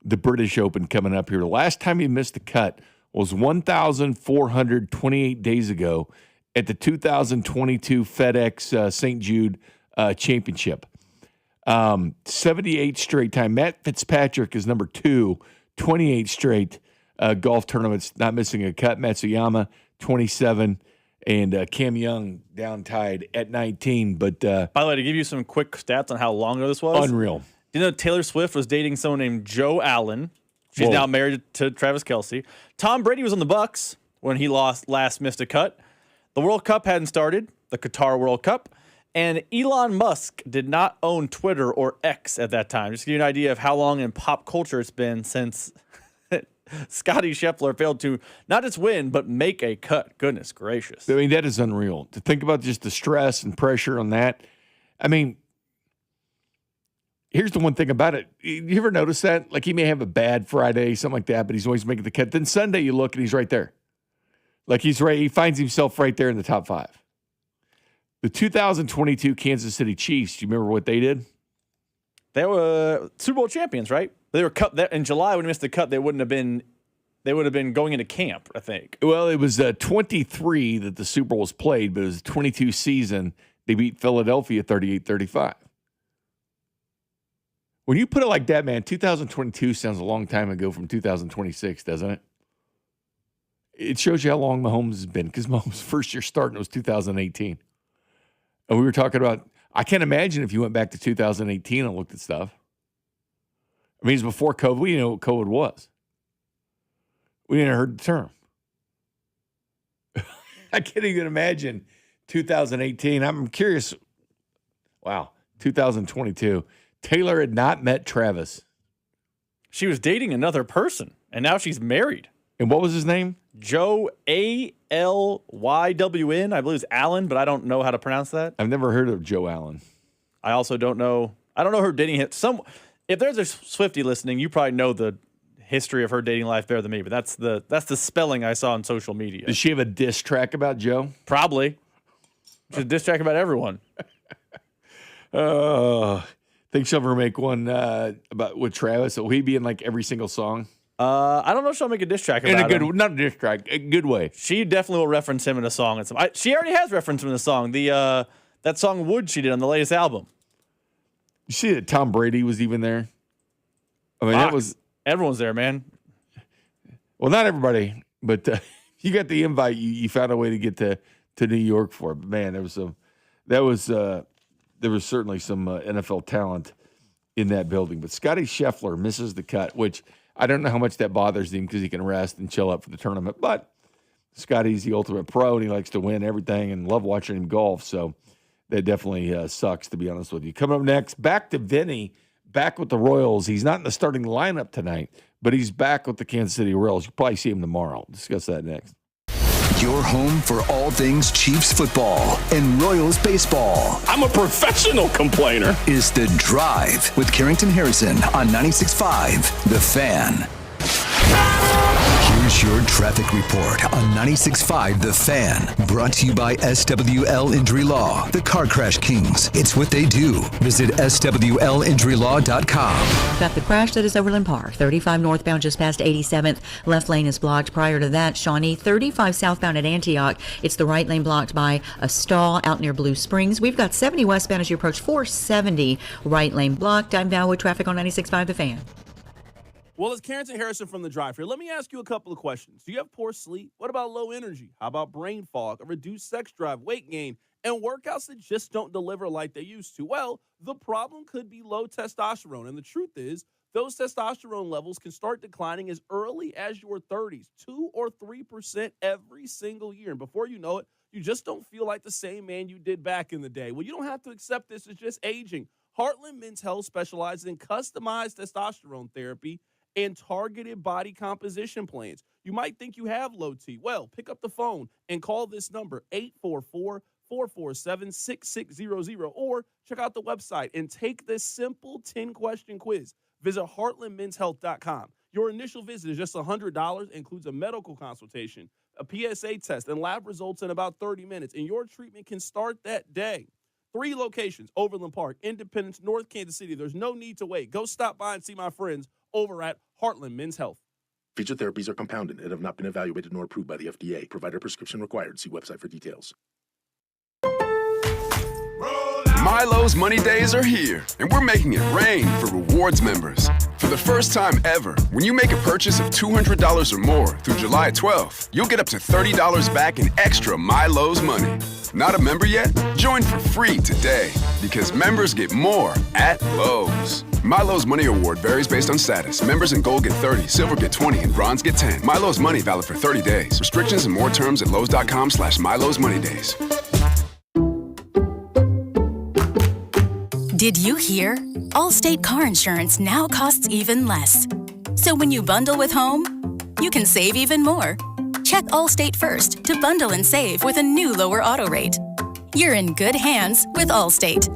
British Open coming up here. The last time he missed the cut was 1,428 days ago at the 2022 FedEx St. Jude Championship. 78 straight time. Matt Fitzpatrick is number 2, 28 straight golf tournaments, not missing a cut. Matsuyama, 27, and Cam Young down tied at 19. But by the way, to give you some quick stats on how long ago this was. Unreal. You know, Taylor Swift was dating someone named Joe Allen. She's now married to Travis Kelce. Tom Brady was on the Bucks when he last missed a cut. The World Cup hadn't started, the Qatar World Cup. And Elon Musk did not own Twitter or X at that time. Just to give you an idea of how long in pop culture it's been since Scotty Scheffler failed to not just win, but make a cut. Goodness gracious. I mean, that is unreal. To think about just the stress and pressure on that. I mean, here's the one thing about it. You ever notice that? Like, he may have a bad Friday, something like that, but he's always making the cut. Then Sunday you look and he's right there. Like, he finds himself right there in the top 5. The 2022 Kansas City Chiefs, do you remember what they did? They were Super Bowl champions, right? They were cut in July when he missed the cut. They would have been going into camp, I think. Well, it was 23 that the Super Bowl was played, but it was a 22 season. They beat Philadelphia 38-35. When you put it like that, man, 2022 sounds a long time ago from 2026, doesn't it? It shows you how long Mahomes has been, because Mahomes' first year starting was 2018. And we were talking about, I can't imagine if you went back to 2018 and looked at stuff. I mean, it's before COVID. We didn't know what COVID was. We didn't heard the term. I can't even imagine 2018. I'm curious. Wow, 2022. Taylor had not met Travis. She was dating another person, and now she's married. And what was his name? Joe Alyn. I believe it's Allen, but I don't know how to pronounce that. I've never heard of Joe Allen. I also don't know. I don't know her dating. If there's a Swiftie listening, you probably know the history of her dating life better than me. But that's the spelling I saw on social media. Does she have a diss track about Joe? Probably. She's a diss track about everyone. Think she'll ever make one about with Travis? Will he be in like every single song? I don't know if she'll make a diss track about him. Not a diss track, a good way. She definitely will reference him in a song. She already has referenced him in a song. That song Wood she did on the latest album. You see that Tom Brady was even there? I mean, that was everyone's there, man. Well, not everybody, but you got the invite. You found a way to get to New York for it. But man, there was certainly some NFL talent in that building. But Scotty Scheffler misses the cut, which I don't know how much that bothers him because he can rest and chill up for the tournament. But Scotty's the ultimate pro, and he likes to win everything and love watching him golf. So that definitely sucks, to be honest with you. Coming up next, back to Vinny, back with the Royals. He's not in the starting lineup tonight, but he's back with the Kansas City Royals. You'll probably see him tomorrow. We'll discuss that next. Your home for all things Chiefs football and Royals baseball. I'm a professional complainer. Is The Drive with Carrington Harrison on 96.5 The Fan. Here's your traffic report on 96.5 The Fan. Brought to you by SWL Injury Law, the Car Crash Kings. It's what they do. Visit SWLinjurylaw.com. Got the crash that is Overland Park. 35 northbound just past 87th. Left lane is blocked. Prior to that, Shawnee, 35 southbound at Antioch. It's the right lane blocked by a stall out near Blue Springs. We've got 70 westbound as you approach 470. Right lane blocked. I'm now with traffic on 96.5 The Fan. Well, it's Carrington Harrison from The Drive here. Let me ask you a couple of questions. Do you have poor sleep? What about low energy? How about brain fog, a reduced sex drive, weight gain, and workouts that just don't deliver like they used to? Well, the problem could be low testosterone. And the truth is, those testosterone levels can start declining as early as your 30s, 2 or 3% every single year. And before you know it, you just don't feel like the same man you did back in the day. Well, you don't have to accept this as just aging. Heartland Men's Health specializes in customized testosterone therapy and targeted body composition plans. You might think you have low T. Well, pick up the phone and call this number, 888-447-6600, or check out the website and take this simple 10-question quiz. Visit heartlandmenshealth.com. Your initial visit is just $100, includes a medical consultation, a PSA test, and lab results in about 30 minutes, and your treatment can start that day. 3 locations, Overland Park, Independence, North Kansas City. There's no need to wait. Go stop by and see my friends over at Heartland Men's Health. Featured therapies are compounded and have not been evaluated nor approved by the FDA. Provider prescription required. See website for details. Milo's Money Days are here, and we're making it rain for rewards members. For the first time ever, when you make a purchase of $200 or more through July 12th, you'll get up to $30 back in extra Milo's money. Not a member yet? Join for free today, because members get more at Lowe's. Milo's Money Award varies based on status. Members in Gold get 30, Silver get 20, and Bronze get 10. Milo's Money valid for 30 days. Restrictions and more terms at Lowe's.com/Milo's Money Days. Did you hear? Allstate car insurance now costs even less. So when you bundle with home, you can save even more. Check Allstate first to bundle and save with a new lower auto rate. You're in good hands with Allstate.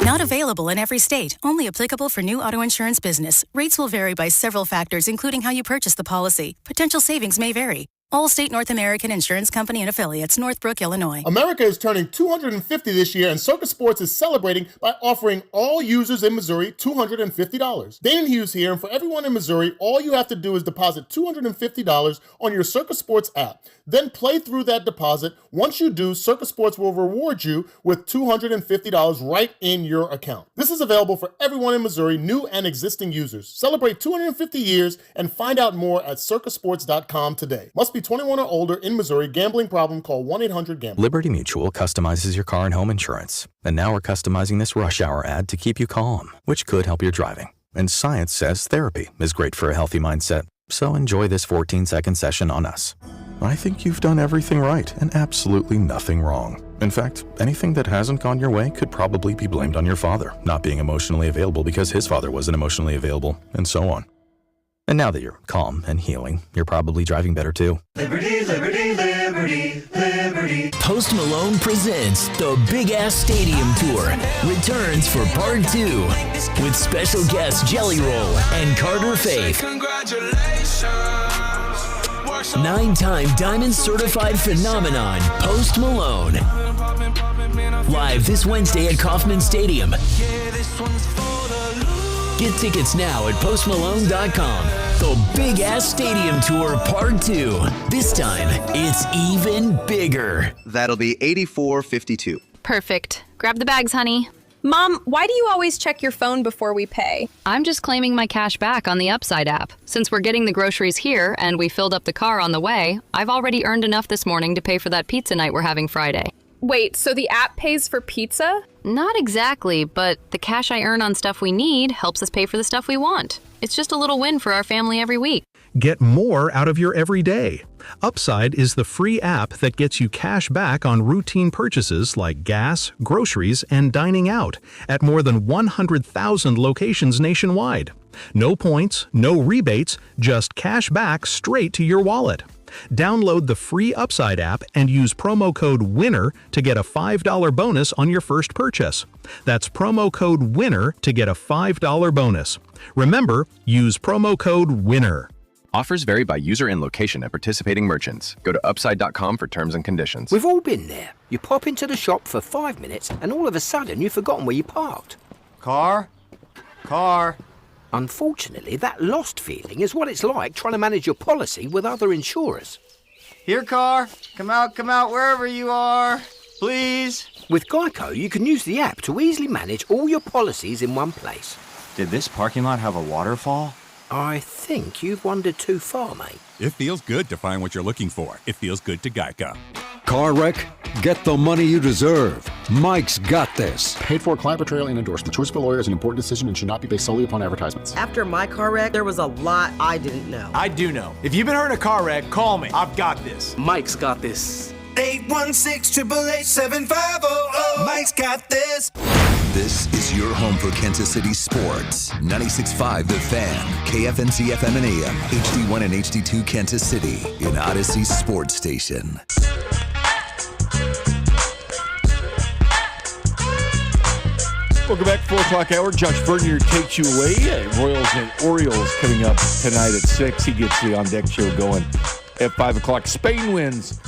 Not available in every state. Only applicable for new auto insurance business. Rates will vary by several factors, including how you purchase the policy. Potential savings may vary. Allstate North American Insurance Company and Affiliates, Northbrook, Illinois. America is turning 250 this year, and Circus Sports is celebrating by offering all users in Missouri $250. Dane Hughes here, and for everyone in Missouri, all you have to do is deposit $250 on your Circus Sports app. Then play through that deposit. Once you do, Circus Sports will reward you with $250 right in your account. This is available for everyone in Missouri, new and existing users. Celebrate 250 years and find out more at circusports.com today. Must be 21 or older in Missouri. Gambling problem? Call 1-800-GAMBLER. Liberty Mutual customizes your car and home insurance. And now we're customizing this rush hour ad to keep you calm, which could help your driving. And science says therapy is great for a healthy mindset. So enjoy this 14-second session on us. I think you've done everything right and absolutely nothing wrong. In fact, anything that hasn't gone your way could probably be blamed on your father not being emotionally available because his father wasn't emotionally available, and so on. And now that you're calm and healing, you're probably driving better too. Liberty, liberty, liberty, liberty. Post Malone presents the Big Ass Stadium Tour returns for part 2 with special guests Jelly Roll and Carter Faith. 9-time Diamond Certified Phenomenon, Post Malone. Live this Wednesday at Kauffman Stadium. Get tickets now at postmalone.com. The Big Ass Stadium Tour Part 2. This time, it's even bigger. That'll be $84.52. Perfect. Grab the bags, honey. Mom, why do you always check your phone before we pay? I'm just claiming my cash back on the Upside app. Since we're getting the groceries here and we filled up the car on the way, I've already earned enough this morning to pay for that pizza night we're having Friday. Wait, so the app pays for pizza? Not exactly, but the cash I earn on stuff we need helps us pay for the stuff we want. It's just a little win for our family every week. Get more out of your everyday. Upside is the free app that gets you cash back on routine purchases like gas, groceries, and dining out at more than 100,000 locations nationwide. No points, no rebates, just cash back straight to your wallet. Download the free Upside app and use promo code WINNER to get a $5 bonus on your first purchase. That's promo code WINNER to get a $5 bonus. Remember, use promo code WINNER. Offers vary by user and location at participating merchants. Go to upside.com for terms and conditions. We've all been there. You pop into the shop for 5 minutes and all of a sudden you've forgotten where you parked. Car. Unfortunately, that lost feeling is what it's like trying to manage your policy with other insurers. Here, car. Come out, wherever you are. Please. With Geico, you can use the app to easily manage all your policies in one place. Did this parking lot have a waterfall? I think you've wandered too far, mate. It feels good to find what you're looking for. It feels good to Geico. Car wreck? Get the money you deserve. Mike's got this. Paid for client portrayal and endorsement. Choice of a lawyer is an important decision and should not be based solely upon advertisements. After my car wreck, there was a lot I didn't know. I do know. If you've been hurt in a car wreck, call me. I've got this. Mike's got this. 816-888-7500. Mike's got this. This is your home for Kansas City sports. 96.5 The Fan, KFNC FM and AM, HD1 and HD2 Kansas City, an Odyssey sports station. Welcome back, 4 o'clock hour. Josh Vernier takes you away. Royals and Orioles coming up tonight at 6. He gets the On Deck show going at 5 o'clock. Spain wins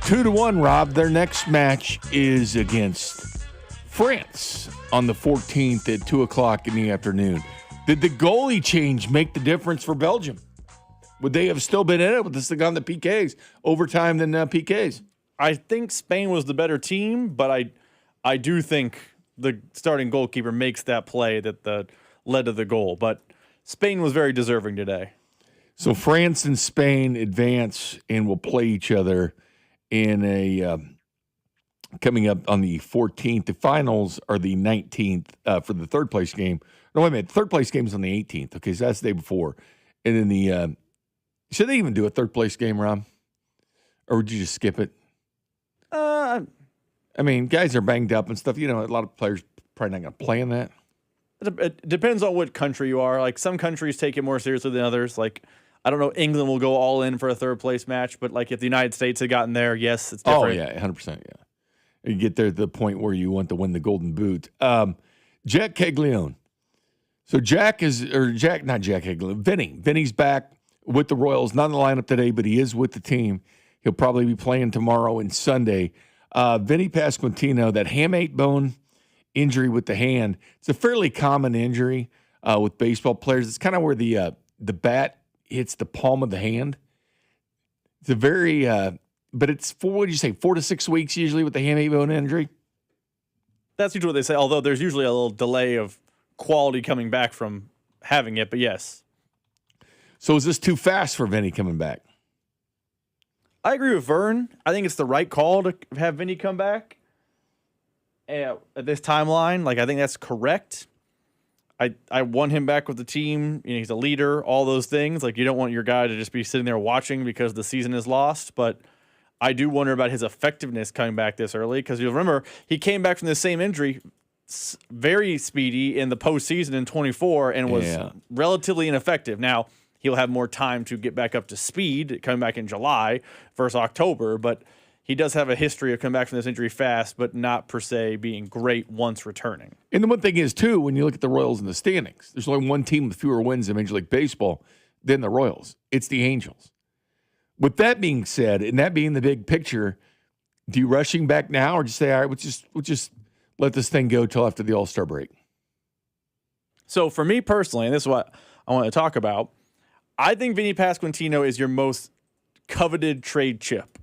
2-1, Rob. Their next match is against France on the 14th at 2 o'clock in the afternoon. Did the goalie change make the difference for Belgium? Would they have still been in it? Would this have gone to PKs, overtime than PKs? I think Spain was the better team, but I do think the starting goalkeeper makes that play that led to the goal. But Spain was very deserving today. So France and Spain advance and will play each other in a coming up on the 14th. The finals are the 19th for the third place game. No, wait a minute. Third place game is on the 18th. Okay, so that's the day before. And then the should they even do a third place game, Rob? Or would you just skip it? I mean, guys are banged up and stuff. You know, a lot of players probably not going to play in that. It depends on what country you are. Like, some countries take it more seriously than others. Like, I don't know, England will go all in for a third place match, but like if the United States had gotten there, yes, it's different. Oh, yeah, 100%, yeah. You get there to the point where you want to win the Golden Boot. Jack Caglione. So Vinny's back with the Royals. Not in the lineup today, but he is with the team. He'll probably be playing tomorrow and Sunday. Vinny Pasquantino, that hamate bone injury with the hand, it's a fairly common injury with baseball players. It's kind of where the bat hits the palm of the hand. It's a very, but it's 4 to 6 weeks usually with the hamate bone injury? That's usually what they say, although there's usually a little delay of quality coming back from having it, but yes. So is this too fast for Vinny coming back? I agree with Vern. I think it's the right call to have Vinny come back at this timeline. Like, I think that's correct. I want him back with the team. You know, he's a leader, all those things. Like, you don't want your guy to just be sitting there watching because the season is lost. But I do wonder about his effectiveness coming back this early, because you'll remember he came back from the same injury very speedy in the postseason in 24 and was relatively ineffective. Now, he'll have more time to get back up to speed coming back in July versus October, but he does have a history of coming back from this injury fast, but not per se being great once returning. And the one thing is, too, when you look at the Royals in the standings, there's only one team with fewer wins in Major League Baseball than the Royals. It's the Angels. With that being said, and that being the big picture, do you rush him back now, or just say, all right, we'll just let this thing go till after the All-Star break? So for me personally, and this is what I want to talk about, I think Vinny Pasquantino is your most coveted trade chip.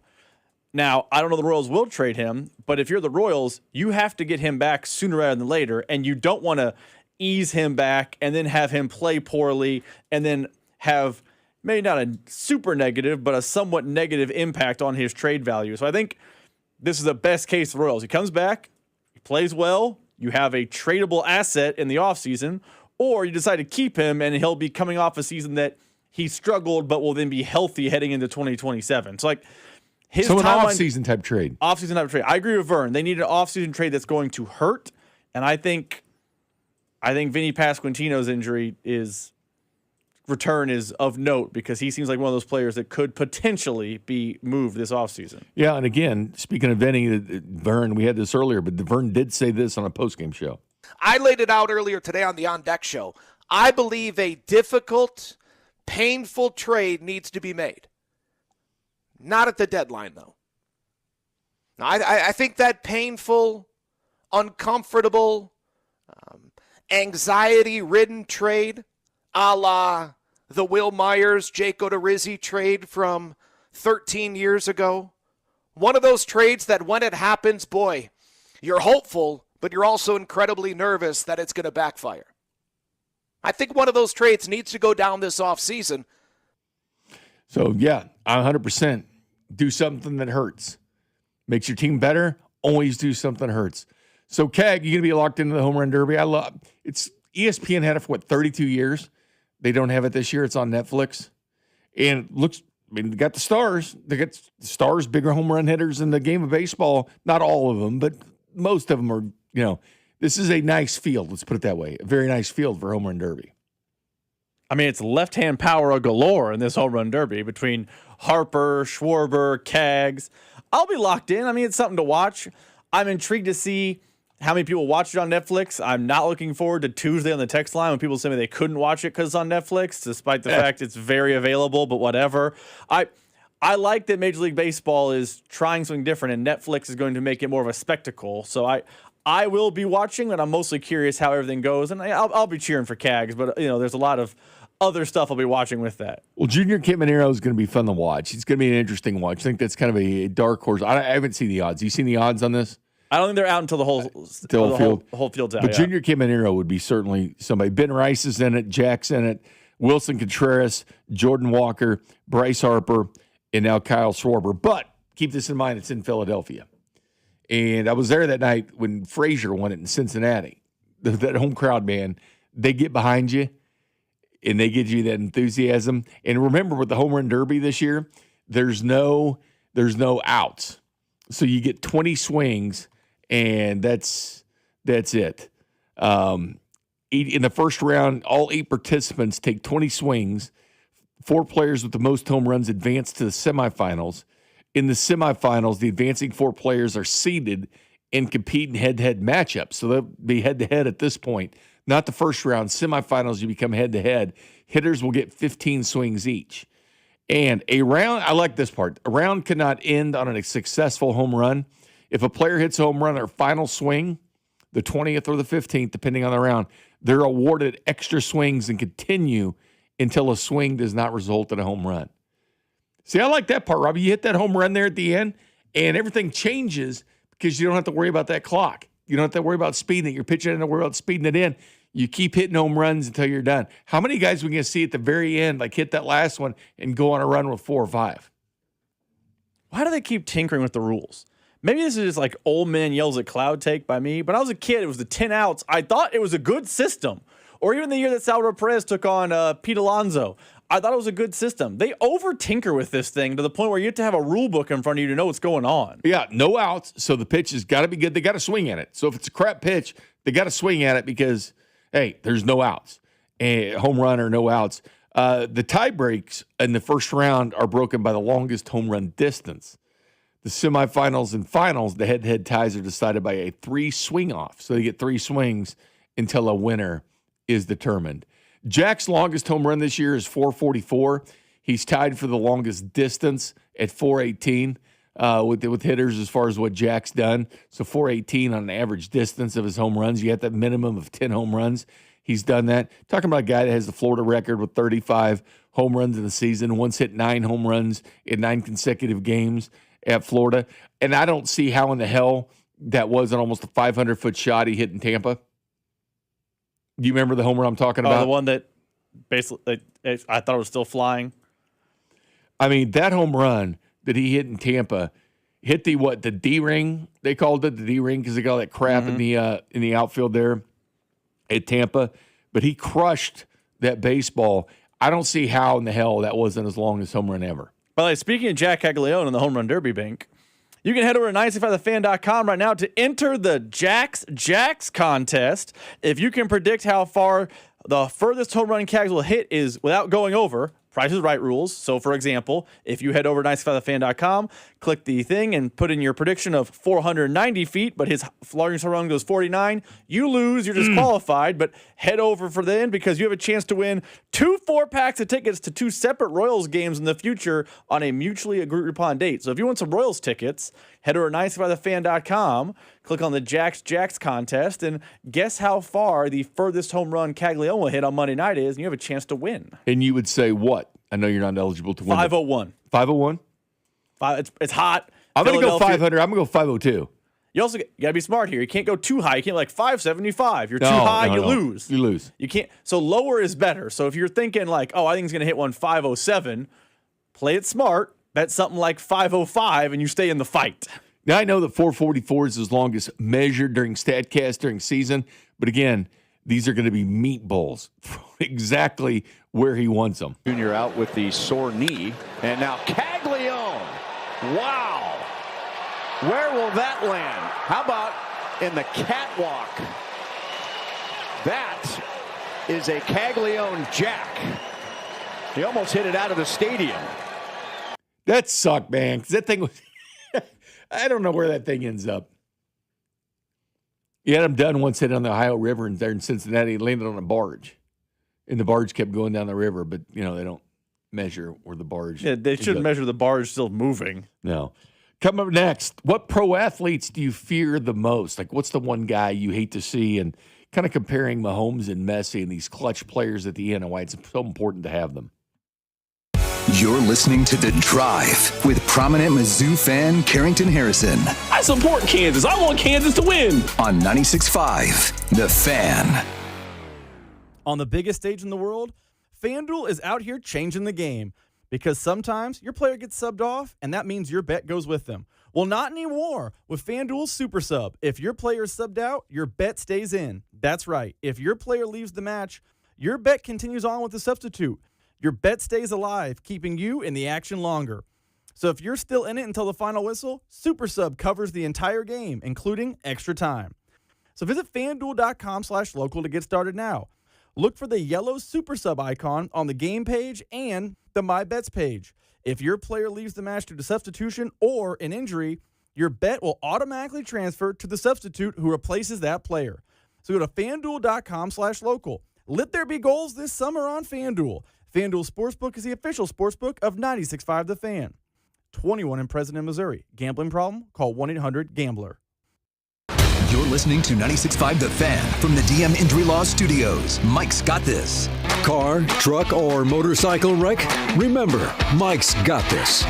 Now, I don't know the Royals will trade him, but if you're the Royals, you have to get him back sooner rather than later, and you don't want to ease him back and then have him play poorly and then have maybe not a super negative, but a somewhat negative impact on his trade value. So I think this is the best case for the Royals. He comes back, he plays well, you have a tradable asset in the offseason, or you decide to keep him and he'll be coming off a season that he struggled but will then be healthy heading into 2027. So like his an off-season type trade. Off-season type trade. I agree with Vern. They need an off-season trade that's going to hurt, and I think Vinny Pasquantino's return is of note because he seems like one of those players that could potentially be moved this offseason. Yeah, and again, speaking of Vinny, Vern, we had this earlier, but Vern did say this on a postgame show. I laid it out earlier today on the On Deck show. I believe a difficult, painful trade needs to be made. Not at the deadline, though. Now, I think that painful, uncomfortable, anxiety-ridden trade, a la the Will Myers, Jake Odorizzi trade from 13 years ago, one of those trades that when it happens, boy, you're hopeful, but you're also incredibly nervous that it's going to backfire. I think one of those trades needs to go down this offseason. So, yeah, 100%. Do something that hurts. Makes your team better. Always do something that hurts. So, Keg, you're going to be locked into the Home Run Derby. It's ESPN had it for, 32 years? They don't have it this year. It's on Netflix. And they got the stars. They got the stars, bigger home run hitters in the game of baseball. Not all of them, but most of them are, this is a nice field. Let's put it that way. A very nice field for Home Run Derby. I mean, it's left-hand power galore in this Home Run Derby between Harper, Schwarber, Keggs. I'll be locked in. I mean, it's something to watch. I'm intrigued to see how many people watch it on Netflix. I'm not looking forward to Tuesday on the text line when people say they couldn't watch it because it's on Netflix, despite the fact it's very available, but whatever. I like that Major League Baseball is trying something different, and Netflix is going to make it more of a spectacle. So I will be watching, but I'm mostly curious how everything goes, and I'll be cheering for Cags, but there's a lot of other stuff I'll be watching with that. Well, Junior Caminero is going to be fun to watch. It's going to be an interesting watch. I think that's kind of a dark horse. I haven't seen the odds. You seen the odds on this? I don't think they're out until the whole field's out. But Junior Caminero would be certainly somebody. Ben Rice is in it. Jack's in it. Wilson Contreras, Jordan Walker, Bryce Harper, and now Kyle Schwarber. But keep this in mind, it's in Philadelphia. And I was there that night when Frazier won it in Cincinnati. That home crowd, man, they get behind you, and they give you that enthusiasm. And remember, with the home run derby this year, there's no outs. So you get 20 swings, and that's it. In the first round, all 8 participants take 20 swings. 4 players with the most home runs advance to the semifinals. In the semifinals, the advancing 4 players are seeded and compete in head-to-head matchups. So they'll be head-to-head at this point. Not the first round. Semifinals, you become head-to-head. Hitters will get 15 swings each. And a round, I like this part, a round cannot end on a successful home run. If a player hits a home run on their final swing, the 20th or the 15th, depending on the round, they're awarded extra swings and continue until a swing does not result in a home run. See, I like that part, Robbie. You hit that home run there at the end, and everything changes because you don't have to worry about that clock. You don't have to worry about speeding it. You're pitching and worry about speeding it in. You keep hitting home runs until you're done. How many guys we going to see at the very end, like hit that last one and go on a run with 4 or 5? Why do they keep tinkering with the rules? Maybe this is just like old man yells at cloud take by me, but when I was a kid, it was the 10 outs. I thought it was a good system. Or even the year that Salvador Perez took on Pete Alonso. I thought it was a good system. They over-tinker with this thing to the point where you have to have a rule book in front of you to know what's going on. Yeah, no outs, so the pitch has got to be good. They got to swing at it. So if it's a crap pitch, they got to swing at it because, hey, there's no outs. Home run or no outs. The tie breaks in the first round are broken by the longest home run distance. The semifinals and finals, the head-to-head ties are decided by a 3 swing-off. So you get 3 swings until a winner is determined. Jack's longest home run this year is 444. He's tied for the longest distance at 418 with hitters as far as what Jack's done. So 418 on an average distance of his home runs. You have that minimum of 10 home runs. He's done that. Talking about a guy that has the Florida record with 35 home runs in the season, once hit 9 home runs in 9 consecutive games at Florida. And I don't see how in the hell that wasn't almost a 500-foot shot he hit in Tampa. Do you remember the homer I'm talking about? The one that basically I thought it was still flying. I mean, that home run that he hit in Tampa hit the D-ring, they called it the D-ring because they got all that crap in the outfield there at Tampa. But he crushed that baseball. I don't see how in the hell that wasn't his longest home run ever. By the way, speaking of Jack Caglione and the Home Run Derby Bank, you can head over to 965thefan.com right now to enter the Jacks contest. If you can predict how far the furthest home run Cags will hit is without going over, Price is Right rules. So, for example, if you head over to 965thefan.com, click the thing and put in your prediction of 490 feet, but his longest home run goes 49, you lose, you're disqualified. But head over for then because you have a chance to win 2 4-packs of tickets to 2 separate Royals games in the future on a mutually agreed upon date. So if you want some Royals tickets, head over to 965thefan.com, click on the Jacks contest, and guess how far the furthest home run Caglione will hit on Monday night is, and you have a chance to win. And you would say what? I know you're not eligible to win. 501. 501? It's hot. I'm going to go 500. I'm going to go 502. You also got to be smart here. You can't go too high. You can't like 575. You're too high, you lose. You lose. You can't. So lower is better. So if you're thinking like, oh, I think he's going to hit one 507, play it smart. Bet something like 505 and you stay in the fight. Now, I know that 444 is his longest measured during StatCast during season, but again, these are going to be meatballs exactly where he wants them. Junior out with the sore knee, and now Caglione. Wow. Where will that land? How about in the catwalk? That is a Caglione jack. He almost hit it out of the stadium. That sucked, man, because that thing was – I don't know where that thing ends up. He had him done once hit on the Ohio River, and there in Cincinnati, he landed on a barge. And the barge kept going down the river, but, they don't measure where the barge. Yeah, they shouldn't measure the barge still moving. No. Coming up next, what pro athletes do you fear the most? Like, what's the one guy you hate to see? And kind of comparing Mahomes and Messi and these clutch players at the end and why it's so important to have them. You're listening to The Drive with prominent Mizzou fan Carrington Harrison. I support Kansas. I want Kansas to win. On 96.5, The Fan. On the biggest stage in the world, FanDuel is out here changing the game. Because sometimes your player gets subbed off, and that means your bet goes with them. Well, not anymore. With FanDuel's Super Sub, if your player is subbed out, your bet stays in. That's right. If your player leaves the match, your bet continues on with the substitute. Your bet stays alive, keeping you in the action longer. So if you're still in it until the final whistle, Super Sub covers the entire game, including extra time. So visit FanDuel.com/local to get started now. Look for the yellow Super Sub icon on the game page and the My Bets page. If your player leaves the match due to substitution or an injury, your bet will automatically transfer to the substitute who replaces that player. So go to FanDuel.com/local. Let there be goals this summer on FanDuel. FanDuel Sportsbook is the official sportsbook of 96.5 The Fan. 21 and present in Missouri. Gambling problem? Call 1-800-GAMBLER. You're listening to 96.5 The Fan from the DM Injury Law Studios. Mike's got this. Car, truck, or motorcycle wreck? Remember, Mike's got this.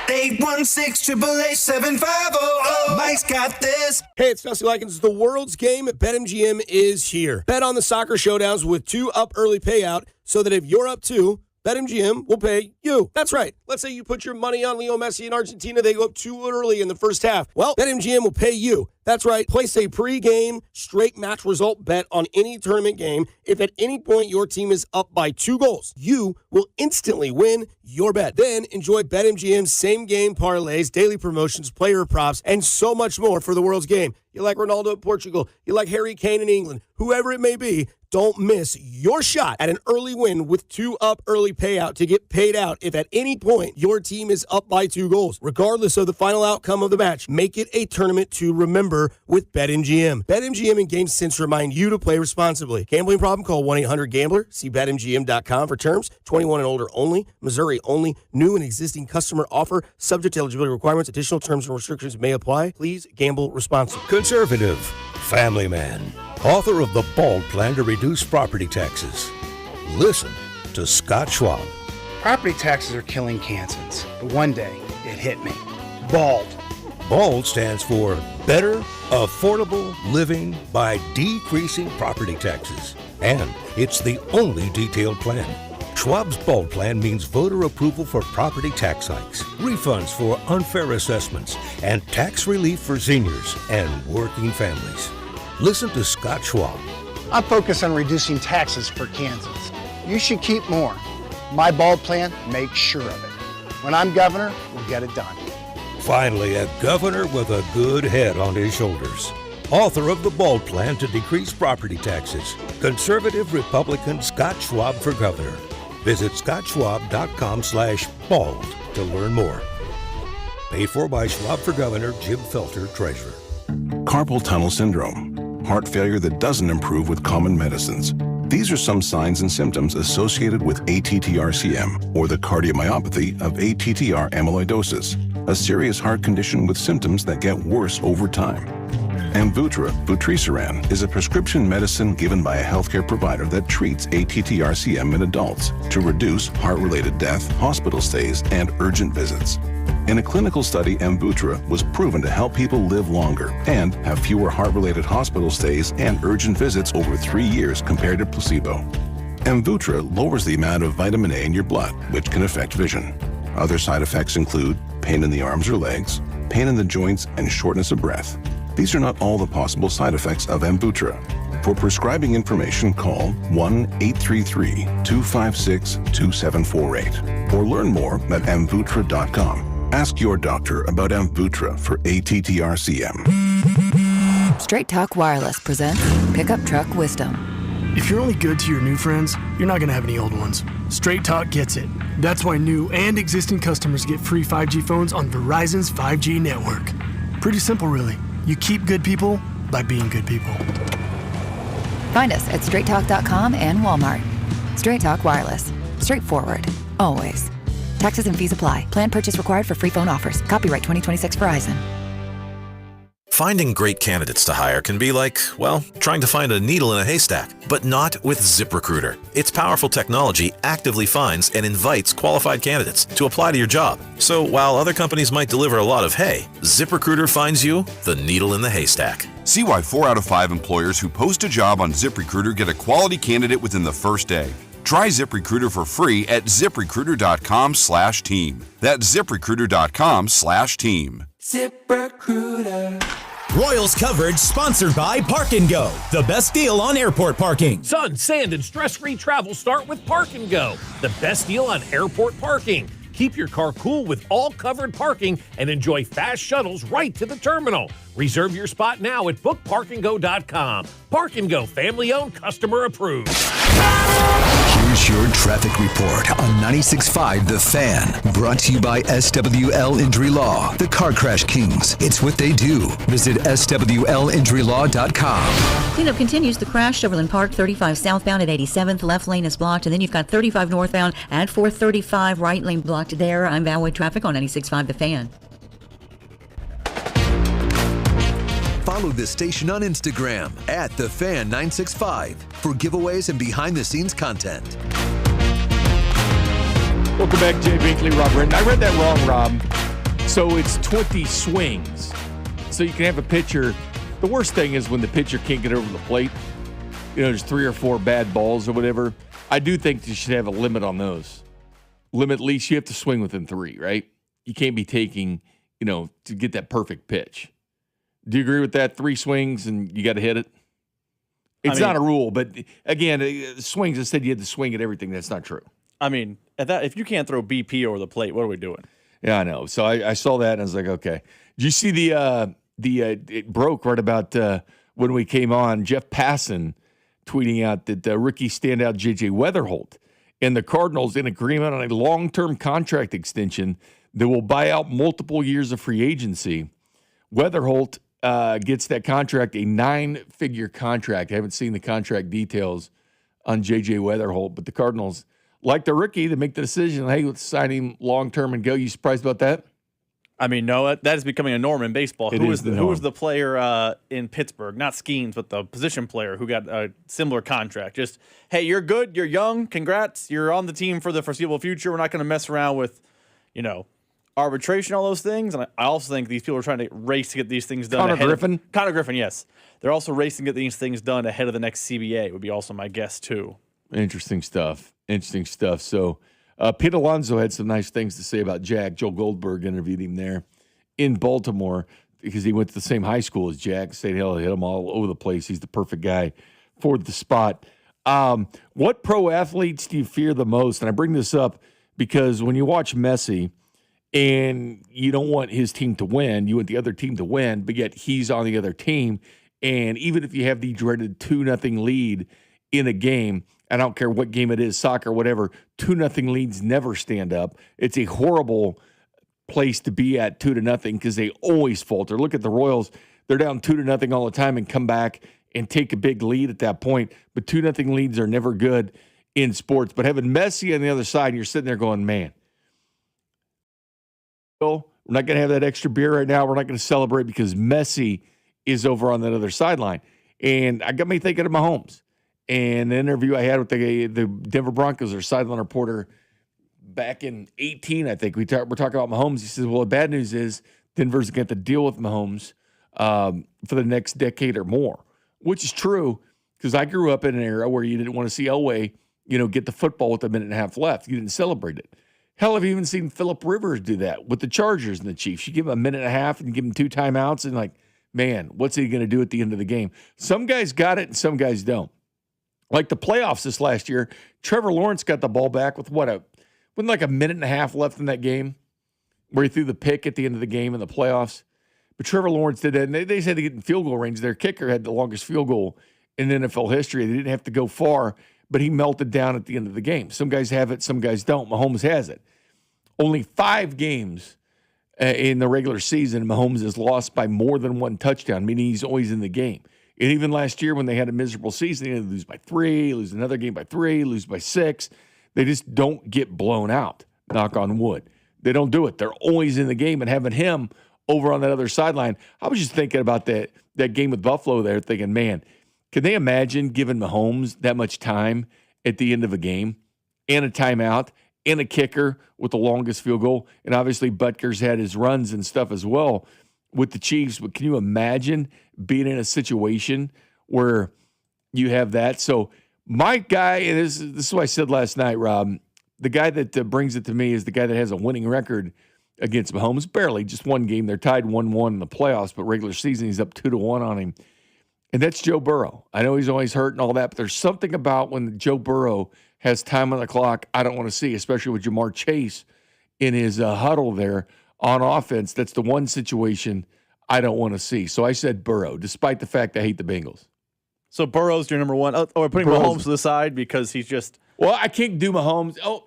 816-888-7500. Mike's got this. Hey, it's Dusty Likens. The world's game at BetMGM is here. Bet on the soccer showdowns with 2 up early payout so that if you're up 2, BetMGM will pay you. That's right. Let's say you put your money on Leo Messi in Argentina. They go up too early in the first half. Well, BetMGM will pay you. That's right. Place a pre-game straight match result bet on any tournament game. If at any point your team is up by 2 goals, you will instantly win your bet. Then enjoy BetMGM's same-game parlays, daily promotions, player props, and so much more for the world's game. You like Ronaldo in Portugal. You like Harry Kane in England. Whoever it may be, don't miss your shot at an early win with 2 up early payout to get paid out if at any point your team is up by 2 goals. Regardless of the final outcome of the match, make it a tournament to remember with BetMGM. BetMGM and GameSense remind you to play responsibly. Gambling problem? Call 1-800-GAMBLER. See BetMGM.com for terms. 21 and older only. Missouri only. New and existing customer offer. Subject to eligibility requirements. Additional terms and restrictions may apply. Please gamble responsibly. Conservative, family man, author of The Bald Plan to Reduce Property Taxes. Listen to Scott Schwab. Property taxes are killing Kansans. But one day, it hit me. Bald. BALD stands for Better Affordable Living by Decreasing Property Taxes. And it's the only detailed plan. Schwab's BALD plan means voter approval for property tax hikes, refunds for unfair assessments, and tax relief for seniors and working families. Listen to Scott Schwab. I'm focused on reducing taxes for Kansans. You should keep more. My BALD plan makes sure of it. When I'm governor, we'll get it done. Finally, a governor with a good head on his shoulders. Author of the BALD Plan to Decrease Property Taxes. Conservative Republican Scott Schwab for governor. Visit scottschwab.com/bald to learn more. Paid for by Schwab for Governor, Jim Felter, Treasurer. Carpal tunnel syndrome. Heart failure that doesn't improve with common medicines. These are some signs and symptoms associated with ATTR-CM, or the cardiomyopathy of ATTR amyloidosis, a serious heart condition with symptoms that get worse over time. Amvuttra, vutrisiran, is a prescription medicine given by a healthcare provider that treats ATTR-CM in adults to reduce heart-related death, hospital stays, and urgent visits. In a clinical study, Amvuttra was proven to help people live longer and have fewer heart-related hospital stays and urgent visits over 3 years compared to placebo. Amvuttra lowers the amount of vitamin A in your blood, which can affect vision. Other side effects include pain in the arms or legs, pain in the joints, and shortness of breath. These are not all the possible side effects of Amvuttra. For prescribing information, call 1-833-256-2748 or learn more at amvuttra.com. Ask your doctor about Amvuttra for ATTR-CM. Straight Talk Wireless presents Pickup Truck Wisdom. If you're only good to your new friends, you're not going to have any old ones. Straight Talk gets it. That's why new and existing customers get free 5G phones on Verizon's 5G network. Pretty simple, really. You keep good people, by being good people. Find us at straighttalk.com and Walmart. Straight Talk Wireless. Straightforward. Always. Taxes and fees apply. Plan purchase required for free phone offers. Copyright 2026 Verizon. Finding great candidates to hire can be like, well, trying to find a needle in a haystack, but not with ZipRecruiter. Its powerful technology actively finds and invites qualified candidates to apply to your job. So while other companies might deliver a lot of hay, ZipRecruiter finds you the needle in the haystack. See why 4 out of 5 employers who post a job on ZipRecruiter get a quality candidate within the first day. Try ZipRecruiter for free at ZipRecruiter.com/team. That's ZipRecruiter.com/team. ZipRecruiter. Royals coverage sponsored by Park & Go, the best deal on airport parking. Sun, sand, and stress-free travel start with Park & Go, the best deal on airport parking. Keep your car cool with all covered parking and enjoy fast shuttles right to the terminal. Reserve your spot now at bookparkandgo.com. Park & Go, family-owned, customer approved. Here's your traffic report on 96.5 The Fan. Brought to you by SWL Injury Law, the Car Crash Kings. It's what they do. Visit SWLinjurylaw.com. Cleanup continues. The crash, Overland Park, 35 southbound at 87th. Left lane is blocked. And then you've got 35 northbound at 435. Right lane blocked there. I'm Valley Traffic on 96.5 The Fan. Follow the station on Instagram at TheFan965 for giveaways and behind-the-scenes content. Welcome back, Jay Binkley, Rob Britton. I read that wrong, Rob. So it's 20 swings. So you can have a pitcher. The worst thing is when the pitcher can't get over the plate. You know, there's 3 or 4 bad balls or whatever. I do think you should have a limit on those. Limit, at least you have to swing within 3, right? You can't be taking, to get that perfect pitch. Do you agree with that? 3 swings and you got to hit it? It's not a rule, but again, swings, I said you had to swing at everything. That's not true. I mean, if you can't throw BP over the plate, what are we doing? Yeah, I know. So I saw that and I was like, okay. Did you see it broke right about when we came on, Jeff Passan tweeting out that rookie standout J.J. Weatherholt and the Cardinals in agreement on a long-term contract extension that will buy out multiple years of free agency. Weatherholt gets that contract, a 9-figure contract. I haven't seen the contract details on J.J. Weatherholt, but the Cardinals, like the rookie, to make the decision, hey, let's sign him long-term and go. You surprised about that? I mean, no, that is becoming a norm in baseball. Who was the player in Pittsburgh? Not Skeens, but the position player who got a similar contract. Just, hey, you're good, you're young, congrats, you're on the team for the foreseeable future. We're not going to mess around with, arbitration, all those things. And I also think these people are trying to race to get these things done. Connor Griffin, yes. They're also racing to get these things done ahead of the next CBA, would be also my guess, too. Interesting stuff. So Pete Alonso had some nice things to say about Jack. Joel Goldberg interviewed him there in Baltimore because he went to the same high school as Jack. Said he'll hit him all over the place. He's the perfect guy for the spot. What pro athletes do you fear the most? And I bring this up because when you watch Messi, and you don't want his team to win, you want the other team to win, but yet he's on the other team. And even if you have the dreaded 2-0 lead in a game, I don't care what game it is, soccer, whatever, 2-0 leads never stand up. It's a horrible place to be at 2-0 because they always falter. Look at the Royals. They're down 2-0 all the time and come back and take a big lead at that point. But 2-0 leads are never good in sports. But having Messi on the other side, and you're sitting there going, man, we're not going to have that extra beer right now. We're not going to celebrate because Messi is over on that other sideline. And I got me thinking of Mahomes. And the interview I had with the Denver Broncos, their sideline reporter, back in 2018, I think, we're talking about Mahomes. He says, well, the bad news is Denver's going to have to deal with Mahomes for the next decade or more, which is true because I grew up in an era where you didn't want to see Elway, get the football with a minute and a half left. You didn't celebrate it. Hell, I've even seen Phillip Rivers do that with the Chargers and the Chiefs. You give him a minute and a half and give him 2 timeouts and man, what's he going to do at the end of the game? Some guys got it and some guys don't. Like the playoffs this last year, Trevor Lawrence got the ball back with a minute and a half left in that game where he threw the pick at the end of the game in the playoffs. But Trevor Lawrence did that, and they said to get in field goal range. Their kicker had the longest field goal in NFL history. They didn't have to go far, but he melted down at the end of the game. Some guys have it, some guys don't. Mahomes has it. Only 5 games in the regular season, Mahomes has lost by more than one touchdown, meaning he's always in the game. And even last year when they had a miserable season, they lose by 3, lose another game by 3, lose by 6. They just don't get blown out, knock on wood. They don't do it. They're always in the game, and having him over on that other sideline, I was just thinking about that game with Buffalo there, thinking, man, can they imagine giving Mahomes that much time at the end of a game and a timeout and a kicker with the longest field goal? And obviously Butker's had his runs and stuff as well with the Chiefs, but can you imagine being in a situation where you have that? So my guy, and this is what I said last night, Rob, the guy that brings it to me is the guy that has a winning record against Mahomes, barely, just one game. They're tied 1-1 in the playoffs, but regular season he's up 2-1 on him. And that's Joe Burrow. I know he's always hurt and all that, but there's something about when Joe Burrow has time on the clock I don't want to see, especially with Jamar Chase in his huddle there on offense. That's the one situation I don't want to see. So I said Burrow, despite the fact I hate the Bengals. So Burrow's your number one. Oh, we're putting Mahomes to the side because he's just... Well, I can't do Mahomes. Oh,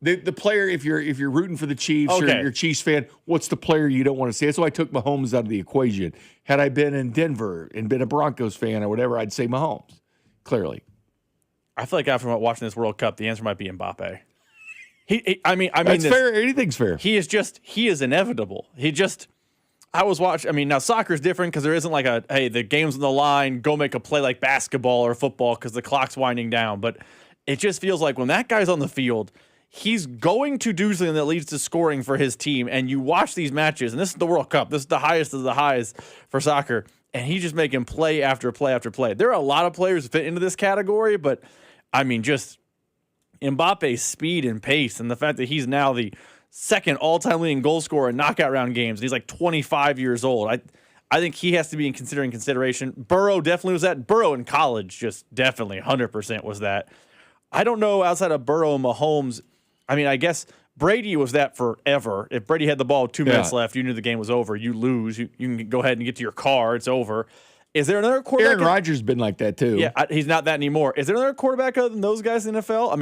the player, if you're rooting for the Chiefs or you're a Chiefs fan, what's the player you don't want to see? That's why I took Mahomes out of the equation. Had I been in Denver and been a Broncos fan or whatever, I'd say Mahomes, clearly. I feel like after watching this World Cup, the answer might be Mbappe. I mean, that's fair. Anything's fair. He is inevitable. I was watching. Now soccer's different because there isn't like the game's on the line, go make a play like basketball or football because the clock's winding down. But it just feels like when that guy's on the field, he's going to do something that leads to scoring for his team. And you watch these matches, and this is the World Cup. This is the highest of the highs for soccer. And he's just making play after play after play. There are a lot of players that fit into this category, but just Mbappe's speed and pace and the fact that he's now the second all-time leading goal scorer in knockout round games. And he's like 25 years old. I think he has to be consideration. Burrow definitely was that. Burrow in college just definitely 100% was that. I don't know outside of Burrow and Mahomes. I guess Brady was that forever. If Brady had the ball with 2 minutes left, you knew the game was over. You lose. You can go ahead and get to your car. It's over. Is there another quarterback? Aaron Rodgers been like that too. Yeah, he's not that anymore. Is there another quarterback other than those guys in the NFL?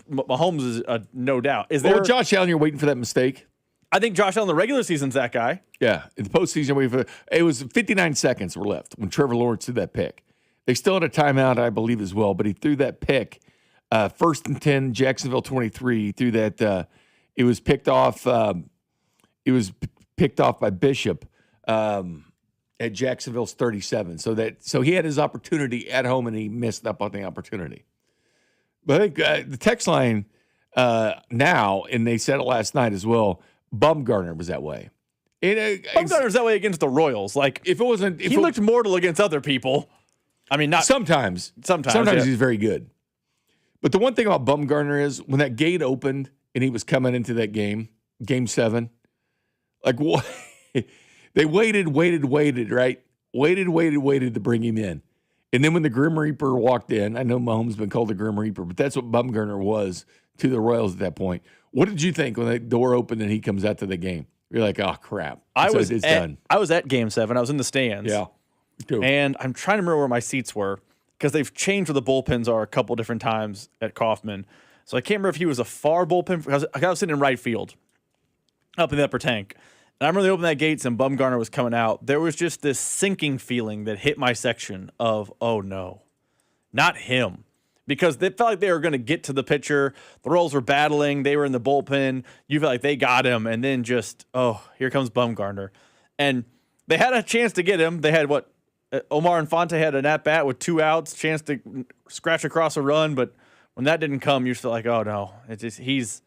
Mahomes is no doubt. Is there? Well, Josh Allen, you're waiting for that mistake. I think Josh Allen, the regular season's that guy. Yeah, in the postseason, it was 59 seconds were left when Trevor Lawrence threw that pick. They still had a timeout, I believe, as well, but he threw that pick. 1st and 10, Jacksonville 23. He threw that. It was picked off. It was picked off by Bishop. At Jacksonville's 37. So he had his opportunity at home and he missed up on the opportunity. But I think the text line now, and they said it last night as well, Bumgarner was that way. Bumgarner's that way against the Royals. Like if it wasn't, he looked mortal against other people. Not sometimes. Sometimes he's very good. But the one thing about Bumgarner is when that gate opened and he was coming into that game 7, like what? They waited, right? Waited to bring him in. And then when the Grim Reaper walked in, I know Mahomes been called the Grim Reaper, but that's what Bumgarner was to the Royals at that point. What did you think when the door opened and he comes out to the game? You're like, oh, crap. It's done. I was at Game 7. I was in the stands. Yeah, me too. And I'm trying to remember where my seats were because they've changed where the bullpens are a couple different times at Kauffman. So I can't remember if he was a far bullpen. I was sitting in right field up in the upper tank. And I remember they opened that gates and Bumgarner was coming out. There was just this sinking feeling that hit my section of, oh, no, not him. Because they felt like they were going to get to the pitcher. The Royals were battling. They were in the bullpen. You felt like they got him. And then just, oh, here comes Bumgarner. And they had a chance to get him. They had Omar Infante had an at-bat with 2 outs, chance to scratch across a run. But when that didn't come, you just felt like, oh, no, he's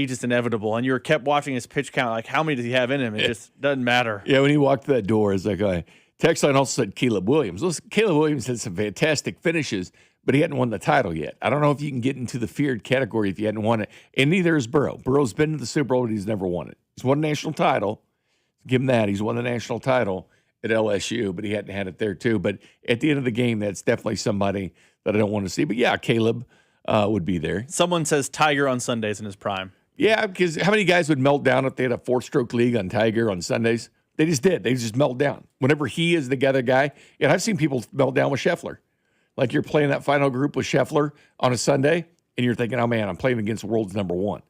just inevitable. And you were kept watching his pitch count. Like, how many does he have in him? It just doesn't matter. Yeah, when he walked through that door, it's like, text line also said Caleb Williams. Listen, Caleb Williams had some fantastic finishes, but he hadn't won the title yet. I don't know if you can get into the feared category if you hadn't won it. And neither is Burrow. Burrow's been to the Super Bowl, but he's never won it. He's won a national title. Give him that. He's won the national title at LSU, but he hadn't had it there too. But at the end of the game, that's definitely somebody that I don't want to see. But yeah, Caleb would be there. Someone says Tiger on Sundays in his prime. Yeah, because how many guys would melt down if they had a 4-stroke league on Tiger on Sundays? They just did. They just melt down. Whenever he is the other guy, and I've seen people melt down with Scheffler. Like you're playing that final group with Scheffler on a Sunday, and you're thinking, oh, man, I'm playing against the world's number 1.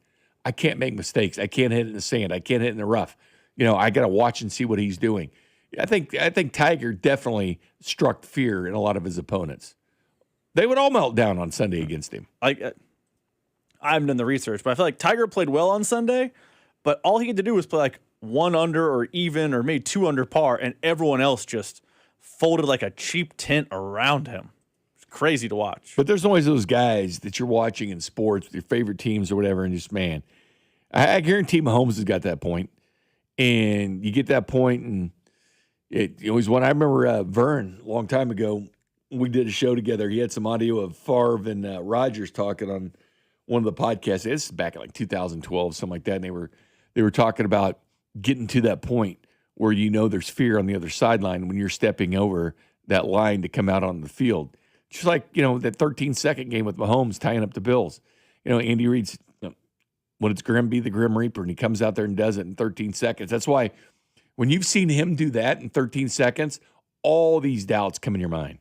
I can't make mistakes. I can't hit it in the sand. I can't hit it in the rough. I got to watch and see what he's doing. I think Tiger definitely struck fear in a lot of his opponents. They would all melt down on Sunday against him. I haven't done the research, but I feel like Tiger played well on Sunday, but all he had to do was play like 1 under or even or maybe 2 under par, and everyone else just folded like a cheap tent around him. It's crazy to watch. But there's always those guys that you're watching in sports with your favorite teams or whatever, and just, man, I guarantee Mahomes has got that point. And you get that point, and it was when I remember Vern, a long time ago, we did a show together. He had some audio of Favre and Rodgers talking on one of the podcasts. This is back in like 2012, something like that. And they were talking about getting to that point where there's fear on the other sideline when you're stepping over that line to come out on the field. Just like, that 13-second game with Mahomes tying up the Bills. Andy Reid's, when it's Grim be the Grim Reaper, and he comes out there and does it in 13 seconds. That's why when you've seen him do that in 13 seconds, all these doubts come in your mind.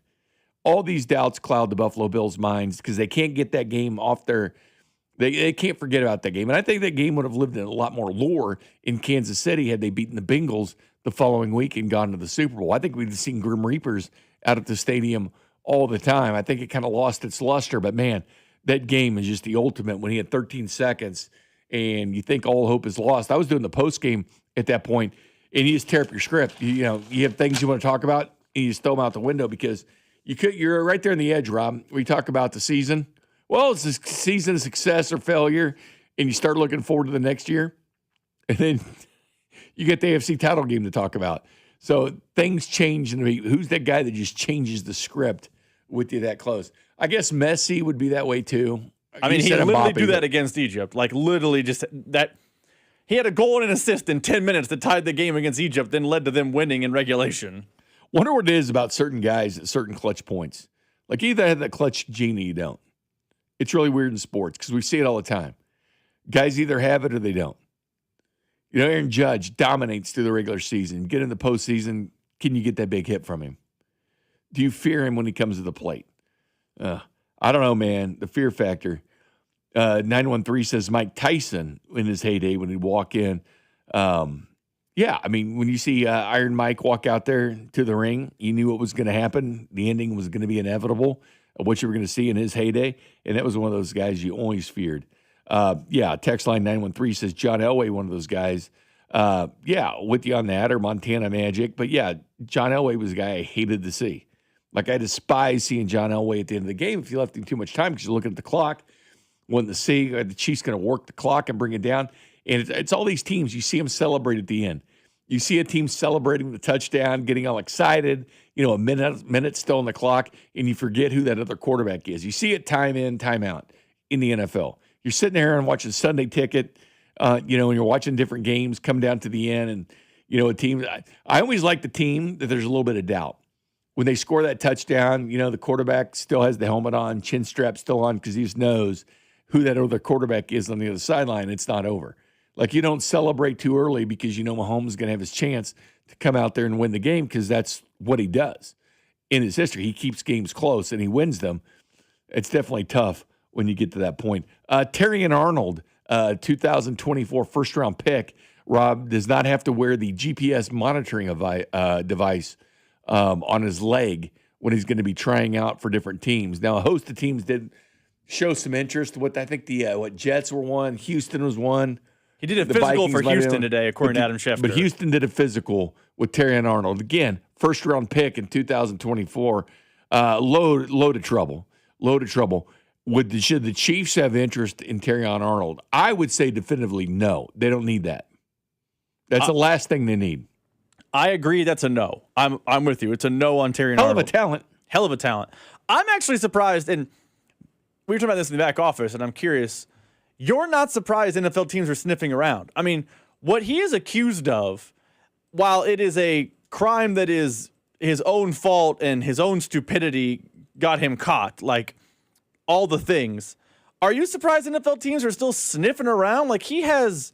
All these doubts cloud the Buffalo Bills' minds because they can't get that game off their – they can't forget about that game. And I think that game would have lived in a lot more lore in Kansas City had they beaten the Bengals the following week and gone to the Super Bowl. I think we'd have seen Grim Reapers out at the stadium all the time. I think it kind of lost its luster. But, man, that game is just the ultimate when he had 13 seconds and you think all hope is lost. I was doing the post game at that point, and you just tear up your script. You have things you want to talk about, and you just throw them out the window because you're right there on the edge, Rob. We talk about the season. Well, it's a season of success or failure, and you start looking forward to the next year, and then you get the AFC title game to talk about. So things change. Who's that guy that just changes the script with you that close? I guess Messi would be that way too. I mean, he literally do that against Egypt. Like, literally just that. He had a goal and an assist in 10 minutes that tied the game against Egypt, then led to them winning in regulation. Wonder what it is about certain guys at certain clutch points. Like, you either have that clutch genie, you don't. It's really weird in sports because we see it all the time. Guys either have it or they don't. Aaron Judge dominates through the regular season. Get in the postseason, can you get that big hit from him? Do you fear him when he comes to the plate? I don't know, man. The fear factor. 913 says Mike Tyson in his heyday when he'd walk in. Yeah, I mean, when you see Iron Mike walk out there to the ring, you knew what was going to happen. The ending was going to be inevitable of what you were going to see in his heyday, and that was one of those guys you always feared. Text line 913 says John Elway, one of those guys. With you on that, or Montana Magic. But, yeah, John Elway was a guy I hated to see. Like, I despise seeing John Elway at the end of the game if you left him too much time because you're looking at the clock. Wanting to see the Chiefs going to work the clock and bring it down. And it's all these teams. You see them celebrate at the end. You see a team celebrating the touchdown, getting all excited, a minute still on the clock, and you forget who that other quarterback is. You see it time in, time out in the NFL. You're sitting there and watching Sunday Ticket, and you're watching different games come down to the end. And, a team, I always like the team that there's a little bit of doubt. When they score that touchdown, the quarterback still has the helmet on, chin strap still on because he just knows who that other quarterback is on the other sideline. It's not over. Like, you don't celebrate too early because Mahomes is going to have his chance to come out there and win the game because that's what he does in his history. He keeps games close and he wins them. It's definitely tough when you get to that point. Terry and Arnold, 2024 first-round pick, Rob, does not have to wear the GPS monitoring device on his leg when he's going to be trying out for different teams. Now, a host of teams did show some interest. I think the Jets were one, Houston was one. He did a physical for Houston today, according to Adam Schefter. But Houston did a physical with Terry and Arnold. Again, first-round pick in 2024. Load of trouble. Should the Chiefs have interest in Terry and Arnold? I would say definitively no. They don't need that. That's the last thing they need. I agree that's a no. I'm with you. It's a no on Terry and Arnold. Hell of a talent. I'm actually surprised, and we were talking about this in the back office, and I'm curious. You're not surprised NFL teams are sniffing around. I mean, what he is accused of, while it is a crime that is his own fault and his own stupidity got him caught, like all the things, are you surprised NFL teams are still sniffing around? Like, he has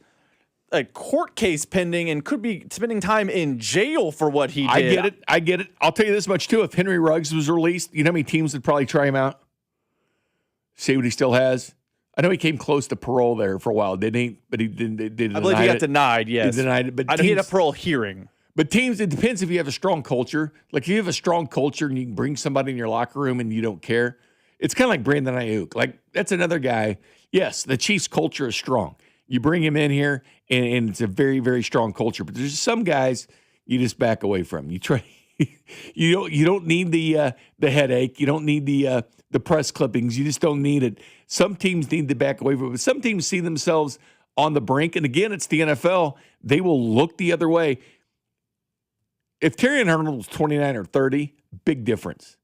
a court case pending and could be spending time in jail for what he did. I get it. I'll tell you this much, too. If Henry Ruggs was released, you know how many teams would probably try him out? See what he still has? I know he came close to parole there for a while, didn't he? But he didn't. I believe he got denied. Yes, he denied it. But he had a parole hearing. But teams, it depends if you have a strong culture. Like if you have a strong culture and you can bring somebody in your locker room and you don't care, it's kind of like Brandon Ayuk. Like that's another guy. Yes, the Chiefs' culture is strong. You bring him in here, and it's a very, very strong culture. But there's some guys you just back away from. You try. You don't need the headache. You don't need the press clippings. You just don't need it. Some teams need to back away from it. But some teams see themselves on the brink. And again, it's the NFL. They will look the other way. If Terrion Arnold was 29 or 30, big difference.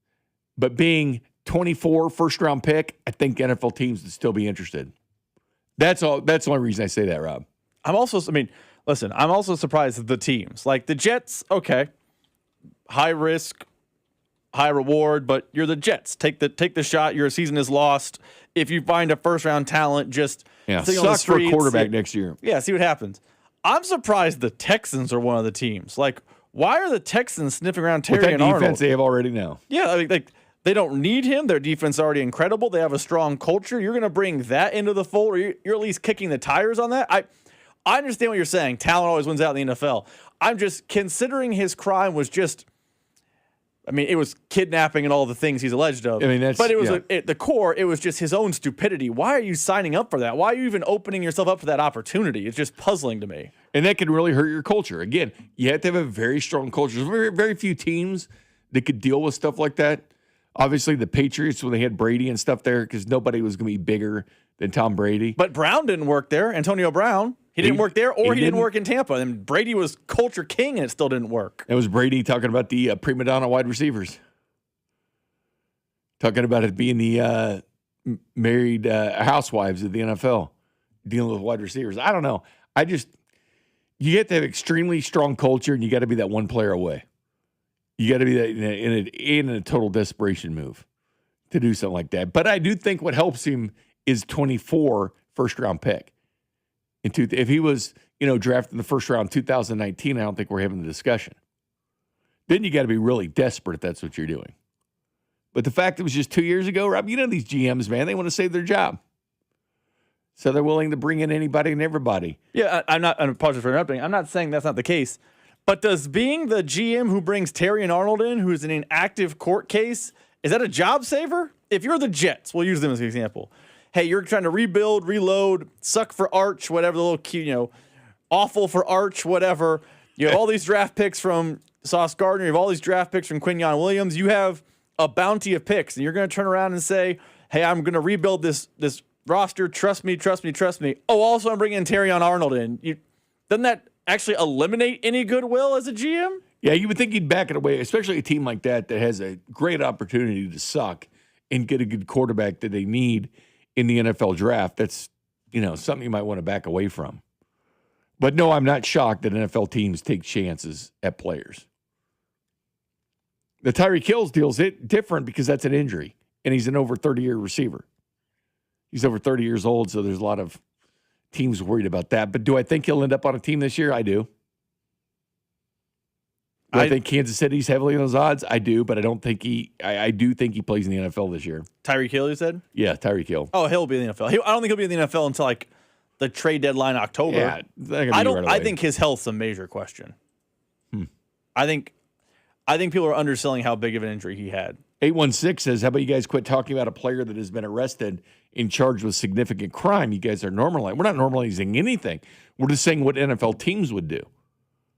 But being 24, first-round pick, I think NFL teams would still be interested. That's all. That's the only reason I say that, Rob. I'm also surprised at the teams. Like the Jets, okay. High risk, high reward, but you're the Jets. Take the shot. Your season is lost. If you find a first-round talent, just suck for a quarterback next year. Yeah, see what happens. I'm surprised the Texans are one of the teams. Like, why are the Texans sniffing around Terry and Arnold? With that defense they have already now. Yeah, I mean, they don't need him. Their defense is already incredible. They have a strong culture. You're going to bring that into the fold, or you're at least kicking the tires on that? I understand what you're saying. Talent always wins out in the NFL. I'm just considering his crime was just, I mean, it was kidnapping and all the things he's alleged of. I mean, that's, but it was at the core, it was just his own stupidity. Why are you signing up for that? Why are you even opening yourself up for that opportunity? It's just puzzling to me. And that can really hurt your culture. Again, you have to have a very strong culture. There's very, very few teams that could deal with stuff like that. Obviously, the Patriots, when they had Brady and stuff there, because nobody was going to be bigger than Tom Brady. But Brown didn't work there. Antonio Brown. He didn't work there, or he didn't work in Tampa. And Brady was culture king, and it still didn't work. It was Brady talking about the prima donna wide receivers. Talking about it being the married housewives of the NFL, dealing with wide receivers. I don't know. You have to have extremely strong culture, and you got to be that one player away. You got to be that in a total desperation move to do something like that. But I do think what helps him is 24 first-round pick. If he was, drafted in the first round 2019, I don't think we're having the discussion. Then you got to be really desperate if that's what you're doing. But the fact it was just 2 years ago, Rob, these GMs, man, they want to save their job. So they're willing to bring in anybody and everybody. Yeah, I'm apologize for interrupting. I'm not saying that's not the case. But does being the GM who brings Terry and Arnold in, who's in an active court case, is that a job saver? If you're the Jets, we'll use them as an example. Hey, you're trying to rebuild, reload, suck for Arch, whatever, the little cute, awful for Arch, whatever. You have all these draft picks from Sauce Gardner. You have all these draft picks from Quinyon Williams. You have a bounty of picks, and you're going to turn around and say, hey, I'm going to rebuild this roster. Trust me, trust me, trust me. Oh, also I'm bringing Terrion Arnold in. Doesn't that actually eliminate any goodwill as a GM? Yeah, you would think you'd back it away, especially a team like that has a great opportunity to suck and get a good quarterback that they need in the NFL draft. That's, something you might want to back away from. But no, I'm not shocked that NFL teams take chances at players. The Tyreek Hill's deal is different because that's an injury, and he's an over 30-year receiver. He's over 30 years old, so there's a lot of teams worried about that. But do I think he'll end up on a team this year? I do. I think Kansas City's heavily on those odds? I do, but I don't think I do think he plays in the NFL this year. Tyreek Hill, you said? Yeah, Tyreek Hill. Oh, he'll be in the NFL. I don't think he'll be in the NFL until the trade deadline October. Yeah, I think his health's a major question. I think people are underselling how big of an injury he had. 816 says, how about you guys quit talking about a player that has been arrested and charged with significant crime? You guys are normalizing. We're not normalizing anything. We're just saying what NFL teams would do.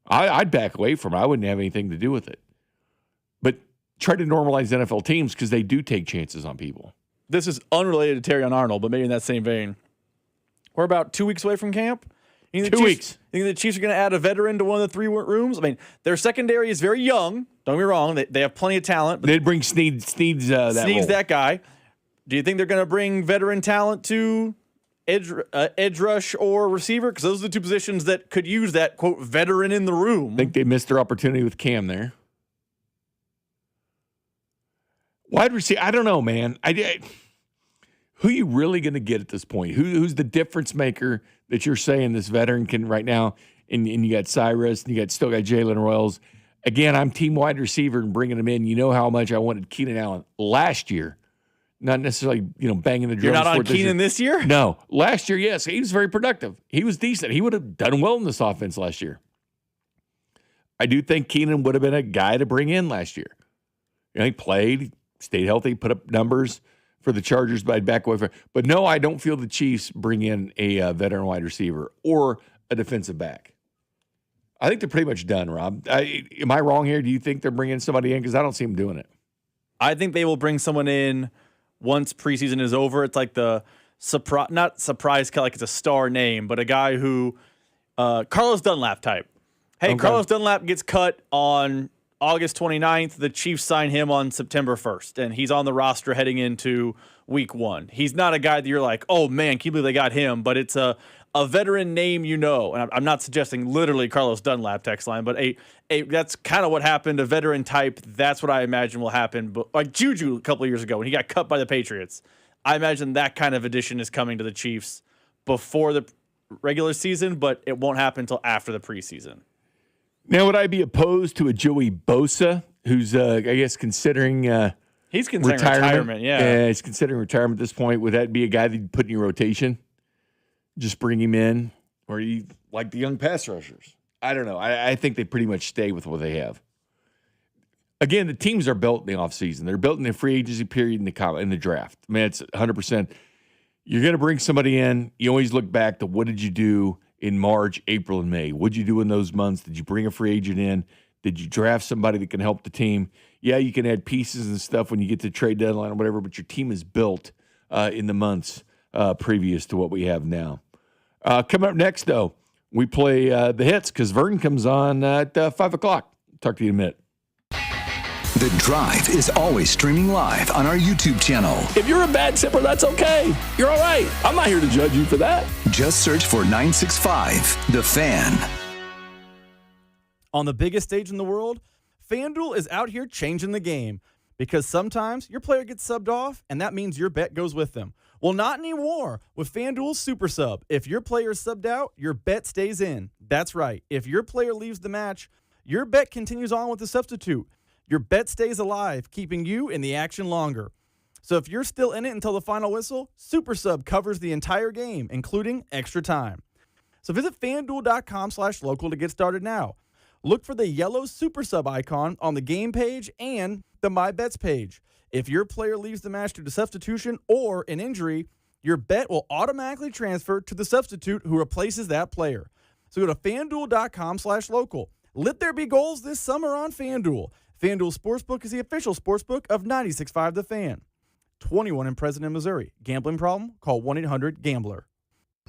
I'd back away from it. I wouldn't have anything to do with it. But try to normalize NFL teams because they do take chances on people. This is unrelated to Terrion Arnold, but maybe in that same vein. We're about 2 weeks away from camp. 2 weeks. You think the Chiefs are going to add a veteran to one of the three rooms? I mean, their secondary is very young. Don't get me wrong. They have plenty of talent. But they'd bring Sneed's that guy. Do you think they're going to bring veteran talent to edge rush or receiver? Because those are the two positions that could use that, quote, veteran in the room. I think they missed their opportunity with Cam there. Wide receiver, I don't know, man. Who are you really going to get at this point? Who's the difference maker that you're saying this veteran can right now? And you got Cyrus, and you still got Jalen Royals. Again, I'm team wide receiver and bringing him in. You know how much I wanted Keenan Allen last year. Not necessarily, banging the drums. You're not on for it Keenan this year? No. Last year, yes. He was very productive. He was decent. He would have done well in this offense last year. I do think Keenan would have been a guy to bring in last year. He played, stayed healthy, put up numbers for the Chargers, but I'd back away from it. But no, I don't feel the Chiefs bring in a veteran wide receiver or a defensive back. I think they're pretty much done, Rob. Am I wrong here? Do you think they're bringing somebody in? Because I don't see them doing it. I think they will bring someone in once preseason is over. It's like the not surprise, like it's a star name, but a guy who Carlos Dunlap type. Hey, okay. Carlos Dunlap gets cut on August 29th. The Chiefs sign him on September 1st, and he's on the roster heading into week 1. He's not a guy that you're like, oh man, can you believe they got him? But it's a veteran name, and I'm not suggesting literally Carlos Dunlap text line, but that's kind of what happened. A veteran type, that's what I imagine will happen. But like Juju a couple of years ago when he got cut by the Patriots, I imagine that kind of addition is coming to the Chiefs before the regular season, but it won't happen until after the preseason. Now, would I be opposed to a Joey Bosa, who's, I guess, considering he's considering retirement, yeah. He's considering retirement at this point. Would that be a guy that you'd put in your rotation? Just bring him in? Or you like the young pass rushers? I don't know. I think they pretty much stay with what they have. Again, the teams are built in the offseason. They're built in the free agency period in the draft. I mean, it's 100%. You're going to bring somebody in. You always look back to what did you do in March, April, and May? What did you do in those months? Did you bring a free agent in? Did you draft somebody that can help the team? Yeah, you can add pieces and stuff when you get to trade deadline or whatever, but your team is built in the months previous to what we have now. Coming up next, though, we play the hits because Vernon comes on at 5 o'clock. Talk to you in a minute. The Drive is always streaming live on our YouTube channel. If you're a bad tipper, that's okay. You're all right. I'm not here to judge you for that. Just search for 965 The Fan. On the biggest stage in the world, FanDuel is out here changing the game because sometimes your player gets subbed off, and that means your bet goes with them. Well, not anymore. With FanDuel's Super Sub, if your player is subbed out, your bet stays in. That's right. If your player leaves the match, your bet continues on with the substitute. Your bet stays alive, keeping you in the action longer. So if you're still in it until the final whistle, Super Sub covers the entire game, including extra time. So visit FanDuel.com/local to get started now. Look for the yellow Super Sub icon on the game page and the My Bets page. If your player leaves the match due to substitution or an injury, your bet will automatically transfer to the substitute who replaces that player. So go to FanDuel.com/local. Let there be goals this summer on FanDuel. FanDuel Sportsbook is the official sportsbook of 96.5 The Fan. 21 and present in Missouri. Gambling problem? Call 1-800-GAMBLER.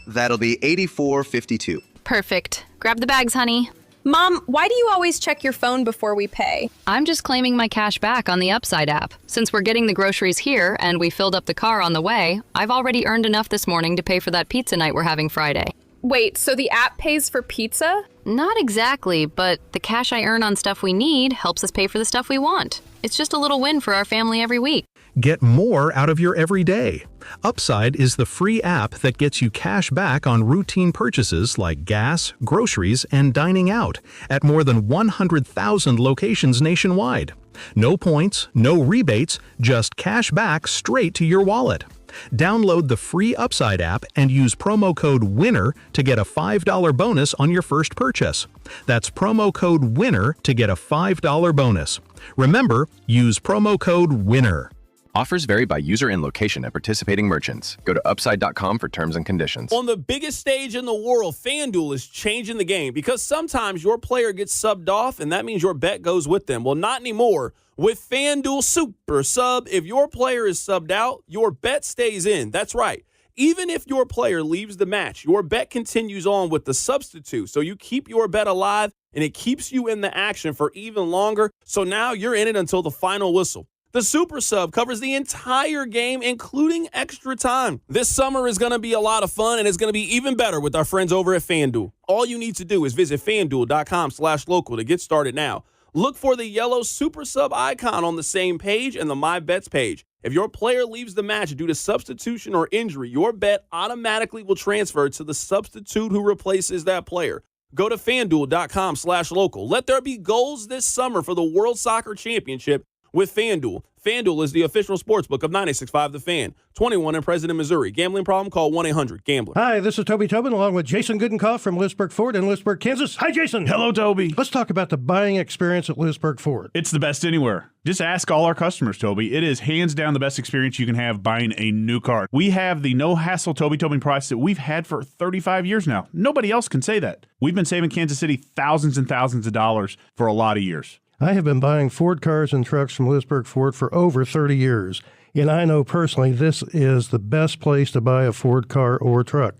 That'll be $84.52. Perfect. Grab the bags, honey. Mom, why do you always check your phone before we pay? I'm just claiming my cash back on the Upside app. Since we're getting the groceries here and we filled up the car on the way, I've already earned enough this morning to pay for that pizza night we're having Friday. Wait, so the app pays for pizza? Not exactly, but the cash I earn on stuff we need helps us pay for the stuff we want. It's just a little win for our family every week. Get more out of your everyday. Upside is the free app that gets you cash back on routine purchases like gas, groceries, and dining out at more than 100,000 locations nationwide. No points, no rebates, just cash back straight to your wallet. Download the free Upside app and use promo code WINNER to get a $5 bonus on your first purchase. That's promo code WINNER to get a $5 bonus. Remember, use promo code WINNER. Offers vary by user and location at participating merchants. Go to upside.com for terms and conditions. On the biggest stage in the world, FanDuel is changing the game because sometimes your player gets subbed off and that means your bet goes with them. Well, not anymore. With FanDuel Super Sub, if your player is subbed out, your bet stays in. That's right. Even if your player leaves the match, your bet continues on with the substitute. So you keep your bet alive and it keeps you in the action for even longer. So now you're in it until the final whistle. The Super Sub covers the entire game, including extra time. This summer is going to be a lot of fun, and it's going to be even better with our friends over at FanDuel. All you need to do is visit FanDuel.com/local to get started now. Look for the yellow Super Sub icon on the same page and the My Bets page. If your player leaves the match due to substitution or injury, your bet automatically will transfer to the substitute who replaces that player. Go to FanDuel.com/local. Let there be goals this summer for the World Soccer Championship with FanDuel. FanDuel is the official sportsbook of 96.5 The Fan. 21 in President, Missouri. Gambling problem? Call 1-800-GAMBLER. Hi, this is Toby Tobin along with Jason Goodenkoff from Lewisburg Ford in Lewisburg, Kansas. Hi, Jason. Hello, Toby. Let's talk about the buying experience at Lewisburg Ford. It's the best anywhere. Just ask all our customers, Toby. It is hands down the best experience you can have buying a new car. We have the no-hassle Toby Tobin price that we've had for 35 years now. Nobody else can say that. We've been saving Kansas City thousands and thousands of dollars for a lot of years. I have been buying Ford cars and trucks from Lewisburg Ford for over 30 years, and I know personally this is the best place to buy a Ford car or truck.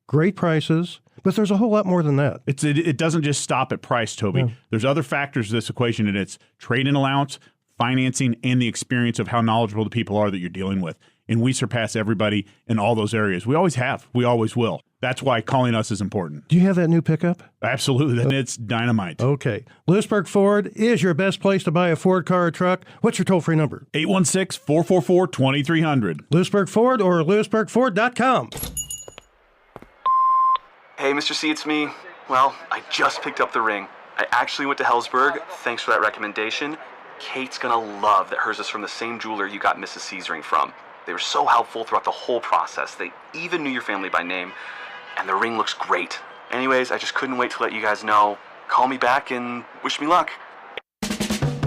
Great prices, but there's a whole lot more than that. It doesn't just stop at price, Toby. Yeah. There's other factors to this equation, and it's trade-in allowance, financing, and the experience of how knowledgeable the people are that you're dealing with. And we surpass everybody in all those areas. We always have. We always will. That's why calling us is important. Do you have that new pickup? Absolutely. And it's dynamite. Okay. Lewisburg Ford is your best place to buy a Ford car or truck. What's your toll-free number? 816-444-2300. Lewisburg Ford or lewisburgford.com. Hey, Mr. C, it's me. Well, I just picked up the ring. I actually went to Hellsberg. Thanks for that recommendation. Kate's gonna love that hers is from the same jeweler you got Mrs. C's ring from. They were so helpful throughout the whole process. They even knew your family by name, and the ring looks great. Anyways, I just couldn't wait to let you guys know. Call me back and wish me luck.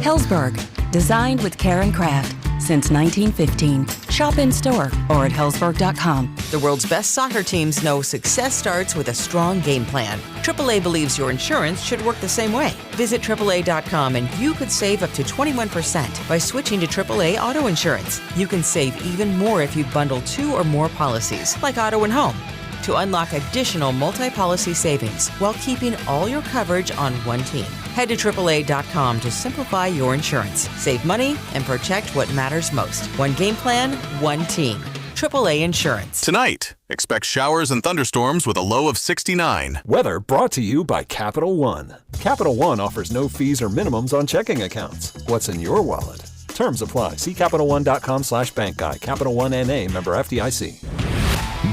Hellsberg, designed with care and craft since 1915. Shop in store or at hellsberg.com. The world's best soccer teams know success starts with a strong game plan. AAA believes your insurance should work the same way. Visit AAA.com and you could save up to 21% by switching to AAA auto insurance. You can save even more if you bundle 2 or more policies, like auto and home, to unlock additional multi-policy savings while keeping all your coverage on one team. Head to AAA.com to simplify your insurance, save money, and protect what matters most. One game plan, one team. AAA Insurance. Tonight, expect showers and thunderstorms with a low of 69. Weather brought to you by Capital One. Capital One offers no fees or minimums on checking accounts. What's in your wallet? Terms apply. See CapitalOne.com/bank guide. Capital One NA, member FDIC.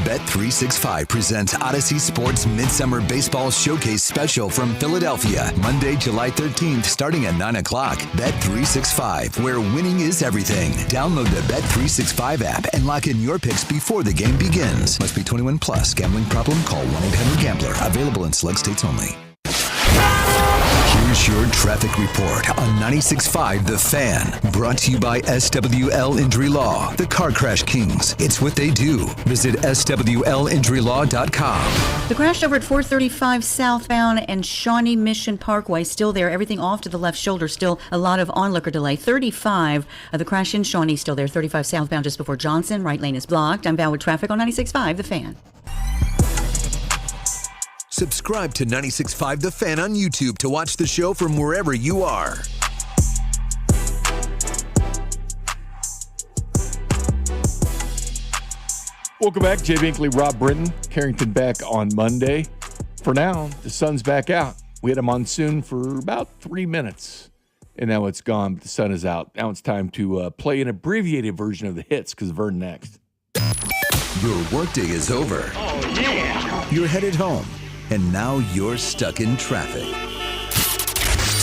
Bet365 presents Odyssey Sports Midsummer Baseball Showcase Special from Philadelphia, Monday, July 13th, starting at 9 o'clock. Bet365, where winning is everything. Download the Bet365 app and lock in your picks before the game begins. Must be 21 plus. Gambling problem? Call 1-800-GAMBLER. Available in select states only. Here's your traffic report on 96.5 The Fan. Brought to you by SWL Injury Law, the Car Crash Kings. It's what they do. Visit SWLinjurylaw.com. The crash over at 435 southbound and Shawnee Mission Parkway, still there. Everything off to the left shoulder, still a lot of onlooker delay. 35, the crash in Shawnee, still there. 35 southbound just before Johnson. Right lane is blocked. I'm Val with traffic on 96.5 The Fan. Subscribe to 96.5 The Fan on YouTube to watch the show from wherever you are. Welcome back. Jay Binkley, Rob Britton, Carrington back on Monday. For now, the sun's back out. We had a monsoon for about 3 minutes, and now it's gone, but the sun is out. Now it's time to play an abbreviated version of the hits because Vern next. Your workday is over. Oh, yeah. You're headed home, and now you're stuck in traffic.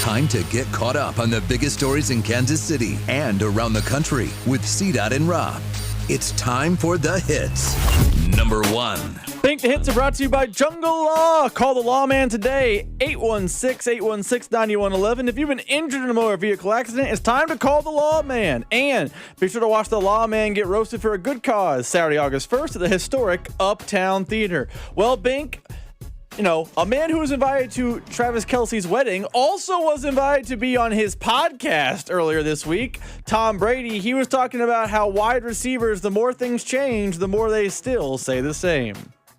Time to get caught up on the biggest stories in Kansas City and around the country with CDOT and Rob. It's time for the hits. Number 1. Think the hits are brought to you by Jungle Law. Call the lawman today, 816-816-9111. If you've been injured in a motor vehicle accident, it's time to call the lawman. And be sure to watch the lawman get roasted for a good cause Saturday, August 1st at the historic Uptown Theater. Well, Bink, you know, a man who was invited to Travis Kelce's wedding also was invited to be on his podcast earlier this week. Tom Brady, he was talking about how wide receivers, the more things change, the more they still say the same.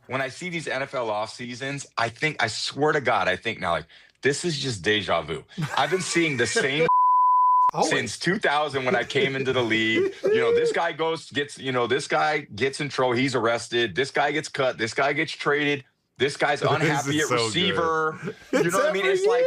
When I see these NFL off seasons, I swear to God, I think now, like, this is just deja vu. I've been seeing the same since 2000 when I came into the league. You know, this guy gets in trouble, he's arrested. This guy gets cut. This guy gets traded. This guy's unhappy at receiver. You know what I mean? It's like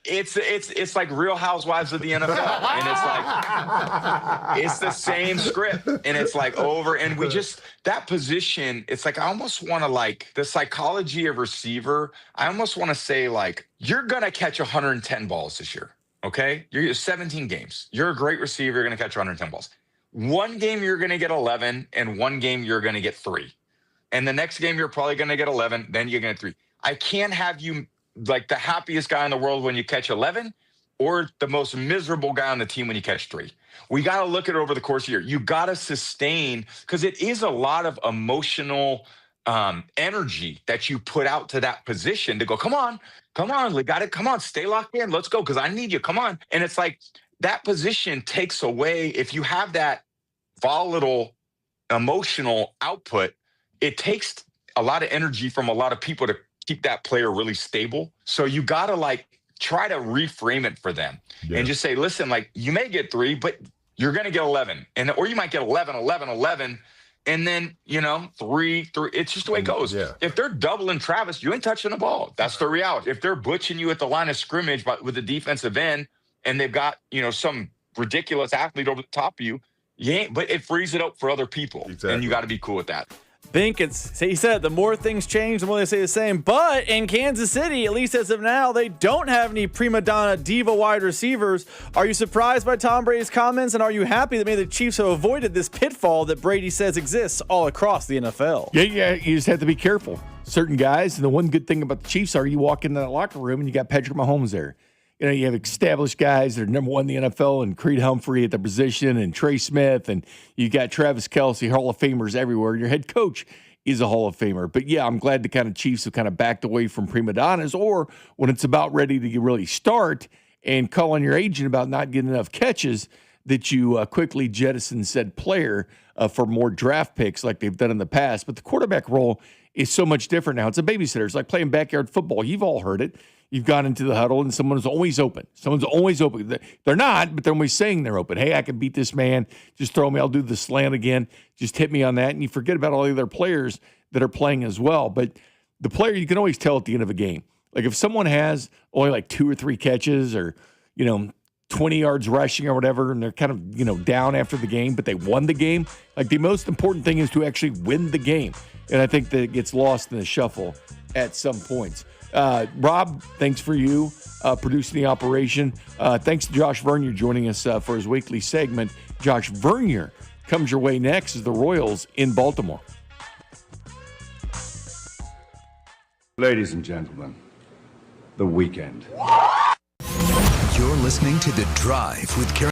it's like Real Housewives of the NFL, and it's like it's the same script, and it's like over. And we just that position. It's like I almost want to like the psychology of receiver. I almost want to say like you're gonna catch 110 balls this year. Okay? You're 17 games. You're a great receiver. You're going to catch 110 balls. One game, you're going to get 11, and one game, you're going to get 3. And the next game, you're probably going to get 11, then you're going to get 3. I can't have you like the happiest guy in the world when you catch 11 or the most miserable guy on the team when you catch 3. We got to look at it over the course of the year. You got to sustain, because it is a lot of emotional energy that you put out to that position to go, come on, we got it. Come on, stay locked in. Let's go, because I need you. Come on. And it's like that position takes away, if you have that volatile emotional output, it takes a lot of energy from a lot of people to keep that player really stable. So you got to like try to reframe it for them and just say, listen, like you may get 3, but you're going to get 11, or you might get 11, and then, 3. It's just the way it goes. Yeah. If they're doubling Travis, you ain't touching the ball. That's the reality. If they're butching you at the line of scrimmage with the defensive end, and they've got, some ridiculous athlete over the top of you, you ain't. But it frees it up for other people, and you got to be cool with that. Bink, he said the more things change, the more they say the same. But in Kansas City, at least as of now, they don't have any prima donna diva wide receivers. Are you surprised by Tom Brady's comments, and are you happy that maybe the Chiefs have avoided this pitfall that Brady says exists all across the NFL? Yeah, you just have to be careful. Certain guys, and the one good thing about the Chiefs are you walk into that locker room and you got Patrick Mahomes there. You have established guys that are number 1 in the NFL, and Creed Humphrey at the position, and Trey Smith, and you got Travis Kelce, Hall of Famers everywhere. Your head coach is a Hall of Famer. But yeah, I'm glad the kind of Chiefs have kind of backed away from prima donnas, or when it's about ready to really start and call on your agent about not getting enough catches, that you quickly jettison said player for more draft picks like they've done in the past. But the quarterback role is so much different now. It's a babysitter. It's like playing backyard football. You've all heard it. You've gone into the huddle and someone's always open. They're not, but they're always saying they're open. Hey, I can beat this man. Just throw me. I'll do the slant again. Just hit me on that. And you forget about all the other players that are playing as well. But the player, you can always tell at the end of a game. Like if someone has only like 2 or 3 catches or, 20 yards rushing or whatever, and they're kind of, down after the game, but they won the game. Like the most important thing is to actually win the game. And I think that it gets lost in the shuffle at some points. Rob, thanks for you producing the operation. Thanks to Josh Vernier joining us for his weekly segment. Josh Vernier comes your way next as the Royals in Baltimore. Ladies and gentlemen, the weekend. You're listening to The Drive with Karen.